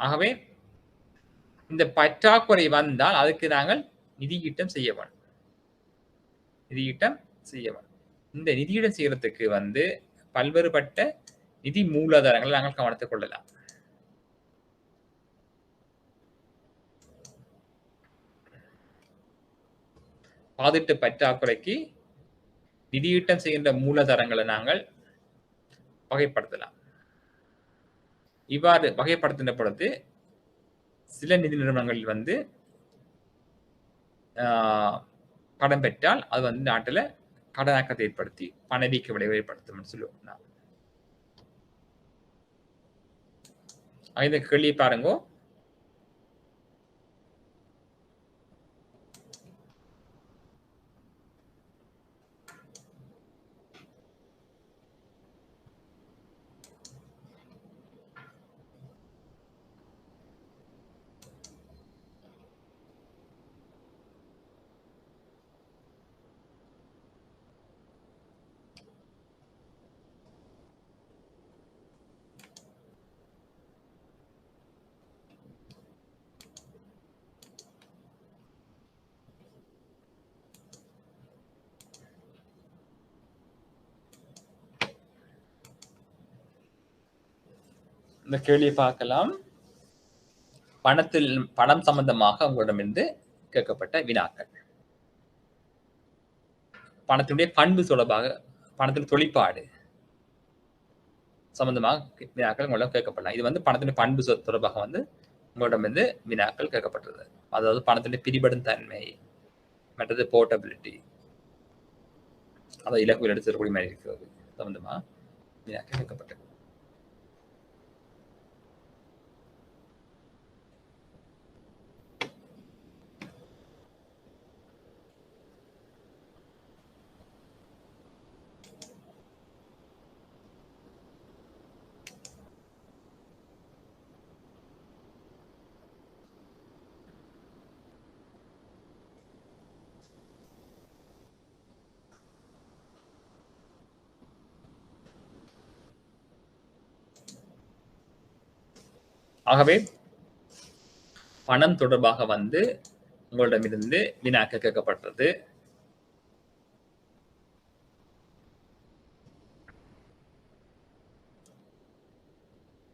ஆகவே இந்த பற்றாக்குறை வந்தால் அதுக்கு நாங்கள் நிதியீட்டம் செய்ய வேண்டும். நிதியீட்டம் செய்ய வேண்டும். இந்த நிதியீட்டம் செய்யறதுக்கு வந்து பல்வேறுபட்ட நிதி மூலாதாரங்களை நாங்கள் கவனத்துக் கொள்ளலாம். பாதிட்டு பற்றாக்குறைக்கு நிதியீட்டம் செய்கின்ற மூலதனங்களை நாங்கள் வகைப்படுத்தலாம். இவ்வாறு வகைப்படுத்தின பொழுது சில நிதி நிறுவனங்களில் வந்து கடன் பெற்றால் அது வந்து நாட்டில் கடனாக்கத்தை ஏற்படுத்தி பணவீக்க விளைவை ஏற்படுத்தும் சொல்லுவோம். இந்த கேள்வி பாருங்க. இந்த கேள்வியை பார்க்கலாம். பணம் சம்பந்தமாக உங்களிடமிருந்து கேட்கப்பட்ட வினாக்கள். பணத்தினுடைய பண்பு தொடர்பாக, பணத்தின் தொழிற்பாடு சம்பந்தமாக வினாக்கள் உங்களிடம் கேட்கப்படலாம். இது வந்து பணத்தின் பண்பு தொடர்பாக வந்து உங்களிடமிருந்து வினாக்கள் கேட்கப்பட்டது. அதாவது பணத்தினுடைய பிரிபடும் தன்மை, மற்றது போர்ட்டபிலிட்டி, அதாவது இலக்குகள் எடுத்து செல்லக்கூடிய மாதிரி இருக்கிறது சம்பந்தமா வினாக்கள் கேட்கப்பட்டது. ஆகவே பணம் தொடர்பாக வந்து உங்களிடமிருந்து வினாக்கள் கேட்கப்பட்டது.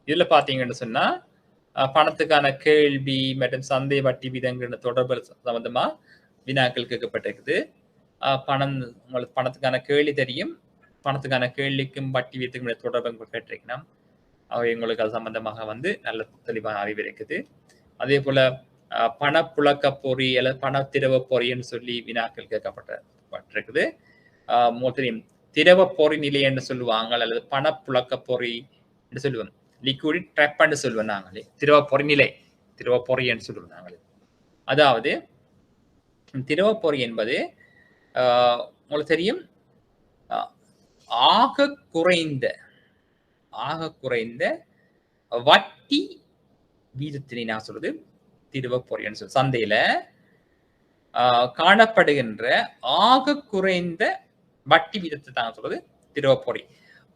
இதுல பாத்தீங்கன்னு சொன்னா பணத்துக்கான கேள்வி மற்றும் சந்தை வட்டி விதங்கள் தொடர்பு சம்பந்தமா வினாக்கள் கேட்கப்பட்டிருக்குது. உங்களுக்கு பணத்துக்கான கேள்வி தெரியும். பணத்துக்கான கேள்விக்கும் வட்டி விதத்துக்கும் தொடர்பு கேட்டிருக்கணும். அவை உங்களுக்கு அது சம்பந்தமாக வந்து நல்ல தெளிவான அறிவு இருக்குது. அதே போல பணப்புழக்க பொறி அல்லது பண திரவ பொறின்னு சொல்லி வினாக்கள் கேட்கப்பட்டிருக்குது. தெரியும் திரவ பொறி நிலை என்று சொல்லுவாங்க, அல்லது பணப்புழக்க பொறி என்று சொல்லுவோம். லிக்விட் ட்ராப்னு சொல்லுவோம் நாங்களே. திரவ பொறி நிலை, திரவ பொறி என்று சொல்லுவோம் நாங்களே. அதாவது திரவ பொறி என்பது உங்களுக்கு தெரியும் ஆக குறைந்த வட்டி வீதத்தினை நான் சொல்றது திரவ பொறின்னு சொல்லு. சந்தையில காணப்படுகின்ற ஆக குறைந்த வட்டி வீதத்தை தான் சொல்றது திரவ பொறி.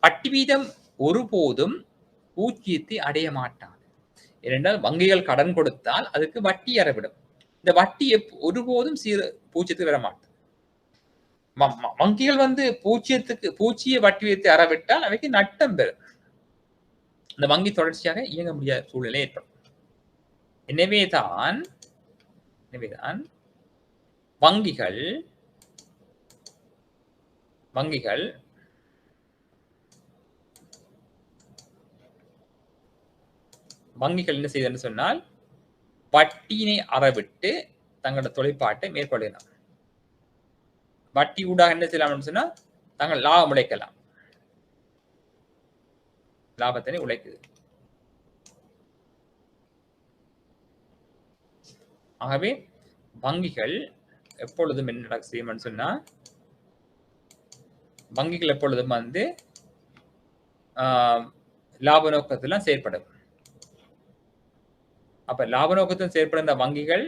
வட்டி வீதம் ஒருபோதும் பூஜ்ஜியத்தை அடைய மாட்டாது. ஏனென்றால் வங்கிகள் கடன் கொடுத்தால் அதுக்கு வட்டி அறவிடும். இந்த வட்டி ஒருபோதும் பூஜ்ஜியத்துக்கு வர மாட்டாது. வங்கிகள் வந்து பூஜ்ஜிய வட்டி வீதத்தை அறவிட்டால் அவைக்கு நட்டம் பெறும். இந்த வங்கி தொடர்ச்சியாக இயங்க முடியாத சூழ்நிலை ஏற்படும். எனவேதான் வங்கிகள் என்ன செய்தன்னு சொன்னால் வட்டியினை அறவிட்டு தங்களோட தொழிற்பாட்டை மேற்கொள்ளலாம். வட்டி ஊடாக என்ன செய்யலாம் சொன்னா தாங்கள் லாபம் உழைக்கலாம். லாபத்தினை உழைக்குது. ஆகவே வங்கிகள் எப்பொழுதும் என்ன செய்யும் சொன்னா வங்கிகள் எப்பொழுதும் வந்து லாப நோக்கத்தில் செயற்படும். அப்ப லாப நோக்கத்தில் செயற்படுகின்ற வங்கிகள்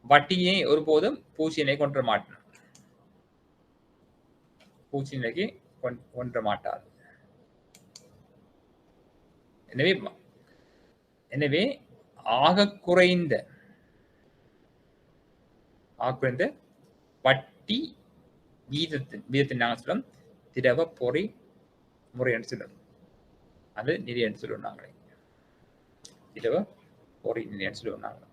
வட்டியை ஒருபோதும் பூச்சியினை கொன்ற மாட்டார். பூச்சிநிலைக்கு கொன்ற மாட்டார். எனவே ஆக குறைந்த வட்டி வீதத்தின் நாங்கள் சொல்லும் திரவ பொறி முறை என்று சொல்லும். அது நிதி என்று சொல்லுவோம் நாங்களே. திரவ பொறி நிதி என்று சொல்லுவோம் நாங்கள்.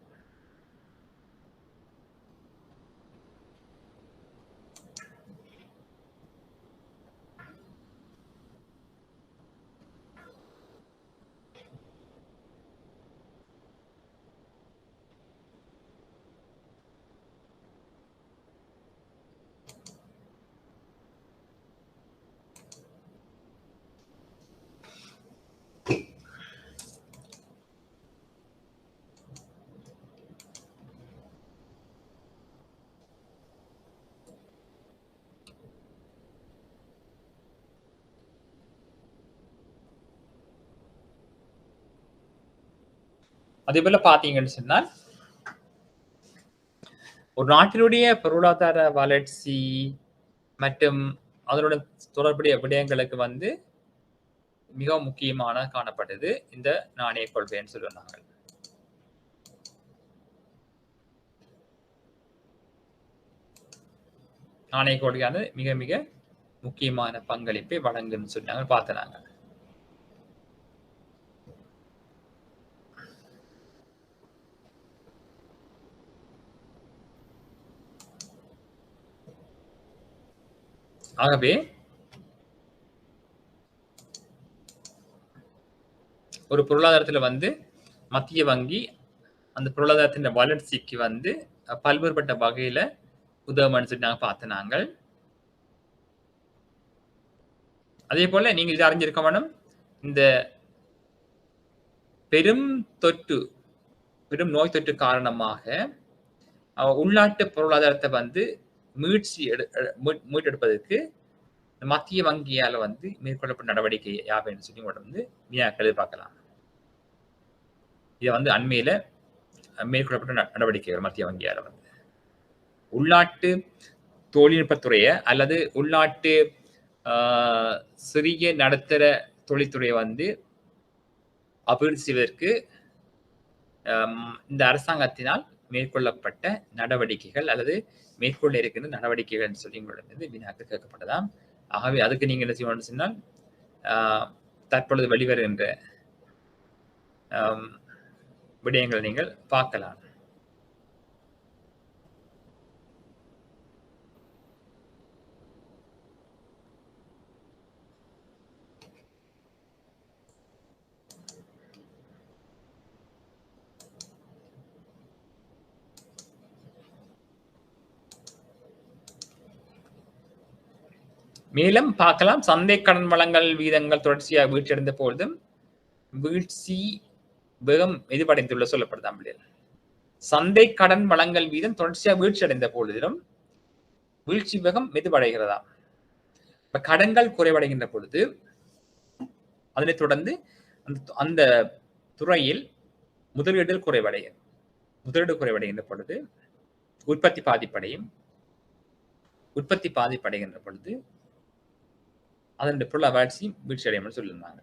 அதே போல பாத்தீங்கன்னு சொன்னால் ஒரு நாட்டினுடைய பொருளாதார வளர்ச்சி மற்றும் அதனுடன் தொடர்புடைய விடயங்களுக்கு வந்து மிக முக்கியமான காணப்பட்டது இந்த நாணய கொள்கைன்னு சொல்லுவாங்க. நாணய கொள்கையானது மிக மிக முக்கியமான பங்களிப்பை வழங்குன்னு சொன்னாங்க பார்த்தனாங்க. ஆகவே ஒரு பொருளாதாரத்துல வந்து மத்திய வங்கி அந்த பொருளாதாரத்தின் வளர்ச்சிக்கு வந்து பல்வேறுபட்ட வகையில உதவும்னு சொல்லி நாங்க பார்த்த நாங்கள். அதே போல நீங்க இது அறிஞ்சிருக்க வேணும், இந்த பெரும் நோய் தொற்று காரணமாக உள்நாட்டு பொருளாதாரத்தை வந்து மீட்டெடுப்பதற்கு மத்திய வங்கியால வந்து மேற்கொள்ளப்பட்ட நடவடிக்கை யாவைன்னு சொல்லி வந்து வினாக்கள் பார்க்கலாம். இதை வந்து அண்மையில மேற்கொள்ளப்பட்ட நடவடிக்கைகள் மத்திய வங்கியால வந்து உள்நாட்டு தொழில்நுட்பத்துறையை அல்லது உள்நாட்டு சிறிய நடுத்தர தொழில்துறையை வந்து அபிவிருத்தி செய்வதற்கு இந்த அரசாங்கத்தினால் மேற்கொள்ளப்பட்ட நடவடிக்கைகள் அல்லது மேற்கொள்ள இருக்கின்ற நடவடிக்கைகள் சொல்லி உங்களிடம் வினாக்கள் கேட்கப்பட்டதாம். ஆகவே அதுக்கு நீங்க என்ன செய்யணும்னு சொன்னால் தற்பொழுது வெளிவருகின்ற விடயங்களை நீங்கள் பார்க்கலாம். மேலும் பார்க்கலாம், சந்தை கடன் வழங்கல் வீதங்கள் தொடர்ச்சியாக வீழ்ச்சியடைந்த பொழுதும் வீழ்ச்சி வேகம் எதிர்ப்படைந்துள்ள சொல்லப்படுதாம். சந்தை கடன் வழங்கல் வீதம் தொடர்ச்சியாக வீழ்ச்சி அடைந்த பொழுதிலும் வீழ்ச்சி வேகம் மெதுவடைகிறதா. இப்ப கடன்கள் குறைவடைகின்ற பொழுது அதனைத் தொடர்ந்து அந்த துறையில் முதலீடு குறைவடைகின்ற பொழுது உற்பத்தி பாதிப்படைகின்ற பொழுது அதனுடைய பொருளாதார வளர்ச்சி வீழ்ச்சி அடையும் சொல்லியிருந்தாங்க.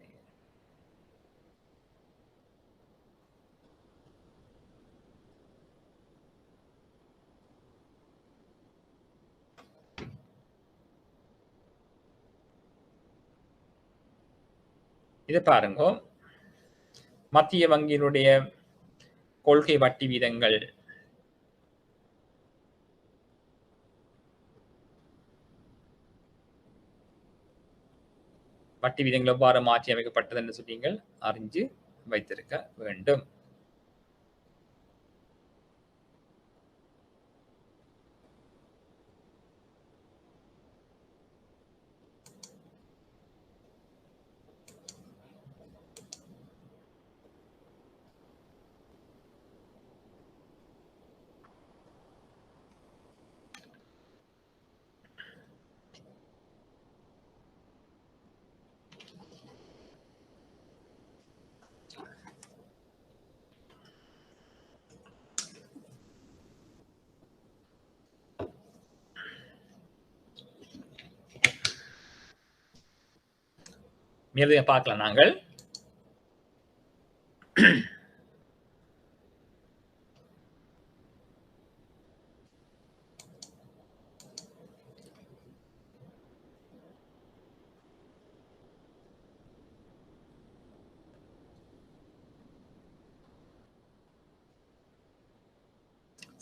இதை பாருங்க, மத்திய வங்கியினுடைய கொள்கை வட்டி வீதங்கள் எவ்வாறு மாற்றி அமைக்கப்பட்டது என்று சொல்லி நீங்கள் அறிஞ்சு வைத்திருக்க வேண்டும். மேலும் பார்க்கலாம் நாங்கள்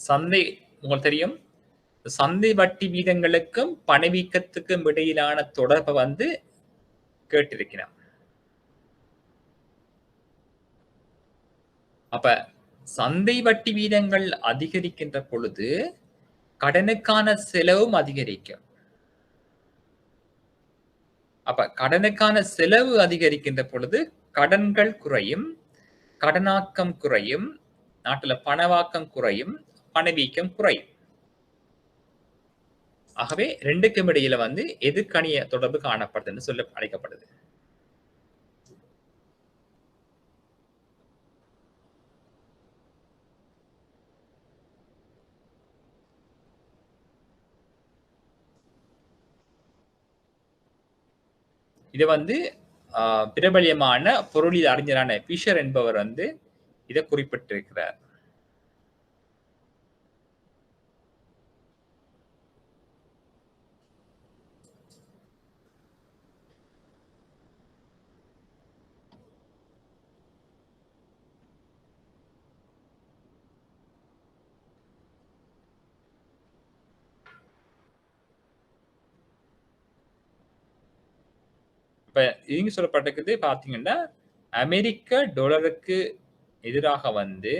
சந்தை உங்களுக்கு தெரியும், சந்தை வட்டி வீதங்களுக்கும் பணவீக்கத்துக்கும் இடையிலான தொடர்பை வந்து கேட்டிருக்கிறோம். அப்ப சந்தை வட்டி வீதங்கள் அதிகரிக்கின்ற பொழுது கடனுக்கான செலவும் அதிகரிக்கும். அப்ப கடனுக்கான செலவு அதிகரிக்கின்ற பொழுது கடன்கள் குறையும், கடனாக்கம் குறையும், நாட்டுல பணவாக்கம் குறையும், பணவீக்கம் குறையும். ஆகவே ரெண்டுக்கும் இடையில வந்து எதிர்கணிய தொடர்பு காணப்படுதுன்னு சொல்ல அழைக்கப்படுது. இது வந்து பிரபலியமான பொருளியல் அறிஞரான பிஷர் என்பவர் வந்து இதை குறிப்பிட்டிருக்கிறார். இப்ப இங்க சொல்லப்பட்டிருக்குது பாத்தீங்கன்னா, அமெரிக்க டாலருக்கு எதிராக வந்து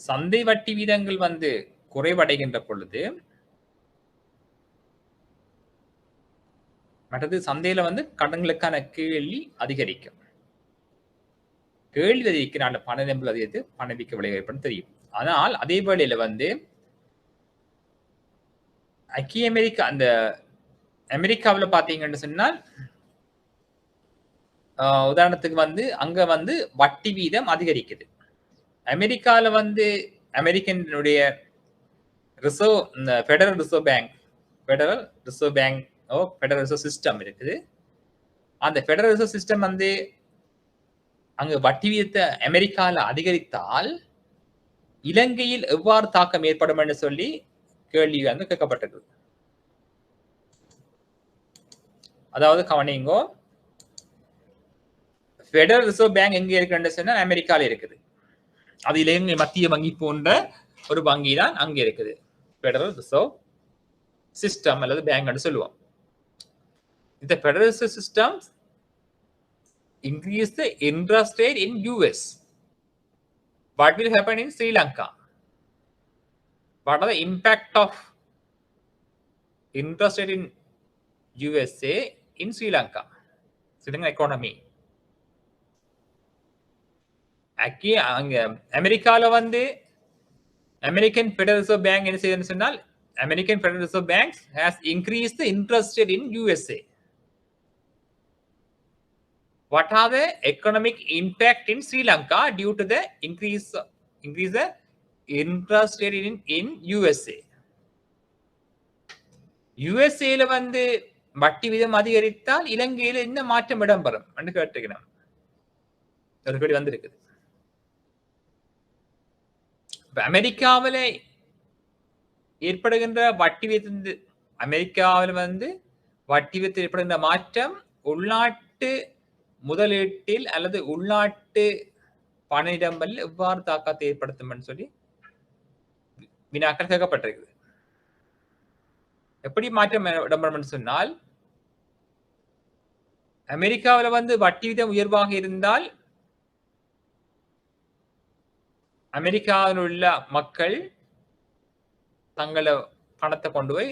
சந்தை வட்டி வீதங்கள் வந்து குறைவடைகின்ற பொழுது மற்றது சந்தையில வந்து கடன்களுக்கான கேள்வி அதிகரிக்கும். கேள்வி அதிகரிக்கிற பண நம்பல் அதிகரித்து பணவீக்க விளைவு ஏற்படும் தெரியும். ஆனால் அதே வேளையில வந்து ஐக்கிய அமெரிக்கா அந்த அமெரிக்காவில் பாத்தீங்கன்னு சொன்னால் உதாரணத்துக்கு வந்து அங்க வந்து வட்டி வீதம் அதிகரிக்குது. அமெரிக்கால வந்து அமெரிக்கனுடைய reserve federal reserve bank federal reserve system இருக்குது. அந்த ஃபெடரல் ரிசர்வ் சிஸ்டம் வந்து அங்கு வட்டி வீதத்தை அமெரிக்கால அதிகரித்தால் இலங்கையில் எவ்வாறு தாக்கம் ஏற்படும் என்று சொல்லி கேள்வி வந்து கேட்கப்பட்டது. அதாவது கவனிங்கோ, ஃபெடரல் ரிசர்வ் பேங்க் எங்க இருக்குன்னு சொன்னா அமெரிக்கால இருக்குது. அது இலங்கை மத்திய வங்கி போன்ற ஒரு வங்கி தான் அங்க இருக்குது. ஃபெடரல் ரிசர்வ் சிஸ்டம் அல்லது பேங்க் சொல்லுவோம். இந்த federal reserve system increase the interest rate in US. What will happen in Sri Lanka? What are the impact of interest rate in USA in Sri Lanka? Sri Lanka economy. அங்க அமெரிக்கால வந்து American federal reserve bank என்ன செய்யுதுன்னு சொன்னால் American federal reserve bank has increased the interest rate in USA. What are the economic impact in Sri Lanka due to the increase the interest rate in USA? USAல வந்து வட்டி விதம் அதிகரித்தால் இலங்கையில என்ன மாற்றம் இடம்பெறும் என்று கேட்டுக்கிறோம். ஒரு கேள்வி வந்திருக்குது. அமெரிக்காவில ஏற்படுகின்ற வட்டி விதத்து அமெரிக்காவில் வந்து வட்டி விதத்தில் ஏற்படுகின்ற மாற்றம் உள்நாட்டு முதலீட்டில் அல்லது உள்நாட்டு பண இடம்பெறில் எவ்வாறு தாக்கத்தை ஏற்படுத்தும் சொல்லி வினாக்கள் கேட்கப்பட்டிருக்குது. எப்படி மாற்றம் இடம்பெறும் சொன்னால் அமெரிக்காவில் வந்து வட்டி விதம் உயர்வாக இருந்தால் அமெரிக்காவில் உள்ள மக்கள் தங்களை பணத்தை கொண்டு போய்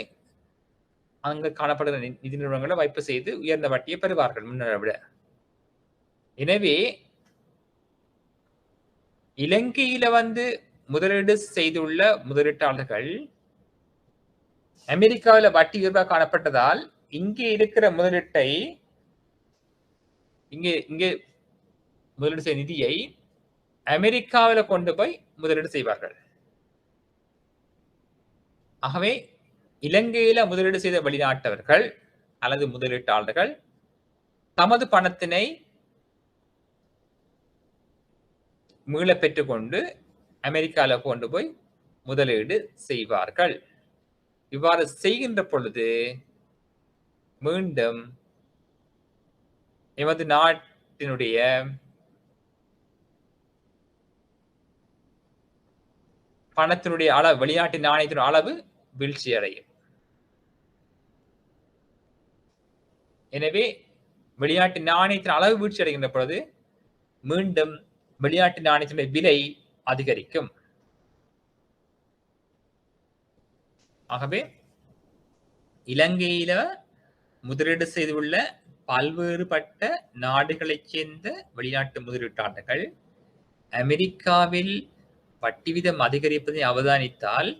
அங்க காணப்படுகிற நிதி நிறுவனங்களை வைப்பு செய்து உயர்ந்த வட்டியை பெறுவார்கள் முன்னரை விட. எனவே இலங்கையில வந்து முதலீடு செய்துள்ள முதலீட்டாளர்கள் அமெரிக்காவில் வட்டி உயர்வாக காணப்பட்டதால் இங்கே இருக்கிற முதலீட்டை இங்கே முதலீடு செய்த நிதியை அமெரிக்காவில் கொண்டு போய் முதலீடு செய்வார்கள். ஆகவே இலங்கையில முதலீடு செய்த வெளிநாட்டவர்கள் அல்லது முதலீட்டாளர்கள் தமது பணத்தினை மீள பெற்றுக்கொண்டு அமெரிக்காவில் கொண்டு போய் முதலீடு செய்வார்கள். இவ்வாறு செய்கின்ற பொழுது மீண்டும் எமது நாட்டினுடைய பணத்தினுடைய அளவு, வெளிநாட்டு நாணயத்தின் அளவு வீழ்ச்சி அடையும். எனவே வெளிநாட்டு நாணயத்தின் அளவு வீழ்ச்சி அடைகின்ற பொழுது மீண்டும் வெளிநாட்டு நாணயத்தினுடைய விலை அதிகரிக்கும். ஆகவே இலங்கையில முதலீடு செய்துள்ள பல்வேறுபட்ட நாடுகளைச் சேர்ந்த வெளிநாட்டு முதலீட்டாளர்கள் அமெரிக்காவில் வட்டி வீதம் அதிகரிப்பதை அவதானித்தால்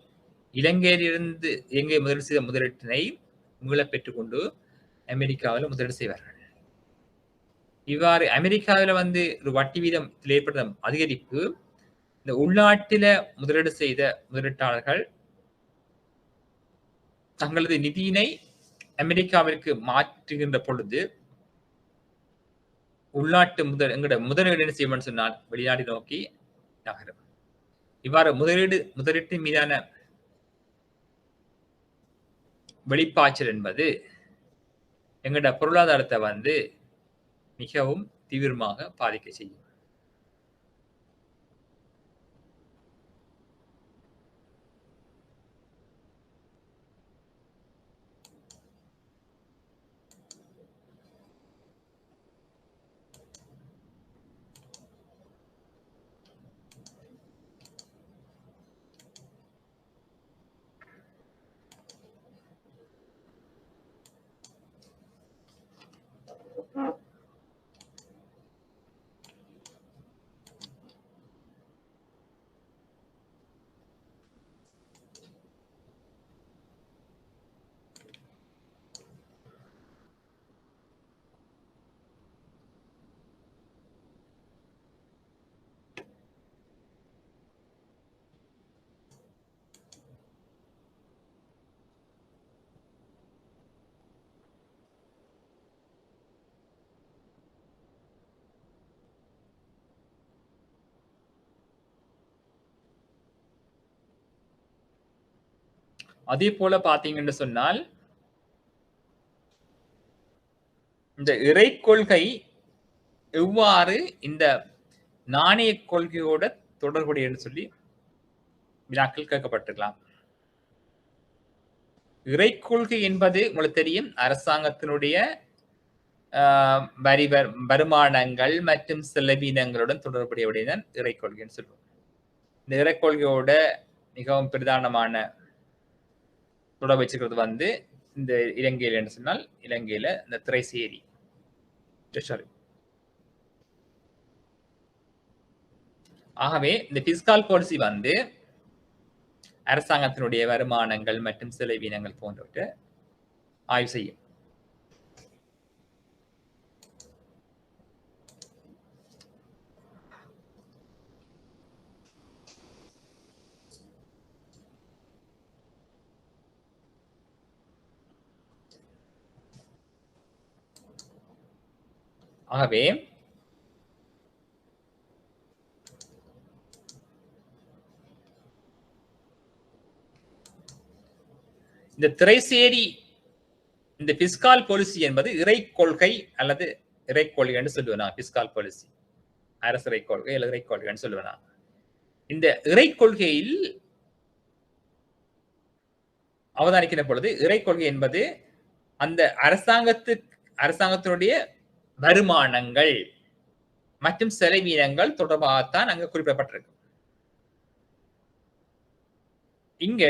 இலங்கையிலிருந்து முதலீடு செய்த முதலீட்டினை மீள பெற்றுக்கொண்டு அமெரிக்காவில் முதலீடு செய்வார்கள். இவ்வாறு அமெரிக்காவில் ஒரு வட்டி வீதம் ஏற்படும் அதிகரிப்பு இந்த உள்நாட்டில முதலீடு செய்த முதலீட்டாளர்கள் தங்களது நிதியினை அமெரிக்காவிற்கு மாற்றுகின்ற பொழுது உள்நாட்டு முதலீடு என்ன செய்யும் சொன்னால் வெளிநாடு நோக்கி நகரும். இவ்வாறு முதலீட்டின் மீதான வெளிப்பாய்ச்சல் என்பது எங்களோட பொருளாதாரத்தை மிகவும் தீவிரமாக பாதிக்க செய்யும். அதே போல பாத்தீங்கன்னு சொன்னால் இந்த இறை கொள்கை எவ்வாறு இந்த நாணய கொள்கையோட தொடர்புடையன்னு சொல்லி வினாக்கள் கேட்கப்பட்டிருக்கலாம். இறை கொள்கை என்பது உங்களுக்கு தெரியும், அரசாங்கத்தினுடைய வருமானங்கள் மற்றும் செலவினங்களுடன் தொடர்புடையவுடையதான் இறை கொள்கைன்னு சொல்லுவோம். இந்த இறை கொள்கையோட மிகவும் பிரதானமான தொடர்பு வச்சுக்கிறது இந்த இலங்கையில் என்று சொன்னால் இலங்கையில இந்த திரைசேரி ஆகவே இந்த பிஸ்கால் பாலிசி அரசாங்கத்தினுடைய வருமானங்கள் மற்றும் செலவினங்கள் போன்றவற்றை ஆய்வு செய்யும். ஆகவே இந்த திரைசேரி இந்த பிஸ்கால் பாலிசி என்பது இறை கொள்கை அல்லது இறை கொள்கைன்னு சொல்லுவேன். பிஸ்கால் பாலிசி அரசு இறை கொள்கை அல்லது இறை கொள்கைன்னு சொல்லுவேன். இந்த இறை கொள்கையில் அவதானிக்கிற பொழுது இறை கொள்கை என்பது அந்த அரசாங்கத்தினுடைய வருமானங்கள் மற்றும் செலவினங்கள் தொடர்பாகத்தான் அங்கு குறிப்பிடப்பட்டிருக்கு. இங்க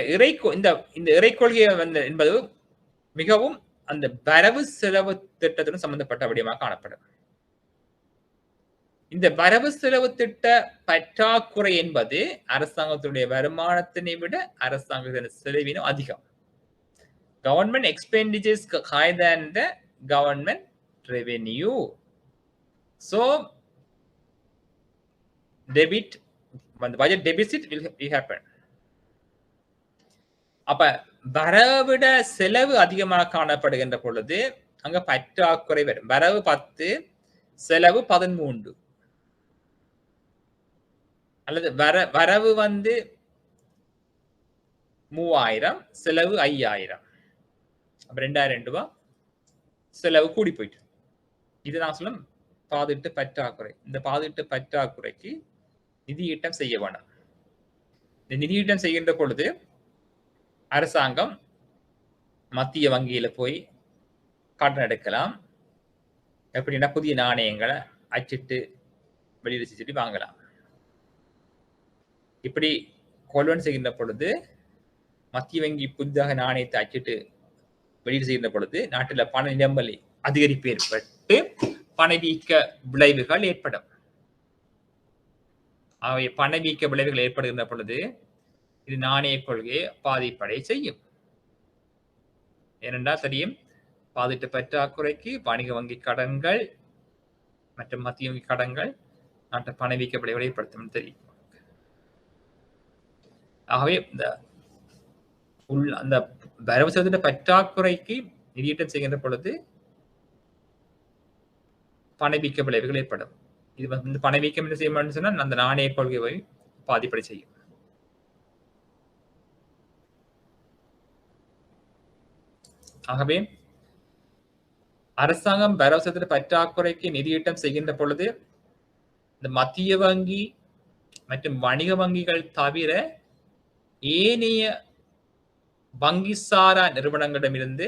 இந்த இறை கொள்கை என்பது மிகவும் அந்த வரவு செலவு திட்டத்துடன் சம்பந்தப்பட்ட விடயமாக காணப்படும். இந்த வரவு செலவு திட்ட பற்றாக்குறை என்பது அரசாங்கத்தினுடைய வருமானத்தினை விட அரசாங்கத்தின் செலவினம் அதிகம். Government expenditures higher than the government revenue. So debit, when the budget deficit will happen. அப்ப வரவிட செலவு அதிகமாக காணப்படுகின்ற பொழுது அங்க பற்றாக்குறை வரும். வரவு 10, செலவு 13. அல்லது வரவு வந்து 3000, செலவு 5000. அப்ப 2000 ரூபாய் செலவு கூடி போயிட்டு. இது நான் சொல்லும் பாதிட்டு பற்றாக்குறை. இந்த பாதிட்டு பற்றாக்குறைக்கு நிதியீட்டம் செய்ய வேணும். இந்த நிதியீட்டம் செய்கின்ற பொழுது அரசாங்கம் மத்திய வங்கியில போய் கடன் எடுக்கலாம். எப்படின்னா புதிய நாணயங்களை அச்சிட்டு வெளியிட செஞ்சுட்டு வாங்கலாம். இப்படி கொள்வன் செய்கின்ற பொழுது மத்திய வங்கி புதிதாக நாணயத்தை அச்சிட்டு வெளியீடு செய்கின்ற பொழுது நாட்டில் பண நிரம்பல் அதிகரிப்பு ஏற்பட்டு பணவீக்க விளைவுகள் ஏற்படும். அவை பணவீக்க விளைவுகள் ஏற்படுகின்ற பொழுது இது நாணய கொள்கையை பாதிப்படை செய்யும். ஏனென்றால் தெரியும், பாதிட்டு பற்றாக்குறைக்கு வணிக வங்கி கடன்கள் மற்றும் மத்திய வங்கி கடன்கள் நாட்டில் பணவீக்க விளைவுகளை ஏற்படுத்தும் தெரியும். ஆகவே அந்த வரவு செலுத்த பற்றாக்குறைக்கு நிதியீட்டம் செய்கின்ற பொழுது பணவீக்க விளைவுகள் ஏற்படும். இது வந்து பணவீக்கம் என்ன செய்ய சொன்னால் அந்த நாணய கொள்கையை பாதிப்படை செய்யும். ஆகவே அரசாங்கம் வரவு செலுத்த பற்றாக்குறைக்கு நிதியீட்டம் செய்கின்ற பொழுது இந்த மத்திய வங்கி மற்றும் வணிக வங்கிகள் தவிர ஏனைய வங்கி சாரா நிறுவனங்களிடமிருந்து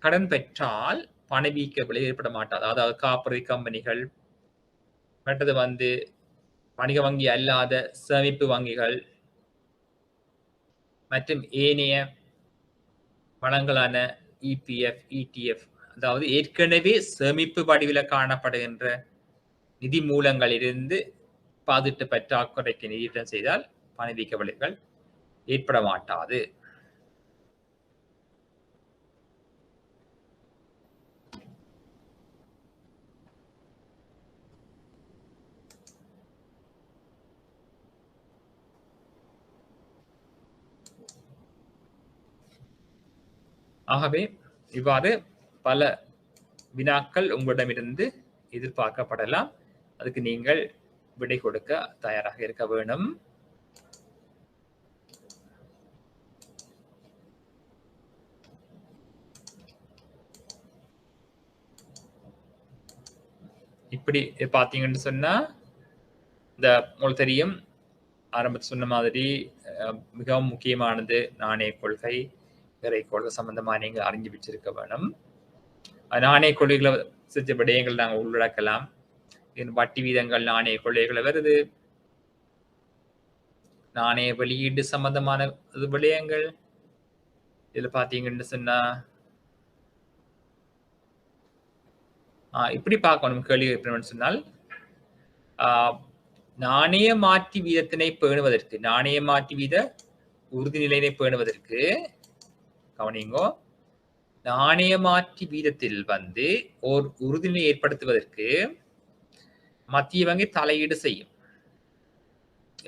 கடன் பெற்றால் பணவீக்க விளைவு ஏற்பட மாட்டாது. அதாவது காப்புறுதி கம்பெனிகள், மற்றது வந்து வணிக வங்கி அல்லாத சேமிப்பு வங்கிகள் மற்றும் ஏனைய வளங்களான இபிஎஃப், இடிஎஃப், அதாவது ஏற்கனவே சேமிப்பு வடிவில் காணப்படுகின்ற நிதி மூலங்களிலிருந்து பாதிட்டு பற்றாக்குறைக்கு நிதியீட்டம் செய்தால் பணவீக்க விளைவுகள் ஏற்பட மாட்டாது. ஆகவே இவ்வாறு பல வினாக்கள் உங்களிடமிருந்து எதிர்பார்க்கப்படலாம். அதுக்கு நீங்கள் விடை கொடுக்க தயாராக இருக்க வேண்டும். இப்படி பார்த்தீங்கன்னு சொன்னா இந்த உங்களுக்கு தெரியும், ஆரம்பத்தில் சொன்ன மாதிரி மிகவும் முக்கியமானது நாணய கொள்கை, இறை கொள்கை சம்பந்தமா நீங்க அறிஞ்சு வச்சிருக்க வேணும். நாணய கொள்கைகளை செஞ்ச விடயங்கள் நாங்கள் உள்ளடக்கலாம். வட்டி வீதங்கள் நாணய கொள்கைகளை வருது, நாணய வெளியீடு சம்பந்தமான விடயங்கள். இதுல பாத்தீங்கன்னு சொன்னா இப்படி பார்க்கணும். கேள்வி எப்படின்னு சொன்னால் நாணய மாற்றி வீதத்தினை பேணுவதற்கு, நாணய மாற்றி வீத உறுதி நிலையினை பேணுவதற்கு கவனிங்கோ, நாணய மாற்றி வீதத்தில் வந்து ஓர் உறுதிநிலை ஏற்படுத்துவதற்கு மத்திய வங்கி தலையீடு செய்யும்.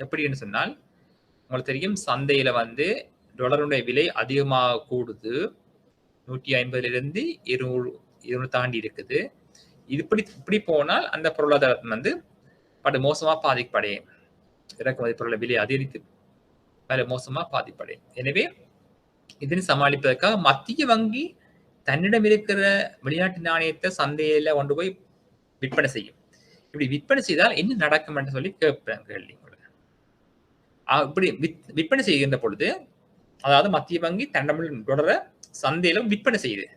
எப்படின்னு சொன்னால் உங்களுக்கு தெரியும், சந்தையில வந்து டாலருடைய விலை அதிகமாக கூடுது. 150 200 தாண்டி இருக்குது. இது இப்படி போனால் அந்த பொருளாதாரம் வந்து படு மோசமா பாதிப்படையும். இறக்குமதி பொருள் விலை அதிகரித்து பல மோசமா பாதிப்படையும். எனவே இதனை சமாளிப்பதற்காக மத்திய வங்கி தன்னிடம் இருக்கிற வெளிநாட்டு நாணயத்தை சந்தையில கொண்டு போய் விற்பனை செய்யும். இப்படி விற்பனை செய்தால் என்ன நடக்கும் என்று சொல்லி கேட்பேன் கேள்வி. இப்படி விற்பனை செய்கின்ற பொழுது, அதாவது மத்திய வங்கி தன்னிடம் டாலரை சந்தையில விற்பனை செய்யுது.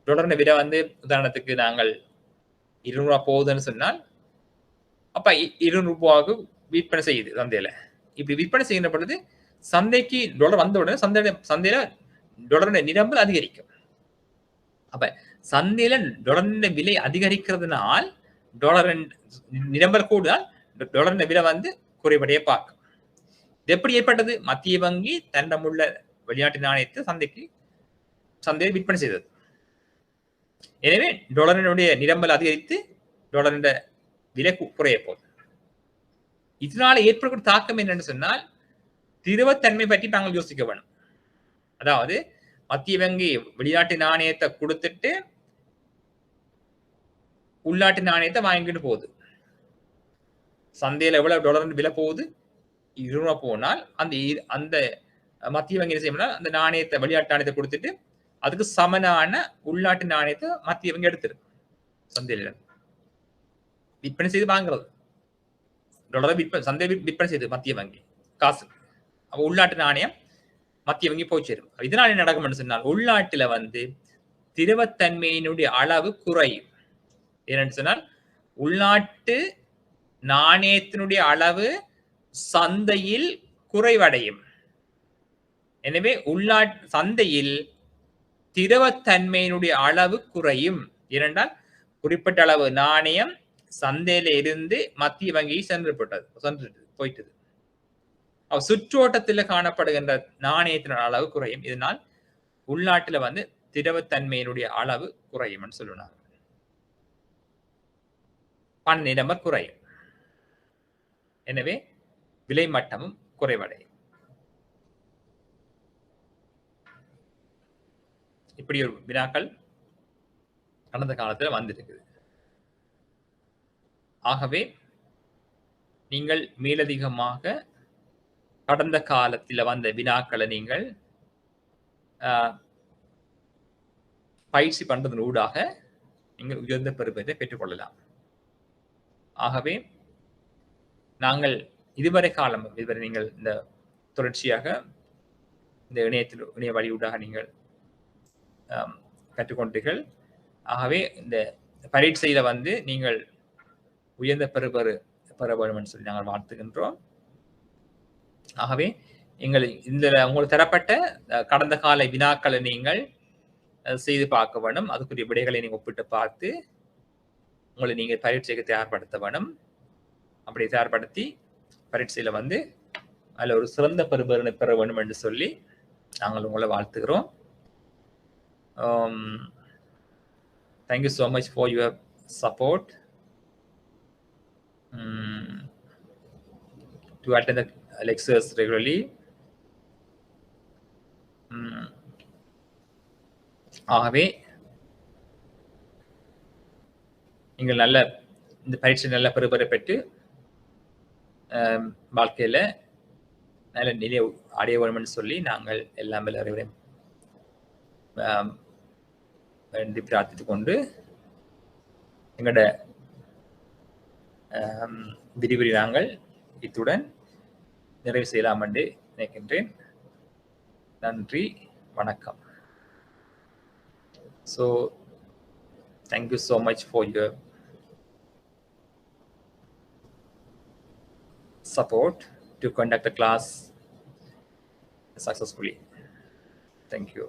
டாலர் விலை வந்து உதாரணத்துக்கு நாங்கள் 200 ரூபாய் போகுதுன்னு சொன்னால் அப்ப 200 ரூபாய்க்கு விற்பனை செய்யுது சந்தையில. இப்படி விற்பனை செய்கின்ற பொழுது சந்தைக்கு டாலர் வந்த உடனே சந்தையில டாலருடைய நிரம்பல் அதிகரிக்கும். அப்ப சந்தையில டாலருடைய விலை அதிகரிக்கிறதுனால் டாலர் நிரம்பல் கூடுதல் டாலருடைய விலை வந்து குறைபடைய பார்க்கும். இது எப்படி ஏற்பட்டது? மத்திய வங்கி தன்னமுள்ள வெளிநாட்டு நாணயத்தை சந்தையில் விற்பனை செய்தது. எனவே டாலரினுடைய நிரம்பல் அதிகரித்து டாலரின் விலை குறைய போகுது. இதனால ஏற்படக்கூடிய தாக்கம் என்னன்னு சொன்னால் திரவத்தன்மை பற்றி நாங்கள் யோசிக்க வேணும். அதாவது மத்திய வங்கி வெளிநாட்டு நாணயத்தை கொடுத்துட்டு உள்நாட்டு நாணயத்தை வாங்கிட்டு போகுது. சந்தையில் எவ்வளவு டாலர் விலை போகுது? 20 ரூபா போனால் அந்த மத்திய வங்கி என்ன செய்யணும்னா அந்த நாணயத்தை வெளிநாட்டு நாணயத்தை கொடுத்துட்டு அதுக்கு சமனான உள்நாட்டு நாணயத்தை மத்திய வங்கி எடுத்துரு சந்தையில விற்பனை செய்து வாங்குறது. டாலரை சந்தை விற்பனை செய்து மத்திய வங்கி காசு. அப்ப உள்நாட்டு நாணயம் மத்திய வங்கி போய் சேரும். இதனால என்ன நடக்கும்னு சொன்னால் உள்நாட்டுல திரவத்தன்மையினுடைய அளவு குறையும். ஏன்னு சொன்னால் உள்நாட்டு நாணயத்தினுடைய அளவு சந்தையில் குறைவடையும். எனவே உள்நாட்டு சந்தையில் திரவத்தன்மையினுடைய அளவு குறையும். ஏனென்றால் குறிப்பிட்ட அளவு நாணயம் சந்தையில இருந்து மத்திய வங்கியை சென்று போயிட்டது. சுற்றோட்டத்தில் காணப்படுகின்ற நாணயத்தின் அளவு குறையும். இதனால் உள்நாட்டில் திரவத்தன்மையினுடைய அளவு குறையும் சொல்லுவாங்க. பண நிலைமை குறையும். எனவே விலை மட்டமும் குறைவடையும். இப்படி ஒரு வினாக்கள் கடந்த காலத்தில் வந்திருக்குது. ஆகவே நீங்கள் மேலதிகமாக கடந்த காலத்தில் வந்த வினாக்களை நீங்கள் பயிற்சி பண்றதன் ஊடாக நீங்கள் உயர்ந்த பெறுவதை பெற்றுக்கொள்ளலாம். ஆகவே நாங்கள் இதுவரை நீங்கள் இந்த தொடர்ச்சியாக இந்த இணைய வழியூடாக நீங்கள் கற்றுக்கொண்டீர்கள். ஆகவே இந்த பரீட்சையில நீங்கள் உயர்ந்த பெற வேண்டும் என்று சொல்லி நாங்கள் வாழ்த்துகின்றோம். ஆகவே உங்களுக்கு தரப்பட்ட கடந்த கால வினாக்களை நீங்கள் செய்து பார்க்க வேண்டும். அதுக்குரிய விடைகளை நீங்கள் ஒப்பிட்டு பார்த்து உங்களை நீங்கள் பரீட்சைக்கு தயார்படுத்த வேணும். அப்படி தயார்படுத்தி பரீட்சையில அதில் ஒரு சிறந்த பெறுபவனை பெற வேண்டும் என்று சொல்லி நாங்கள் உங்களை வாழ்த்துகிறோம். Thank you so much for your support to attend the lectures regularly. ஆகவே நீங்கள் இந்த பரீட்சை நல்ல பெறுபவரை பெற்று வாழ்க்கையில நல்ல நிலையை அடைய வேண்டும் என்று சொல்லி நாங்கள் எல்லாம் எல்லாரையும் வேண்டி பிரார்த்தித்துக் கொண்டு எங்களோட விரிவுரை நாங்கள் இத்துடன் நிறைவு செய்யலாம் என்று நினைக்கின்றேன். நன்றி, வணக்கம். So thank you so much for your support to conduct the class successfully. Thank you.